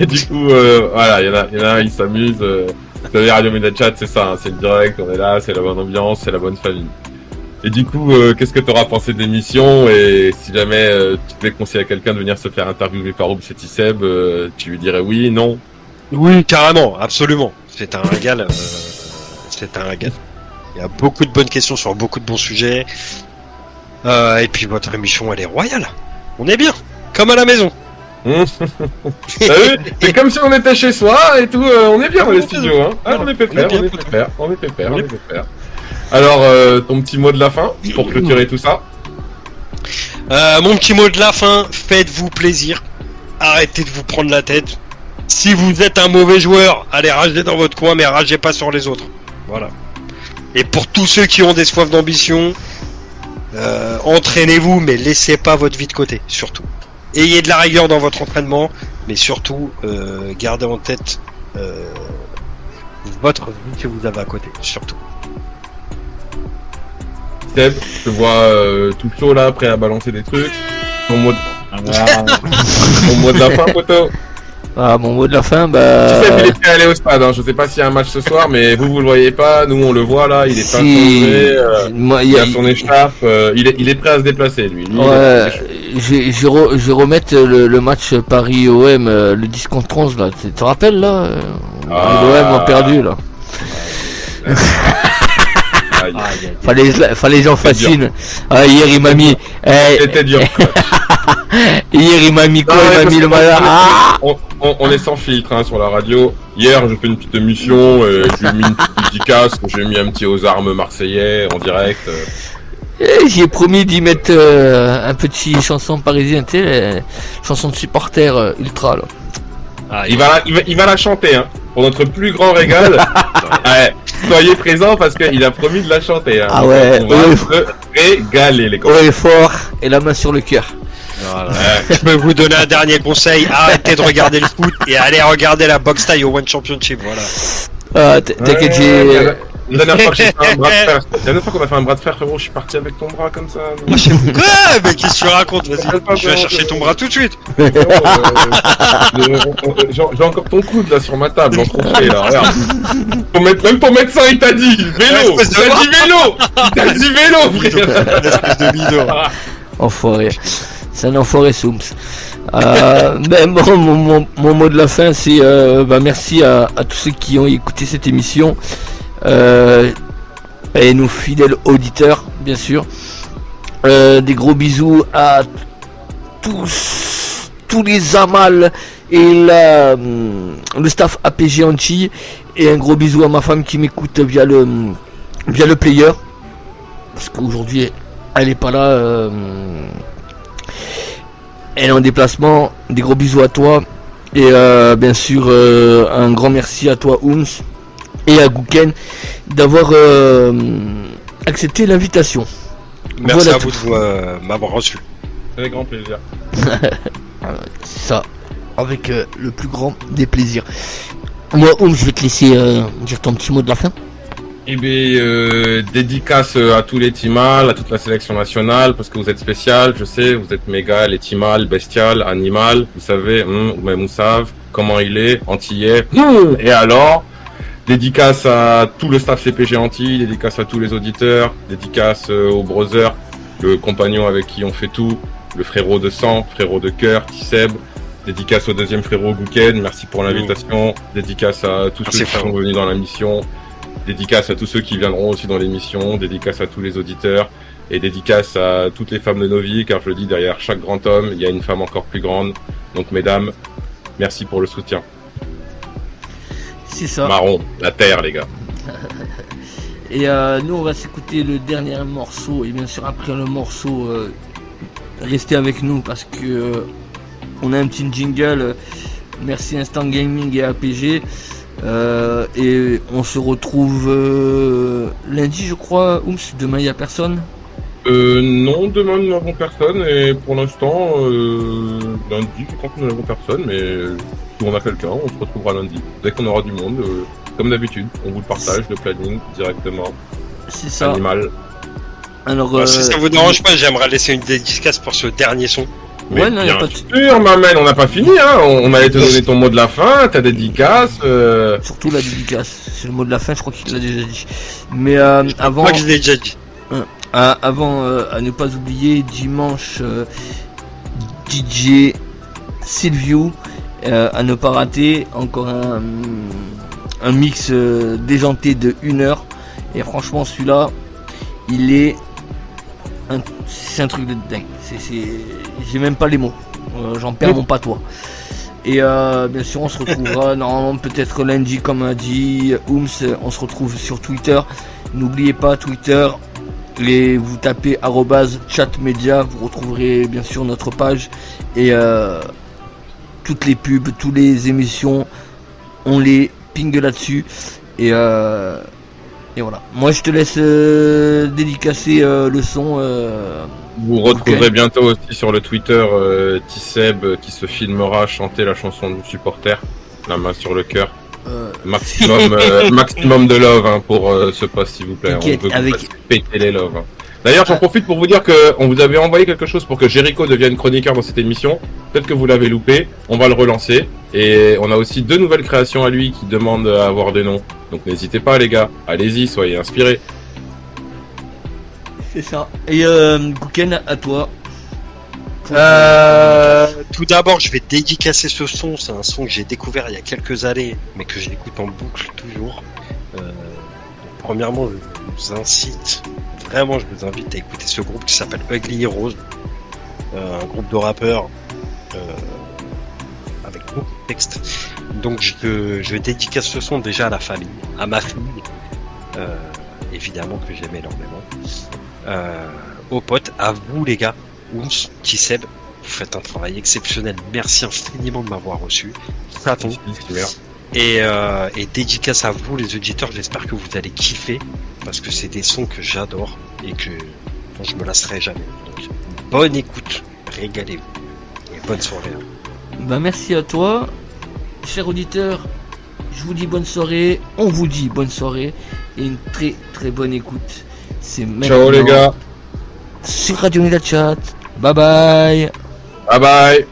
Et du coup, voilà, il y en a un, il s'amuse. Vous savez, Radio Média Chat, c'est ça, hein, c'est le direct, on est là, c'est la bonne ambiance, c'est la bonne famille. Et du coup, qu'est-ce que tu auras pensé de l'émission? Et si jamais tu devais conseiller à quelqu'un de venir se faire interviewer par Oum Seb, tu lui dirais oui, non? Oui, carrément, absolument. C'est un régal. C'est un régal. Il y a beaucoup de bonnes questions sur beaucoup de bons sujets. Et puis votre émission, elle est royale. On est bien, comme à la maison. C'est comme si on était chez soi et tout. On est bien dans les studios. Hein. On est pépère. Alors, ton petit mot de la fin pour clôturer tout ça. Mon petit mot de la fin, faites-vous plaisir. Arrêtez de vous prendre la tête. Si vous êtes un mauvais joueur, allez rager dans votre coin, mais ragez pas sur les autres. Voilà. Et pour tous ceux qui ont des soifs d'ambition, entraînez-vous, mais laissez pas votre vie de côté, surtout. Ayez de la rigueur dans votre entraînement, mais surtout, gardez en tête votre vie que vous avez à côté, surtout. Seb, je te vois tout chaud là, prêt à balancer des trucs. Ton mot de la fin, poteau. Mon mot de la fin, Tu sais, il est prêt à aller au stade, hein. Je sais pas s'il y a un match ce soir, mais vous le voyez pas, nous on le voit là, il est pas changé, il a son écharpe, il est prêt à se déplacer lui. Je vais remettre le match Paris-OM, le 10 contre 11 là, tu te rappelles là l'OM a perdu là. Fallait j'en fascine. Hier il m'a mis. C'était dur. Hier il m'a mis quoi? Il m'a mis le malin. On est sans filtre hein, sur la radio. Hier j'ai fait une petite émission, j'ai mis une petite dédicace, j'ai mis un petit aux armes marseillais en direct. J'ai promis d'y mettre un petit chanson parisienne, tu sais, chanson de supporter ultra là. Il va la chanter hein, pour notre plus grand régal. Ouais, soyez présents parce qu'il a promis de la chanter. Hein. Ah ouais, on va se régaler les copains. Ouais, fort et la main sur le cœur. Voilà. Je peux vous donner un dernier conseil, arrêtez de regarder le foot et allez regarder la boxe taille au One Championship, voilà. T'inquiète, La dernière fois que j'ai fait un bras de fer, la dernière fois qu'on a fait un bras de fer, frérot, je suis parti avec ton bras comme ça. Quoi? Mais qu'est-ce que tu racontes? Vas-y, je vais chercher ton bras tout de suite. J'ai encore ton coude là sur ma table en trophée là, regarde. Même ton médecin il t'a dit vélo! Il t'a dit vélo! Il t'a dit vélo, frère! Espèce de bidon. Enfoiré. C'est un enfoiré, Soums. Ben bon, mon mot de la fin, c'est merci à tous ceux qui ont écouté cette émission. Et nos fidèles auditeurs, bien sûr. Des gros bisous à tous les amals et le staff APG Antilles. Et un gros bisou à ma femme qui m'écoute via le player. Parce qu'aujourd'hui, elle est pas là. Elle est en déplacement. Des gros bisous à toi. Et bien sûr, un grand merci à toi, Oums. Et à Gouken d'avoir accepté l'invitation. Merci voilà à vous de m'avoir reçu. Avec grand plaisir. Ça, avec le plus grand des plaisirs. Moi, Oum, je vais te laisser dire ton petit mot de la fin. Eh bien, dédicace à tous les Timal, à toute la sélection nationale, parce que vous êtes spécial, je sais, vous êtes méga, les Timal, bestial, animal, vous savez, ou même vous savez comment il est, antillais, et alors, dédicace à tout le staff CPG Antilles, dédicace à tous les auditeurs, dédicace au brother, le compagnon avec qui on fait tout, le frérot de sang, frérot de cœur, Tisseb, dédicace au deuxième frérot Gouken, merci pour l'invitation, dédicace à tous ceux qui sont venus dans la mission, dédicace à tous ceux qui viendront aussi dans l'émission, dédicace à tous les auditeurs, et dédicace à toutes les femmes de nos vies, car je le dis, derrière chaque grand homme, il y a une femme encore plus grande, donc mesdames, merci pour le soutien. C'est ça. Marron, la terre, les gars. Et nous, on va s'écouter le dernier morceau. Et bien sûr, après le morceau, restez avec nous parce que on a un petit jingle. Merci Instant Gaming et APG. Et on se retrouve lundi, je crois. Oups, demain, il n'y a personne. Non, demain, nous n'avons personne. Et pour l'instant, lundi, je crois que nous n'avons personne. Mais si on a quelqu'un, on se retrouvera lundi. Dès qu'on aura du monde, comme d'habitude, on vous le partage, le planning directement. C'est ça. Animal. Alors, si ça vous dérange pas, j'aimerais laisser une dédicace pour ce dernier son. Mais ouais, non, bien y a pas de... sûr, Mamel, on n'a pas fini, hein. On allait te donner ton mot de la fin, ta dédicace. Surtout la dédicace. C'est le mot de la fin, je crois qu'il l'a déjà dit. Mais avant. Moi, je l'ai déjà dit. Avant, à ne pas oublier, dimanche, DJ Silvio, à ne pas rater, encore un mix déjanté de 1 heure. Et franchement, celui-là, il est. C'est un truc de dingue. J'ai même pas les mots. J'en perds mon patois. Et bien sûr, on se retrouvera normalement peut-être lundi, comme a dit Oums. On se retrouve sur Twitter. N'oubliez pas Twitter. Vous tapez @chatmedia, vous retrouverez bien sûr notre page et toutes les pubs, toutes les émissions, on les ping là-dessus et voilà. Moi je te laisse dédicacer le son. Vous retrouverez bientôt aussi sur le Twitter Tisseb qui se filmera chanter la chanson du supporter, la main sur le cœur. Maximum de love hein, pour ce post s'il vous plaît. On veut péter les love. Hein. D'ailleurs j'en profite pour vous dire qu'on vous avait envoyé quelque chose pour que Jericho devienne chroniqueur dans cette émission. Peut-être que vous l'avez loupé, on va le relancer. Et on a aussi 2 nouvelles créations à lui qui demandent à avoir des noms. Donc n'hésitez pas les gars, allez-y, soyez inspirés. C'est ça. Et Gouken, à toi. Tout d'abord, je vais dédicacer ce son. C'est un son que j'ai découvert il y a quelques années, mais que j'écoute en boucle toujours. Premièrement, je vous incite, vraiment, je vous invite à écouter ce groupe qui s'appelle Ugly Heroes, un groupe de rappeurs avec beaucoup de textes. Donc, je dédicace ce son déjà à la famille, à ma fille, évidemment que j'aime énormément, aux potes, à vous les gars. Oums, Tisseb, vous faites un travail exceptionnel. Merci infiniment de m'avoir reçu. Et dédicace à vous les auditeurs. J'espère que vous allez kiffer parce que c'est des sons que j'adore et dont je me lasserai jamais. Donc, bonne écoute, régalez-vous et bonne soirée. Bah merci à toi, cher auditeur. Je vous dis bonne soirée. On vous dit bonne soirée et une très très bonne écoute. C'est Ciao les gars. Sur Radio Média Chat. Bye bye. Bye bye.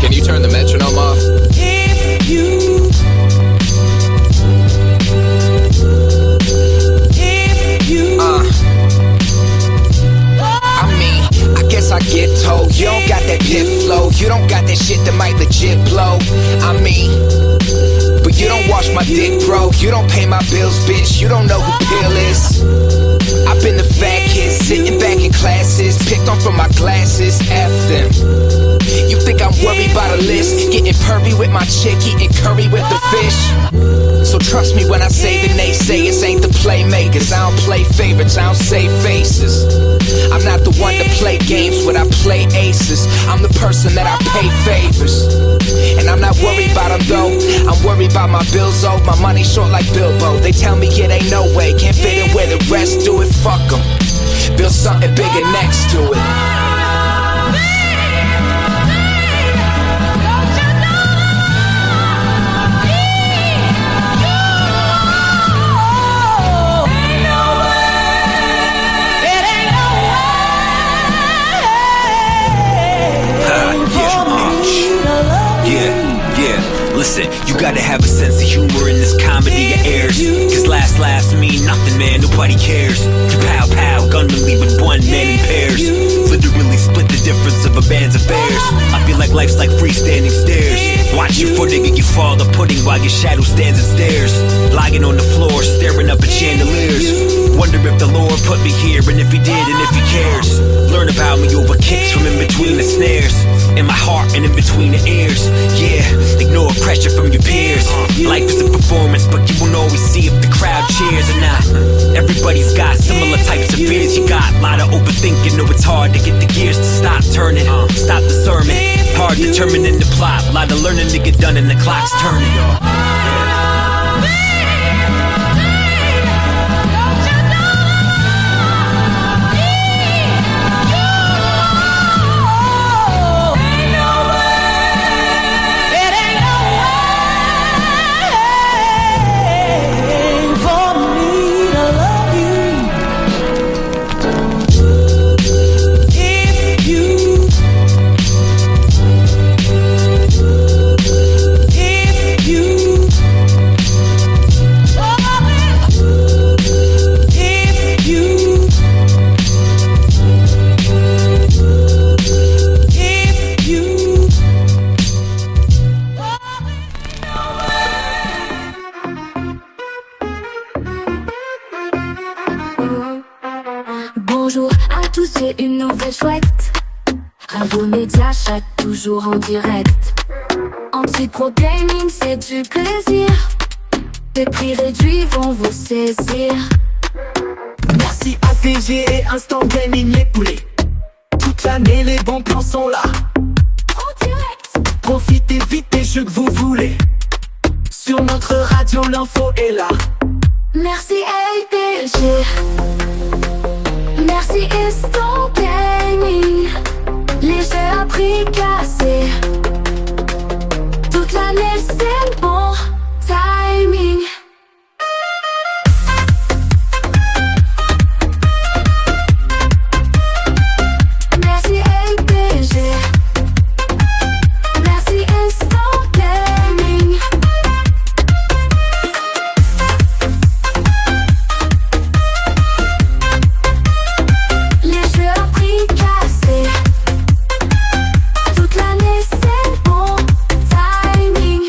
Can you turn the metronome off? I get told you don't got that pit flow, you don't got that shit that might legit blow. I mean, but you don't wash my dick, bro. You don't pay my bills, bitch. You don't know who Pill is. I've been the fat kid sitting back in classes, picked on from my glasses. F them. You think I'm worried about a list? Getting pervy with my chick, eating curry with the fish. So trust me when I say the naysayers ain't the playmakers. I don't play favorites, I don't save faces. I'm not the one to play games when I play aces. I'm the person that I pay favors. And I'm not worried about them though. I'm worried about my bills owed. My money short like Bilbo. They tell me it ain't no way. Can't fit in where the rest do it. Fuck them. Build something bigger next to it. Listen, you gotta have a sense of humor in this comedy of airs. Cause laughs mean nothing, man, nobody cares. Pow pow, gunmen leaving one man in pairs. Literally split the difference of a band's affairs. I feel like life's like freestanding stairs. Watch your footing and you fall the pudding while your shadow stands and stares. Lying on the floor, staring up at chandeliers. Wonder if the Lord put me here, and if he did, and if he cares. Learn about me over kicks from in between the snares. In my heart and in between the ears. Yeah, ignore pressure from your peers. Life is a performance, but you won't always see if the crowd cheers or not. Everybody's got similar types of fears. You got a lot of overthinking, know it's hard to get the gears to stop turning. Stop the sermon, hard determining the plot. A lot of learning to get done and the clock's turning. Bonjour à tous, c'est une nouvelle chouette. Radio Média Chat, toujours en direct. Anti-Pro Gaming, c'est du plaisir. Les prix réduits vont vous saisir. Merci à TG et Instant Gaming les poulets. Toute l'année les bons plans sont là. En direct. Profitez vite des jeux que vous voulez. Sur notre radio l'info est là. Merci LPG. Merci Instant Gaming. Les jeux à prix cassé. Toute l'année c'est le bon timing. Merci LPG. Merci Instant Gaming. Les jeux à prix cassé. Toute l'année c'est le bon timing.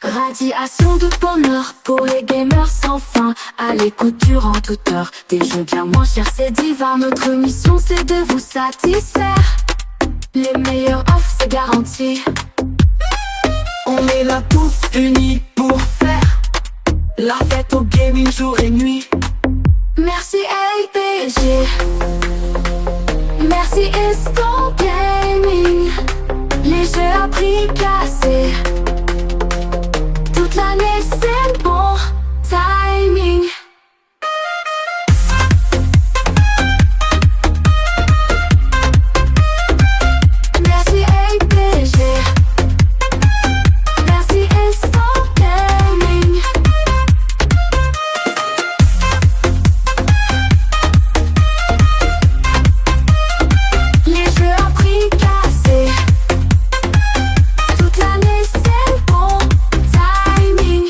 Radiation de bonheur pour les gamers sans fin. À l'écoute durant toute heure. Des jeux bien moins chers, c'est divin. Notre mission c'est de vous satisfaire. Les meilleurs offres c'est garanti. On est là tous unis pour faire la fête au gaming jour et nuit. Merci LPG. Merci Instant Gaming. Les jeux à prix cassé. Toute l'année c'est bon timing. Merci LPG. Merci Instant Gaming. Les jeux à prix cassé. Toute l'année c'est bon timing.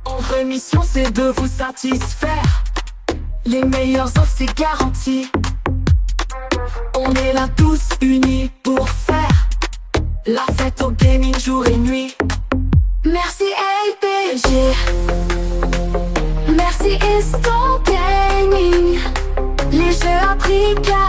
Notre mission c'est de vous satisfaire. Les meilleures offres c'est garanti. On est là tous unis pour faire la fête au gaming jour et nuit. Merci LPG. Merci Instant Gaming. Les jeux à prix cassé.